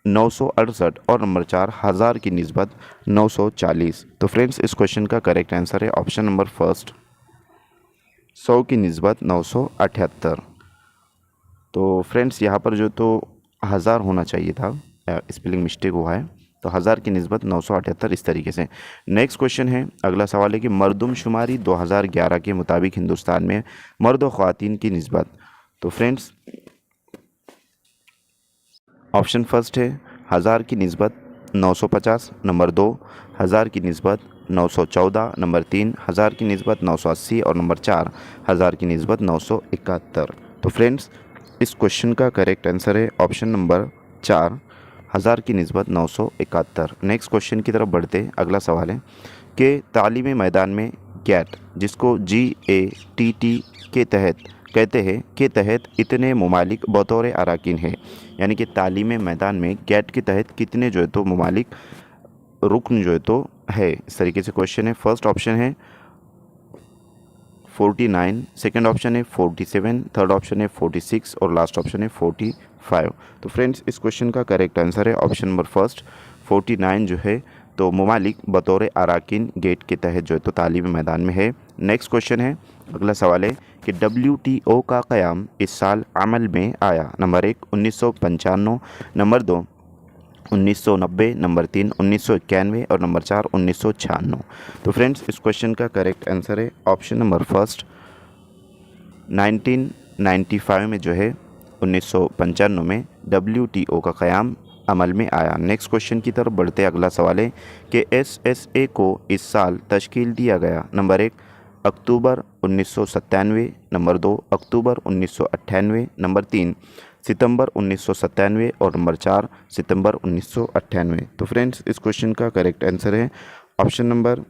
968 और नंबर 4 1000 की निस्बत 940। तो फ्रेंड्स इस क्वेश्चन का करेक्ट आंसर है ऑप्शन नंबर फर्स्ट 100 की निस्बत 978। तो फ्रेंड्स यहाँ पर जो तो 1000 होना चाहिए था, स्पेलिंग मिस्टेक हुआ है, तो 1000 की निस्बत 978 इस तरीके से। नेक्स्ट क्वेश्चन है, अगला सवाल है कि मरदमशुमारी 2011 के मुताबिक हिंदुस्तान में मर्द और ख़वातीन की निस्बत। तो फ्रेंड्स ऑप्शन फर्स्ट है 1000 की निस्बत 950, नंबर 2 1000 की निस्बत 914, नंबर 3 1000 की निस्बत 980 और नंबर 4 1000 की निस्बत 971। तो फ्रेंड्स इस क्वेश्चन का करेक्ट आंसर है ऑप्शन नंबर 4 1000 की निस्बत 971। नेक्स्ट क्वेश्चन की तरफ बढ़ते अगला सवाल है कि तालीमी मैदान में गैट, जिसको GATT के तहत कहते हैं, के तहत इतने ममालिक बतौर अराकीन है, यानी कि तालीमी मैदान में गैट के तहत कितने जो है तो ममालिक रुकन जो है तो है, इस तरीके से क्वेश्चन है। फर्स्ट ऑप्शन है 49, सेकेंड ऑप्शन है 47, थर्ड ऑप्शन है 46 और लास्ट ऑप्शन है 45। तो फ्रेंड्स इस क्वेश्चन का करेक्ट आंसर है ऑप्शन नंबर फर्स्ट 49 जो है तो ममालिक बतौर अराकीन गेट के तहत जो है तो तालीमी मैदान में है। नेक्स्ट क्वेश्चन है, अगला सवाल है कि WTO का क़याम इस साल अमल में आया। नंबर 1 1995, नंबर 2 1990, नंबर 3 1991 और नंबर 4 1996। तो फ्रेंड्स इस क्वेश्चन का करेक्ट आंसर है ऑप्शन नंबर फर्स्ट 1995 में जो है 1995 में WTO का क़याम अमल में आया। नेक्स्ट क्वेश्चन की तरफ बढ़ते अगला सवाल है कि SSA को इस साल तश्कील दिया गया। नंबर 1 अक्टूबर 1997, नंबर 2 अक्टूबर 1998, नंबर 3 सितंबर 1997 और नंबर 4 सितंबर 1998। तो फ्रेंड्स इस क्वेश्चन का करेक्ट आंसर है ऑप्शन नंबर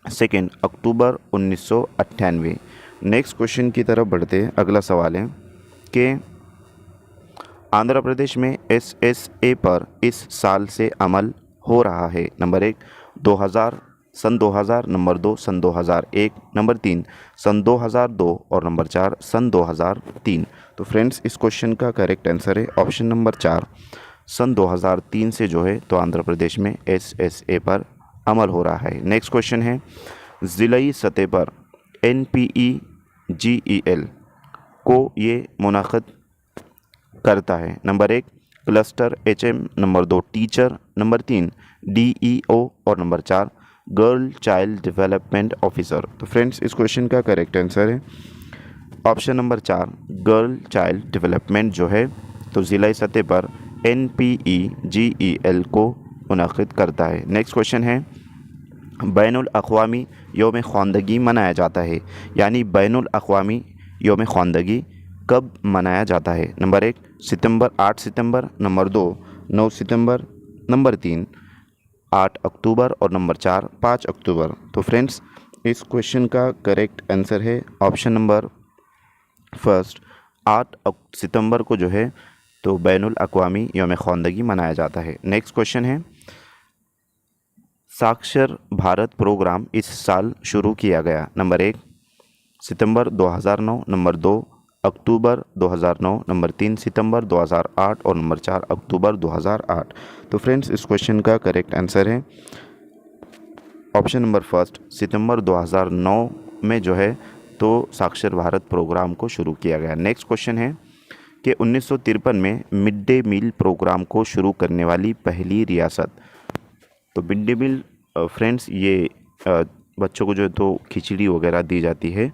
सेकेंड अक्टूबर 1998। नेक्स्ट क्वेश्चन की तरफ बढ़ते अगला सवाल है कि आंध्र प्रदेश में SSA पर इस साल से अमल हो रहा है। नंबर 1 सन 2000, नंबर 2 सन 2001, नंबर 3 सन 2002 और नंबर 4 सन 2003। तो फ्रेंड्स इस क्वेश्चन का करेक्ट आंसर है ऑप्शन नंबर 4 सन 2003 से जो है तो आंध्र प्रदेश में SSA पर अमल हो रहा है। नेक्स्ट क्वेश्चन है ज़िलाई सतह पर NPEGEL को ये मुनाक़िद करता है। Number 1 cluster HM, number 2 teacher, number 3 DEO और number 4 girl child development officer. तो फ्रेंड्स इस क्वेश्चन का करेक्ट आंसर है option number 4 girl child development जो है तो ज़िला सतह पर NPEGEL को मुनक़िद करता है। नेक्स्ट क्वेश्चन है, बैनुल अक़वामी यौम ख़वानदगी मनाया जाता है, यानी बैनुल अक़वामी यौम ख़वानदगी कब मनाया जाता है? नंबर 1 सितंबर 8 सितंबर, नंबर 2 9 सितंबर, नंबर 3 8 अक्टूबर और नंबर 4 5 अक्टूबर। तो फ्रेंड्स इस क्वेश्चन का करेक्ट आंसर है ऑप्शन नंबर फर्स्ट, 8 सितंबर को जो है तो बैनुल अक़वामी यौम ख़वानदगी मनाया जाता है। नेक्स्ट क्वेश्चन है, साक्षर भारत प्रोग्राम इस साल शुरू किया गया? नंबर 1 सितंबर 2009, नंबर 2 अक्टूबर 2009, नंबर 3 सितंबर 2008 और नंबर 4 अक्टूबर 2008। तो फ्रेंड्स इस क्वेश्चन का करेक्ट आंसर है ऑप्शन नंबर फर्स्ट, सितंबर 2009 में जो है तो साक्षर भारत प्रोग्राम को शुरू किया गया। नेक्स्ट क्वेश्चन है कि 1953 में मिड डे मील प्रोग्राम को शुरू करने वाली पहली रियासत? तो मिड डे मील फ्रेंड्स ये बच्चों को जो है तो खिचड़ी वगैरह दी जाती है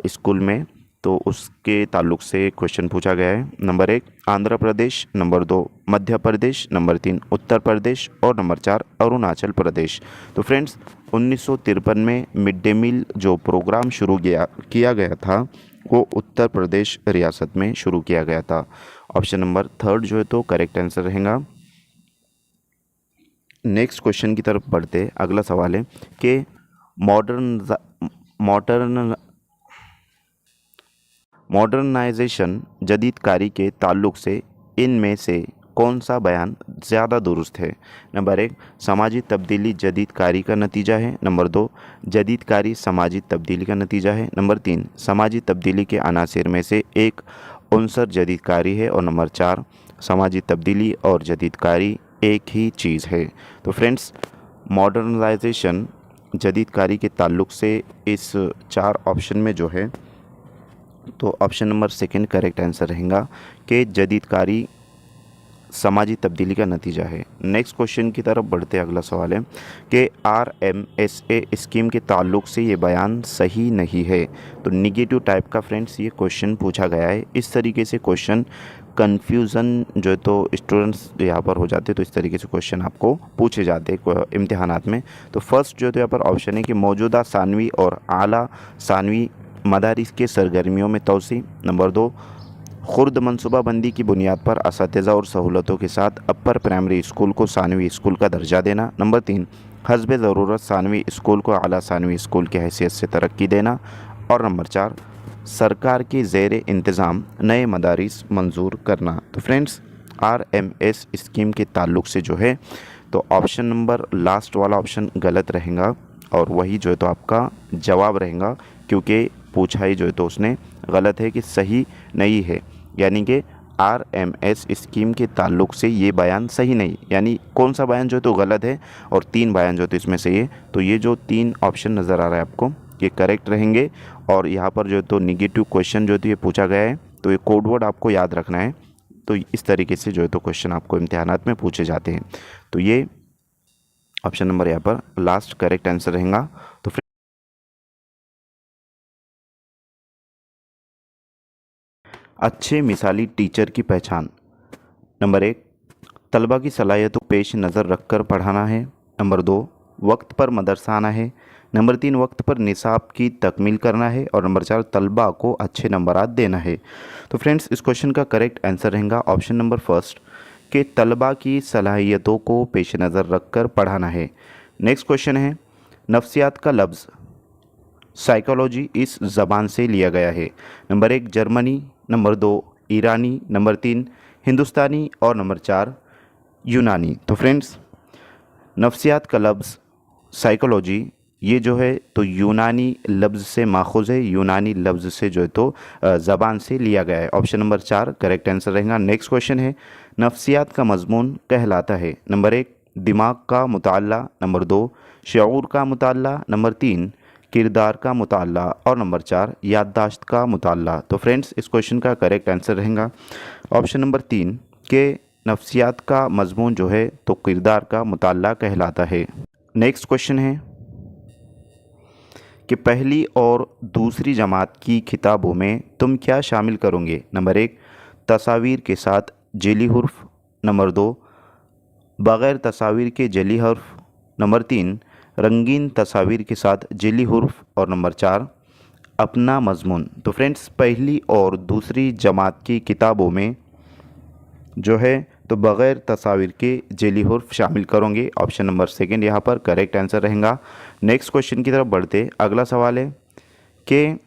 स्कूल में, तो उसके ताल्लुक़ से क्वेश्चन पूछा गया है। Number 1 Andhra Pradesh, number 2 Madhya Pradesh, number 3 Uttar Pradesh और नंबर 4 अरुणाचल प्रदेश। तो फ्रेंड्स 1953 में मिड डे मील जो प्रोग्राम शुरू किया गया था वो उत्तर प्रदेश रियासत में शुरू किया गया था। ऑप्शन नंबर थर्ड जो है तो करेक्ट आंसर रहेगा। नेक्स्ट क्वेश्चन की तरफ बढ़ते, अगला सवाल है कि मॉडर्नाइजेशन जदीदकारी के ताल्लुक़ से इनमें से कौन सा बयान ज़्यादा दुरुस्त है? नंबर 1 समाजी तब्दीली जदीदकारी का नतीजा है, नंबर 2 जदीदकारी समाजी तब्दीली का नतीजा है, नंबर 3 समाजी तब्दीली के अनासिर में से एक उनसर जदीदकारी है और नंबर 4 समाजी तब्दीली और जदीदकारी एक ही चीज़ है। तो फ्रेंड्स मॉडर्नाइजेशन जदीदकारी के ताल्लुक़ से इस 4 ऑप्शन में जो है तो option number second correct answer रहेगा कि जदीदकारी समाजी तब्दीली का नतीजा है। नेक्स्ट क्वेश्चन की तरफ बढ़ते अगला सवाल है कि RMSA स्कीम के ताल्लुक़ से ये बयान सही नहीं है। तो निगेटिव टाइप का फ्रेंड्स ये क्वेश्चन पूछा गया है। इस तरीके से क्वेश्चन कन्फ्यूज़न जो है तो स्टूडेंट्स यहाँ पर हो जाते, तो इस तरीके से क्वेश्चन आपको पूछे जाते इम्तिहानात में। तो फर्स्ट जो है तो यहाँ पर ऑप्शन है कि मौजूदा सानवी और आला सानवी मदारिस के सरगर्मियों में तोसी, नंबर 2 खुर्द मनसूबाबंदी की बुनियाद पर असातिज़ा और सहूलतों के साथ अपर प्राइमरी स्कूल को सानवी स्कूल का दर्जा देना, नंबर 3 हस्ब ज़रूरत सानवी स्कूल को आला सानवी स्कूल की हैसियत से तरक्की देना और नंबर 4 सरकार के ज़ेर इंतज़ाम नए मदारिस मंजूर करना। तो फ्रेंड्स RMS स्कीम के ताल्लुक़ से जो है तो ऑप्शन नंबर लास्ट वाला ऑप्शन गलत रहेगा और वही जो है तो आपका जवाब रहेगा, क्योंकि पूछा ही जो है तो उसने गलत है कि सही नहीं है, यानी कि RMS स्कीम के ताल्लुक़ से ये बयान सही नहीं, यानी कौन सा बयान जो है तो गलत है और 3 बयान जो है तो इसमें से ये, तो ये जो 3 ऑप्शन नज़र आ रहा है आपको ये करेक्ट रहेंगे। और यहाँ पर जो है तो निगेटिव क्वेश्चन जो है तो ये पूछा गया है, तो ये कोड वर्ड आपको याद रखना है। तो इस तरीके से जो है तो क्वेश्चन आपको इम्तिहानात में पूछे जाते हैं। तो ये ऑप्शन नंबर यहाँ पर लास्ट करेक्ट आंसर रहेगा। तो अच्छे मिसाली टीचर की पहचान, नंबर 1 तलबा की सलाहियतों पेश नज़र रखकर पढ़ाना है, नंबर 2 वक्त पर मदरसा आना है, नंबर 3 वक्त पर निसाब की तकमील करना है और नंबर 4 तलबा को अच्छे नंबरात देना है। तो फ्रेंड्स इस क्वेश्चन का करेक्ट आंसर रहेगा ऑप्शन नंबर फर्स्ट कि तलबा की सलाहियतों को पेश नज़र रखकर पढ़ाना है। नेक्स्ट क्वेश्चन है, नफ्सियात का लफ्ज़ साइकोलॉजी इस ज़बान से लिया गया है? नंबर 1 जर्मनी, नंबर 2 ईरानी, नंबर 3 हिंदुस्तानी और नंबर 4 यूनानी। तो फ्रेंड्स नफ्सियात का लफ्ज़ साइकोलॉजी ये जो है तो यूनानी लफ्ज़ से माखूज़ है, यूनानी लफ्ज़ से जो है तो ज़बान से लिया गया है। ऑप्शन नंबर 4 करेक्ट आंसर रहेगा। नेक्स्ट क्वेश्चन है, नफ्सियात का मज़मून कहलाता है? नंबर 1 दिमाग का मुताला, नंबर 2 शऊर का मुताला, नंबर 3 किरदार का मुताला और नंबर 4 याददाश्त का मुताला। तो फ्रेंड्स इस क्वेश्चन का करेक्ट आंसर रहेगा ऑप्शन नंबर 3 के नफ्सियात का मज़मून जो है तो किरदार का मुताला कहलाता है। नेक्स्ट क्वेश्चन है कि पहली और दूसरी जमात की किताबों में तुम क्या शामिल करोगे? नंबर 1 तस्वीर के साथ जेली हुर्फ, नंबर 2 बग़ैर तस्वीर के जली हर्फ, नंबर 3 रंगीन तस्वीर के साथ जली हुर्फ, और नंबर 4 अपना मजमून। तो फ्रेंड्स पहली और दूसरी जमात की किताबों में जो है तो बग़ैर तस्वीर के जली हुर्फ शामिल करोगे। ऑप्शन नंबर सेकंड यहाँ पर करेक्ट आंसर रहेगा। नेक्स्ट क्वेश्चन की तरफ बढ़ते, अगला सवाल है कि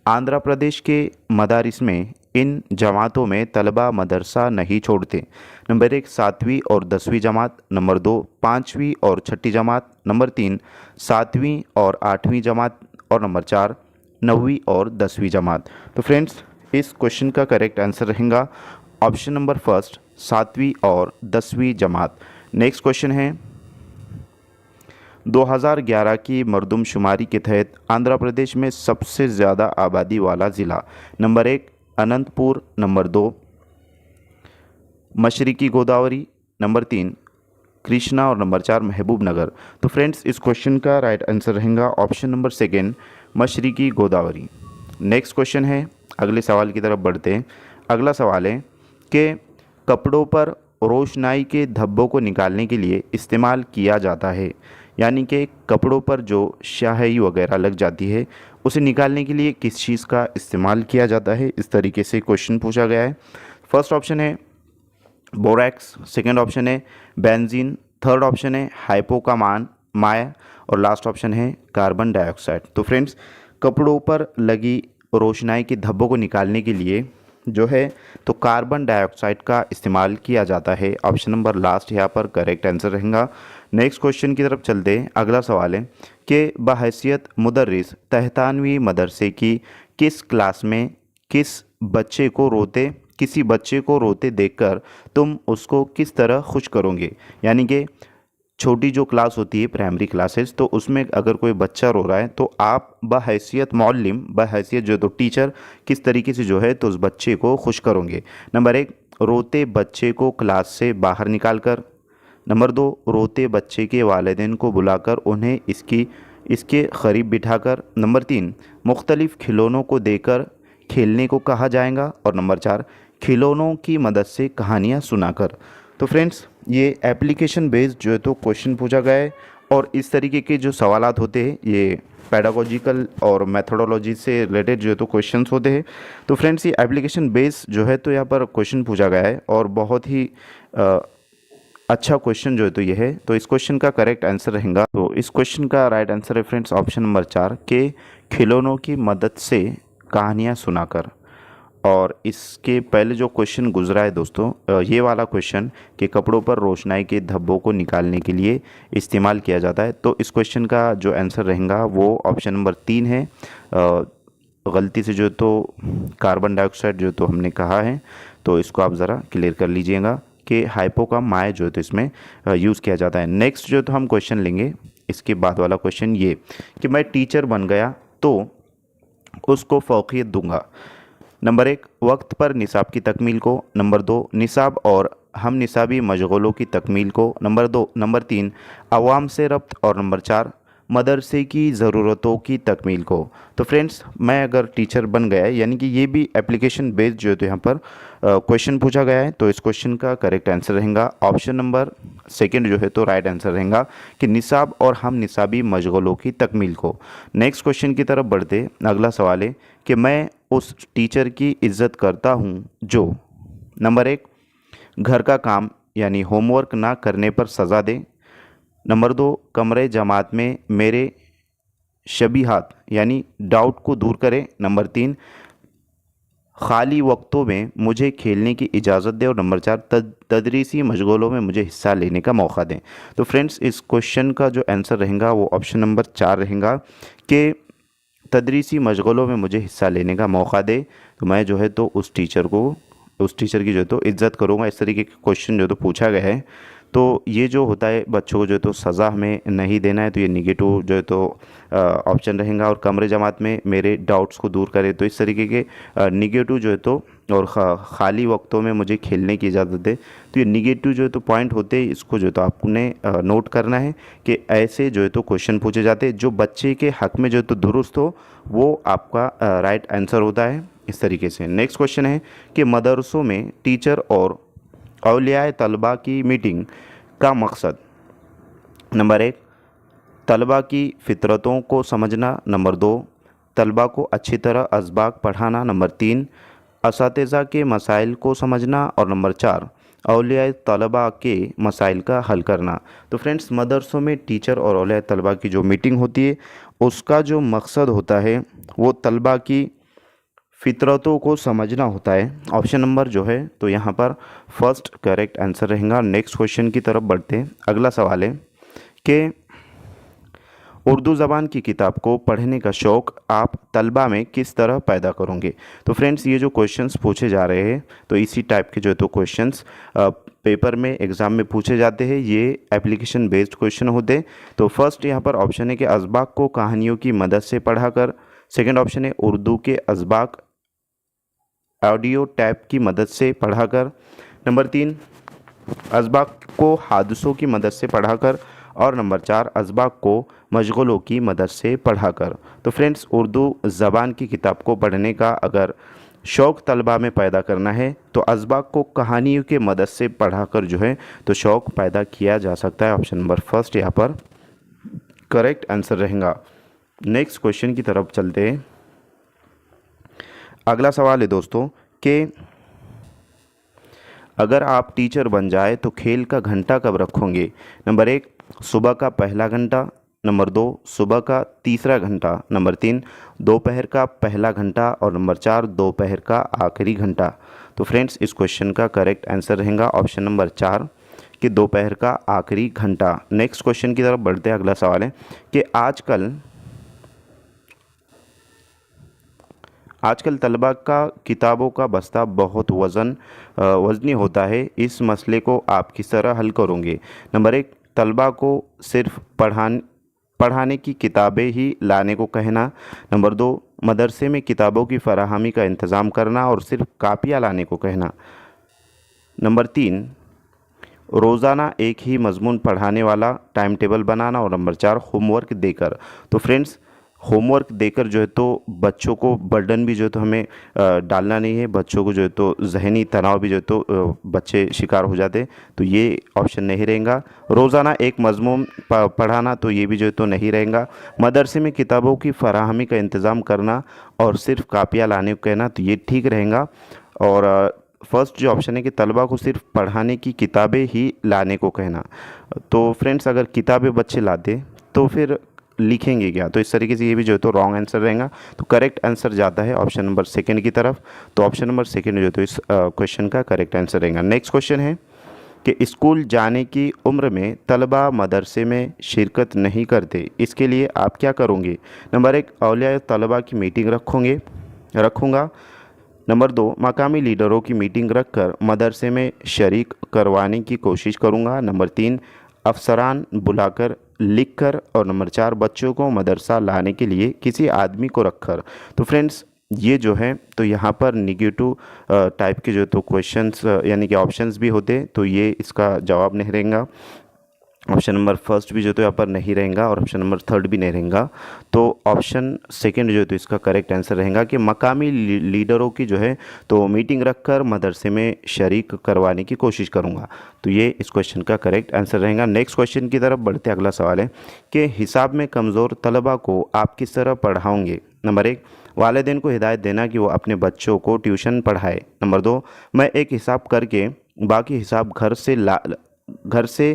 आंध्र प्रदेश के मदारिस में इन जमातों में तलबा मदरसा नहीं छोड़ते। नंबर 1 7वीं और 10वीं जमात, नंबर 2 5वीं और 6ठी जमात, नंबर 3 7वीं और 8वीं जमात, और नंबर 4 9वीं और 10वीं जमात। तो फ्रेंड्स इस क्वेश्चन का करेक्ट आंसर रहेगा ऑप्शन नंबर फर्स्ट 7वीं और 10वीं जमात। नेक्स्ट क्वेश्चन है 2011 की मरदमशुमारी के तहत आंध्र प्रदेश में सबसे ज़्यादा आबादी वाला ज़िला। नंबर 1 अनंतपुर, नंबर 2 मशरकी गोदावरी, नंबर 3 कृष्णा, और नंबर 4 महबूब नगर। तो फ्रेंड्स इस क्वेश्चन का राइट आंसर रहेगा ऑप्शन नंबर सेकेंड मशरकी गोदावरी। नेक्स्ट क्वेश्चन है, अगले सवाल की तरफ बढ़ते हैं। अगला सवाल है कि कपड़ों पर रोशनाई के धब्बों को निकालने के लिए इस्तेमाल किया जाता है, यानी कि कपड़ों पर जो स्याही वगैरह लग जाती है उसे निकालने के लिए किस चीज़ का इस्तेमाल किया जाता है, इस तरीके से क्वेश्चन पूछा गया है। फर्स्ट ऑप्शन है बोरैक्स, सेकंड ऑप्शन है बेंजीन, थर्ड ऑप्शन है हाइपोकामान माया, और लास्ट ऑप्शन है कार्बन डाइऑक्साइड। तो फ्रेंड्स कपड़ों पर लगी रोशनाई के धब्बों को निकालने के लिए जो है तो कार्बन डाइऑक्साइड का इस्तेमाल किया जाता है। ऑप्शन नंबर लास्ट यहाँ पर करेक्ट आंसर रहेगा। नेक्स्ट क्वेश्चन की तरफ चलते हैं। अगला सवाल है कि बहैसियत मुदर्रिस तहतानवी मदरसे की किस क्लास में किसी बच्चे को रोते देखकर तुम उसको किस तरह खुश करोगे, यानी कि छोटी जो क्लास होती है प्राइमरी क्लासेस, तो उसमें अगर कोई बच्चा रो रहा है तो आप बहैसियत मौल्लिम, बहैसियत जो तो टीचर किस तरीके से जो है तो उस बच्चे को खुश करोगे। नंबर 1 रोते बच्चे को क्लास से बाहर निकाल कर, नंबर 2 रोते बच्चे के वालिदैन को बुलाकर उन्हें इसके करीब बिठाकर, नंबर 3 मुख्तलिफ़ खिलौनों को देकर खेलने को कहा जाएगा, और नंबर 4 खिलौनों की मदद से कहानियाँ सुनाकर। तो फ्रेंड्स ये एप्लीकेशन बेस्ड जो है तो क्वेश्चन पूछा गया है, और इस तरीके के जो सवालात होते हैं ये पेडागोजिकल और मेथोडोलॉजी से रिलेटेड जो है तो क्वेश्चंस होते हैं। तो फ्रेंड्स ये एप्लीकेशन बेस्ड जो है तो यहाँ पर क्वेश्चन पूछा गया है, और बहुत ही अच्छा क्वेश्चन जो है तो ये है। तो इस क्वेश्चन का करेक्ट आंसर रहेगा, तो इस क्वेश्चन का राइट आंसर है फ्रेंड्स ऑप्शन नंबर 4 के खिलौनों की मदद से कहानियाँ सुनाकर। और इसके पहले जो क्वेश्चन गुजरा है दोस्तों ये वाला क्वेश्चन कि कपड़ों पर रोशनाई के धब्बों को निकालने के लिए इस्तेमाल किया जाता है, तो इस क्वेश्चन का जो आंसर रहेगा वो ऑप्शन नंबर 3 है। गलती से जो तो कार्बन डाइऑक्साइड जो तो हमने कहा है, तो इसको आप ज़रा क्लियर कर लीजिएगा कि हाइपो का माय जो है तो इसमें यूज़ किया जाता है। नेक्स्ट जो तो हम क्वेश्चन लेंगे इसके बाद वाला क्वेश्चन ये कि मैं टीचर बन गया तो उसको फ़ौक़ियत दूंगा। नंबर 1 वक्त पर निसाब की तकमील को, नंबर 2 निसाब और हम निसाबी मशगलों की तकमील को, नंबर 3 अवाम से रब्त, और नंबर 4 मदरसे की ज़रूरतों की तकमील को। तो फ्रेंड्स मैं अगर टीचर बन गया है, यानी कि ये भी एप्लीकेशन बेस्ड जो है तो यहाँ पर क्वेश्चन पूछा गया है, तो इस क्वेश्चन का करेक्ट आंसर रहेगा ऑप्शन नंबर सेकंड जो है तो राइट आंसर रहेगा कि निसाब और हम निसाबी मशगलों की तकमील को। नेक्स्ट क्वेश्चन की तरफ बढ़ते, अगला सवाल है कि मैं उस टीचर की इज़्ज़त करता हूँ जो नंबर 1 घर का काम यानी होमवर्क ना करने पर सज़ा दे, नंबर 2 कमरे जमात में मेरे शबीहात यानी डाउट को दूर करे, नंबर 3 खाली वक्तों में मुझे खेलने की इजाज़त दे, और नंबर 4 तदरीसी मशगलों में मुझे हिस्सा लेने का मौका दें। तो फ्रेंड्स इस क्वेश्चन का जो आंसर रहेगा वो ऑप्शन नंबर 4 रहेगा कि तदरीसी मशगलों में मुझे हिस्सा लेने का मौका दे, तो मैं जो है तो उस टीचर की जो है तो इज़्ज़त करूँगा। इस तरीके का क्वेश्चन जो तो पूछा गया है। तो ये जो होता है बच्चों को जो है तो सज़ा हमें नहीं देना है, तो ये निगेटिव जो है तो ऑप्शन रहेगा, और कमरे जमात में मेरे डाउट्स को दूर करे, तो इस तरीके के निगेटिव जो है तो, और खाली वक्तों में मुझे खेलने की इजाज़त दे, तो ये निगेटिव जो है तो पॉइंट होते हैं, इसको जो है तो आपने नोट करना है कि ऐसे जो है तो क्वेश्चन पूछे जाते हैं जो बच्चे के हक़ में जो है तो दुरुस्त हो, वो आपका राइट आंसर होता है इस तरीके से। नेक्स्ट क्वेश्चन है कि मदरसों में टीचर और औलियाए तलबा की मीटिंग का मकसद। नंबर 1, तलबा की फ़ितरतों को समझना। नंबर 2, तलबा को अच्छी तरह असबाक पढ़ाना। नंबर 3, असातिज़ा के मसाइल को समझना। और नंबर 4, औलिया तलबा के मसाइल का हल करना। तो फ्रेंड्स, मदरसों में टीचर और औलिया तलबा की जो मीटिंग होती है उसका जो मकसद होता है वो तलबा की फ़ितरतों को समझना होता है। ऑप्शन नंबर जो है तो यहाँ पर फर्स्ट करेक्ट आंसर रहेगा। नेक्स्ट क्वेश्चन की तरफ बढ़ते हैं। अगला सवाल है कि उर्दू ज़बान की किताब को पढ़ने का शौक़ आप तलबा में किस तरह पैदा करोगे। तो फ्रेंड्स, ये जो क्वेश्चंस पूछे जा रहे हैं तो इसी टाइप के जो तो क्वेश्चंस पेपर में एग्ज़ाम में पूछे जाते हैं। ये एप्लीकेशन बेस्ड क्वेश्चन होते हैं। तो फर्स्ट यहाँ पर ऑप्शन है कि असबाक को कहानियों की मदद से पढ़ा कर। सेकेंड ऑप्शन है उर्दू के असबाक ऑडियो टैप की मदद से पढ़ा कर। नंबर 3, असबाक को हादसों की मदद से पढ़ा कर। और नंबर 4, असबाक को मशगलों की मदद से पढ़ा कर। तो फ्रेंड्स, उर्दू ज़बान की किताब को पढ़ने का अगर शौक़ तलबा में पैदा करना है तो असबाक को कहानियों के मदद से पढ़ा कर जो है तो शौक़ पैदा किया जा सकता है। ऑप्शन नंबर फर्स्ट यहाँ पर करेक्ट आंसर रहेगा। नेक्स्ट क्वेश्चन की तरफ चलते हैं। अगला सवाल है दोस्तों कि अगर आप टीचर बन जाए तो खेल का घंटा कब रखोगे। नंबर 1, सुबह का पहला घंटा। नंबर 2, सुबह का तीसरा घंटा। नंबर 3, दोपहर का पहला घंटा। और नंबर 4, दोपहर का आखिरी घंटा। तो फ्रेंड्स, इस क्वेश्चन का करेक्ट आंसर रहेगा ऑप्शन नंबर 4 कि दोपहर का आखिरी घंटा। नेक्स्ट क्वेश्चन की तरफ बढ़ते हैं। अगला सवाल है कि आजकल तलबा का किताबों का बस्ता बहुत वज़नी होता है। इस मसले को आप किस तरह हल करोगे। नंबर 1, तलबा को सिर्फ पढ़ाने की किताबें ही लाने को कहना। नंबर 2, मदरसे में किताबों की फराहमी का इंतज़ाम करना और सिर्फ कापियाँ लाने को कहना। नंबर 3, रोज़ाना एक ही मज़मून पढ़ाने वाला टाइम टेबल बनाना। और नंबर 4, होमवर्क देकर। तो फ्रेंड्स, होमवर्क देकर जो है तो बच्चों को बर्डन भी जो है तो हमें डालना नहीं है। बच्चों को जो है तो जहनी तनाव भी जो है तो बच्चे शिकार हो जाते, तो ये ऑप्शन नहीं रहेगा। रोज़ाना एक मज़मून पढ़ाना तो ये भी जो है तो नहीं रहेगा। मदरसे में किताबों की फराहमी का इंतज़ाम करना और सिर्फ कापियाँ लाने को कहना, तो ये ठीक रहेगा। और फर्स्ट जो ऑप्शन है कि तलबा को सिर्फ पढ़ाने की किताबें ही लाने को कहना। तो फ्रेंड्स, अगर किताबें बच्चे लाते तो फिर लिखेंगे क्या, तो इस तरीके से ये भी जो है तो रॉन्ग आंसर रहेगा। तो करेक्ट आंसर जाता है ऑप्शन नंबर सेकंड की तरफ। तो ऑप्शन नंबर सेकंड जो है तो इस क्वेश्चन का करेक्ट आंसर रहेगा। नेक्स्ट क्वेश्चन है कि स्कूल जाने की उम्र में तलबा मदरसे में शिरकत नहीं करते, इसके लिए आप क्या करोगे। नंबर 1, औलिया तलबा की मीटिंग रखूँगा। नंबर 2, मकामी लीडरों की मीटिंग रखकर मदरसे में शरीक करवाने की कोशिश करूँगा। नंबर 3, अफसरान बुलाकर लिखकर। और नंबर 4, बच्चों को मदरसा लाने के लिए किसी आदमी को रखकर। तो फ्रेंड्स, ये जो है तो यहाँ पर निगेटिव टाइप के जो तो क्वेश्चंस यानी कि ऑप्शंस भी होते, तो ये इसका जवाब नहीं रहेगा। ऑप्शन नंबर फर्स्ट भी जो तो यहाँ पर नहीं रहेगा और ऑप्शन नंबर थर्ड भी नहीं रहेगा। तो ऑप्शन सेकंड जो तो इसका करेक्ट आंसर रहेगा कि मकामी लीडरों की जो है तो मीटिंग रखकर मदरसे में शरीक करवाने की कोशिश करूँगा। तो ये इस क्वेश्चन का करेक्ट आंसर रहेगा। नेक्स्ट क्वेश्चन की तरफ बढ़ते अगला सवाल है कि हिसाब में कमज़ोर तलबा को आप किस तरह पढ़ाओगे। नंबर 1, वालिदैन को हिदायत देना कि वो अपने बच्चों को ट्यूशन पढ़ाए। नंबर 2, मैं एक हिसाब करके बाकी हिसाब घर से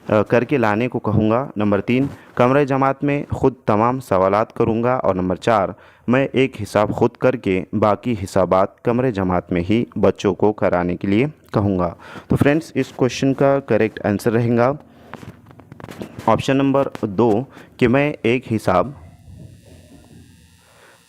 करके लाने को कहूँगा। नंबर 3, कमरे जमात में ख़ुद तमाम सवालात करूँगा। और नंबर 4, मैं एक हिसाब ख़ुद करके बाकी हिसाबात कमरे जमात में ही बच्चों को कराने के लिए कहूँगा। तो फ्रेंड्स, इस क्वेश्चन का करेक्ट आंसर रहेगा ऑप्शन नंबर 2 कि मैं एक हिसाब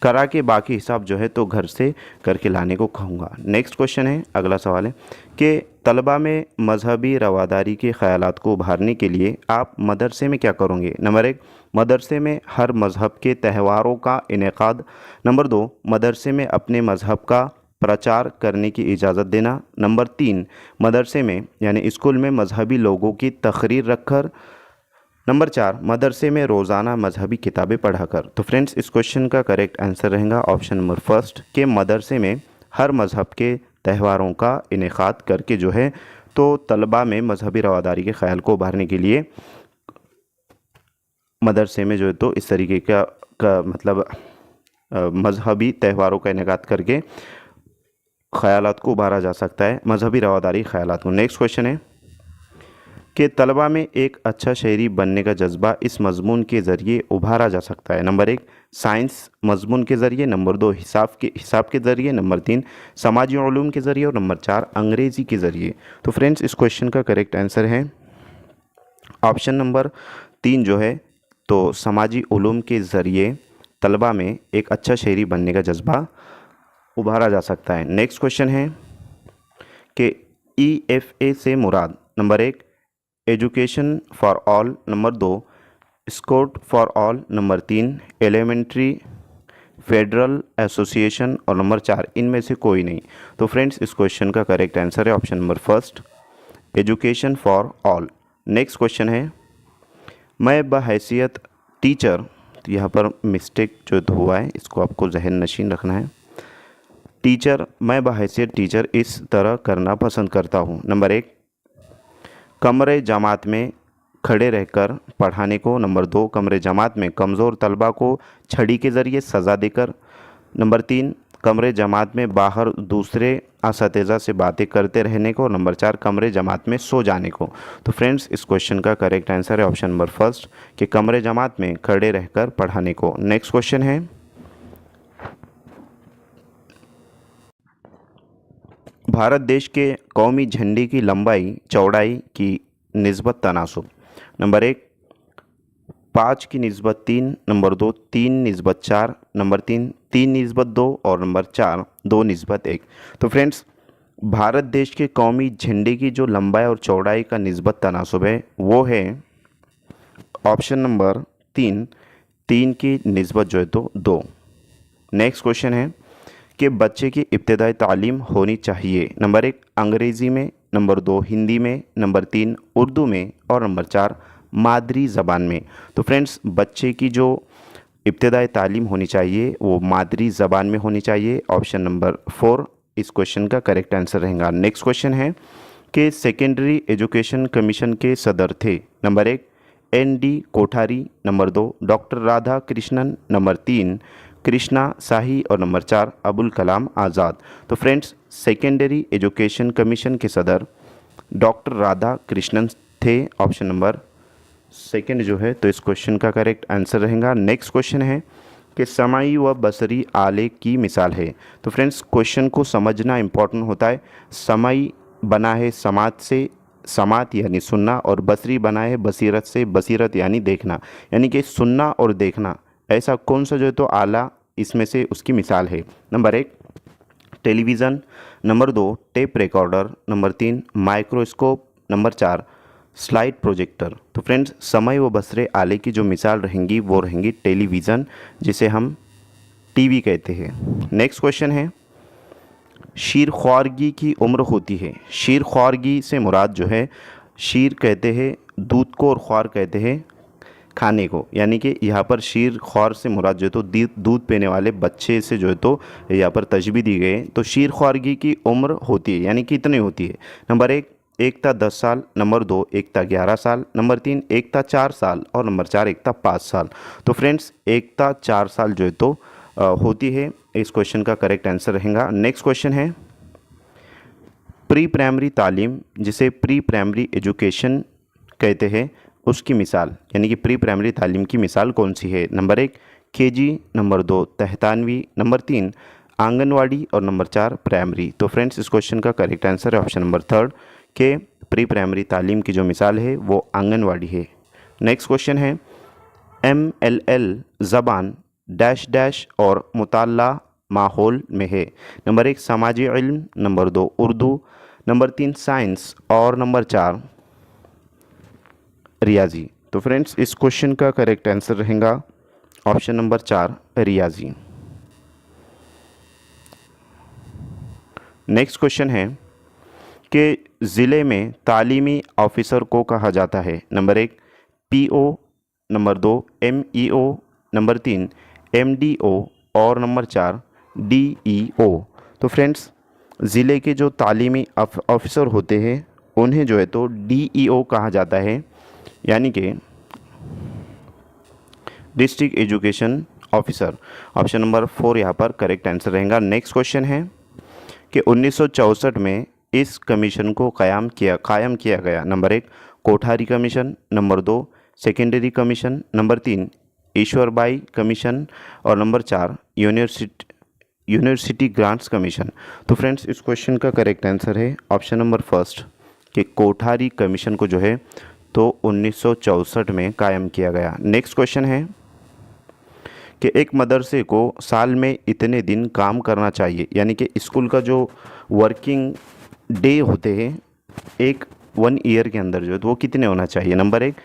करा के बाकी हिसाब जो है तो घर से करके लाने को कहूँगा। नेक्स्ट क्वेश्चन है, अगला सवाल है कि तलबा में मजहबी रवादारी के ख़यालात को उभारने के लिए आप मदरसे में क्या करोगे। नंबर 1, मदरसे में हर मज़हब के त्यौहारों का इनेकाद। नंबर 2, मदरसे में अपने मज़हब का प्रचार करने की इजाज़त देना। नंबर 3, मदरसे में यानी स्कूल में मजहबी लोगों की तकरीर रखकर। नंबर 4, मदरसे में रोज़ाना मजहबी किताबें पढ़ाकर। तो फ्रेंड्स, इस क्वेश्चन का करेक्ट आंसर रहेगा ऑप्शन नंबर फर्स्ट के मदरसे में हर मज़हब के त्यौहारों का इनेकाद करके जो है तो तलबा में मजहबी रवादारी के ख्याल को उभारने के लिए मदरसे में जो है तो इस तरीके का मतलब मजहबी त्यौहारों का इनेकाद करके ख़यालात को उभारा जा सकता है, मजहबी रवादारी ख़यालात को। नेक्स्ट क्वेश्चन है कि तलबा में एक अच्छा शहरी बनने का जज्बा इस मजमून के ज़रिए उभारा जा सकता है। नंबर 1 साइंस मजमून के ज़रिए, नंबर 2 हिसाब के ज़रिए, नंबर 3 समाजी उलूम के ज़रिए और नंबर 4 अंग्रेज़ी के ज़रिए। तो फ्रेंड्स इस क्वेश्चन का करेक्ट आंसर है ऑप्शन नंबर 3 जो है तो समाजी उलूम के ज़रिए तलबा में एक अच्छा शहरी बनने का जज्बा उभारा जा सकता है। नेक्स्ट क्वेश्चन है कि EFA से मुराद number 1 education for all, number 2 स्कोट for all, number 3 elementary federal association और नंबर 4 इनमें से कोई नहीं। तो फ्रेंड्स इस क्वेश्चन का करेक्ट आंसर है option number first education for all. Next question है मैं बहैसियत टीचर, तो यहाँ पर मिस्टेक जो तो हुआ है इसको आपको जहन नशीन रखना है। टीचर, मैं बहैसियत टीचर इस तरह करना पसंद करता हूँ। नंबर 1 कमरे जमात में खड़े रहकर पढ़ाने को, नंबर 2 कमरे जमात में कमज़ोर तलबा को छड़ी के ज़रिए सज़ा देकर, नंबर 3 कमरे जमात में बाहर दूसरे असातिज़ा से बातें करते रहने को, नंबर 4 कमरे जमात में सो जाने को। तो फ्रेंड्स इस क्वेश्चन का करेक्ट आंसर है ऑप्शन नंबर फर्स्ट कि कमरे जमात में खड़े रहकर पढ़ाने को। नेक्स्ट क्वेश्चन है भारत देश के कौमी झंडे की लंबाई चौड़ाई की निस्बत तनासुब। नंबर 1 5 की निस्बत 3, नंबर 2 3 निस्बत 4, नंबर 3 3 निस्बत 2 और नंबर 4 2 निस्बत 1। तो फ्रेंड्स भारत देश के कौमी झंडे की जो लंबाई और चौड़ाई का निस्बत तनासुब है वो है ऑप्शन नंबर 3 की निस्बत जो है तो 2। नेक्स्ट क्वेश्चन है कि बच्चे की इब्तिदाई तालीम होनी चाहिए। नंबर 1 अंग्रेज़ी में, नंबर 2 हिंदी में, नंबर 3 उर्दू में और नंबर 4 मादरी ज़बान में। तो फ्रेंड्स बच्चे की जो इब्तिदाई तालीम होनी चाहिए वो मादरी ज़बान में होनी चाहिए। ऑप्शन नंबर 4 इस क्वेश्चन का करेक्ट आंसर रहेगा। नेक्स्ट क्वेश्चन है कि सेकेंडरी एजुकेशन कमीशन के सदर थे। Number 1 ND Kothari, number 2 doctor Radhakrishnan, number 3 Krishna Shahi और नंबर 4 अबुल कलाम आज़ाद। तो फ्रेंड्स सेकेंडरी एजुकेशन कमीशन के सदर डॉक्टर राधा कृष्णन थे। ऑप्शन नंबर सेकंड जो है तो इस क्वेश्चन का करेक्ट आंसर रहेगा। नेक्स्ट क्वेश्चन है कि समाई व बसरी आले की मिसाल है। तो फ्रेंड्स क्वेश्चन को समझना इम्पोर्टेंट होता है। समाई बना है समात से, समात यानी सुनना, और बसरी बना है बसीरत से, बसीरत यानी देखना। यानी कि सुनना और देखना ऐसा कौन सा जो है तो आला इसमें से उसकी मिसाल है। Number 1 television, number 2 tape recorder, number 3 microscope, number 4 slide projector. तो फ्रेंड्स समय व बसरे आले की जो मिसाल रहेंगी वो रहेंगी टेलीविज़न, जिसे हम टीवी कहते हैं। नेक्स्ट क्वेश्चन है शीर ख्वारगी की उम्र होती है। शीर ख्वारगी से मुराद जो है, शीर कहते हैं दूध को और ख्वार कहते हैं खाने को, यानी कि यहाँ पर शीर ख्वार से मुराद जो है तो दूध पीने वाले बच्चे से जो है तो यहाँ पर तशबीह दी गई है। तो शीर ख्वारगी की उम्र होती है यानी कितनी होती है। नंबर 1 था 10 साल, नंबर 2 1 था 11 साल, नंबर 3 1 था 4 साल और नंबर 4 1 था 5 साल। तो फ्रेंड्स 1 था 4 साल जो है तो होती है। इस क्वेश्चन का करेक्ट आंसर रहेगा। नेक्स्ट क्वेश्चन है प्री प्राइमरी तालीम, जिसे प्री प्राइमरी एजुकेशन कहते हैं, उसकी मिसाल यानी कि प्री प्राइमरी तालीम की मिसाल कौन सी है। नंबर 1 KG, नंबर 2 तहतानवी, नंबर 3 आंगनवाड़ी और नंबर 4 प्राइमरी। तो फ्रेंड्स इस क्वेश्चन का करेक्ट आंसर है ऑप्शन नंबर 3 के प्री प्राइमरी तालीम की जो मिसाल है वो आंगनवाड़ी है। नेक्स्ट क्वेश्चन है MLL ज़बान डैश डैश और मुताल्ला माहौल में है। नंबर 1 समाजी इल्म, नंबर 2 उर्दू, नंबर 3 साइंस और नंबर 4 रियाजी। तो फ्रेंड्स इस क्वेश्चन का करेक्ट आंसर रहेगा ऑप्शन नंबर 4 रियाजी। नेक्स्ट क्वेश्चन है कि ज़िले में तालीमी ऑफिसर को कहा जाता है। Number 1 PO, number 2 MEO, number 3 MDO और नंबर 4 DEO। तो फ्रेंड्स ज़िले के जो तालीमी ऑफिसर होते हैं उन्हें जो है तो DEO कहा जाता है, यानी कि district education officer. Option number 4 यहाँ पर करेक्ट आंसर रहेगा। नेक्स्ट क्वेश्चन है कि 1964 में इस कमीशन को कायम किया गया। Number 1 Kothari commission, number 2 secondary commission, number 3 Ishwar by commission और नंबर 4 यूनिवर्सिटी ग्रांट्स कमीशन। तो फ्रेंड्स इस क्वेश्चन का करेक्ट आंसर है ऑप्शन नंबर फर्स्ट कि कोठारी कमीशन को जो है तो 1964 में कायम किया गया। नेक्स्ट क्वेश्चन है कि एक मदरसे को साल में इतने दिन काम करना चाहिए, यानी कि स्कूल का जो वर्किंग डे होते हैं एक 1 ईयर के अंदर जो है तो वो कितने होना चाहिए। नंबर 1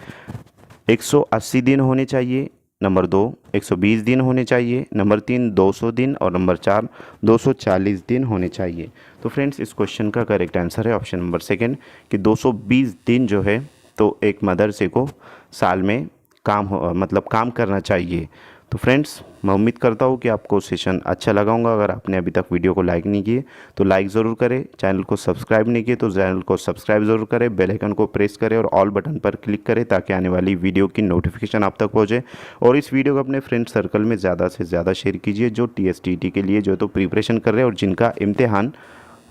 180 दिन होने चाहिए, नंबर 2 120 दिन होने चाहिए, नंबर 3 200 दिन और नंबर 4 240 दिन होने चाहिए। तो फ्रेंड्स इस क्वेश्चन का करेक्ट आंसर है ऑप्शन नंबर सेकंड कि 220 दिन जो है तो एक मदरसे को साल में काम करना चाहिए। तो फ्रेंड्स मैं उम्मीद करता हूँ कि आपको सेशन अच्छा लगा होगा। अगर आपने अभी तक वीडियो को लाइक नहीं किए तो लाइक ज़रूर करें, चैनल को सब्सक्राइब नहीं किए तो चैनल को सब्सक्राइब ज़रूर करें, बेल आइकन को प्रेस करें और ऑल बटन पर क्लिक करें ताकि आने वाली वीडियो की नोटिफिकेशन आप तक पहुँचे। और इस वीडियो को अपने फ्रेंड सर्कल में ज़्यादा से ज़्यादा शेयर कीजिए जो TSTT के लिए जो तो प्रिपरेशन कर रहे हैं और जिनका इम्तिहान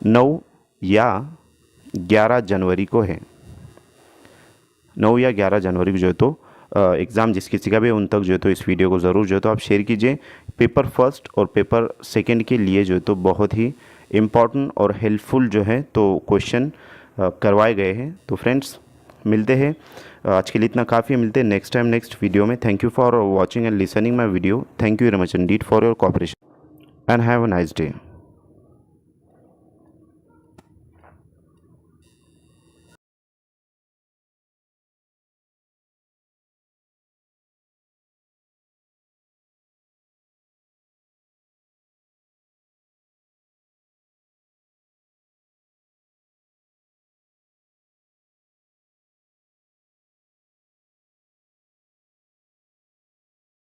9 या 11 जनवरी को है। 9 या 11 जनवरी को जो है तो एग्ज़ाम जिस किसी का भी उन तक जो है तो इस वीडियो को ज़रूर जो है तो आप शेयर कीजिए। पेपर फर्स्ट और पेपर सेकंड के लिए जो है तो बहुत ही इम्पॉर्टेंट और हेल्पफुल जो है तो क्वेश्चन करवाए गए हैं। तो फ्रेंड्स मिलते हैं, आज के लिए इतना काफ़ी, मिलते हैं नेक्स्ट टाइम नेक्स्ट वीडियो में। Thank you for watching and listening my video. Thank you very much Indeed for your cooperation and have a nice day.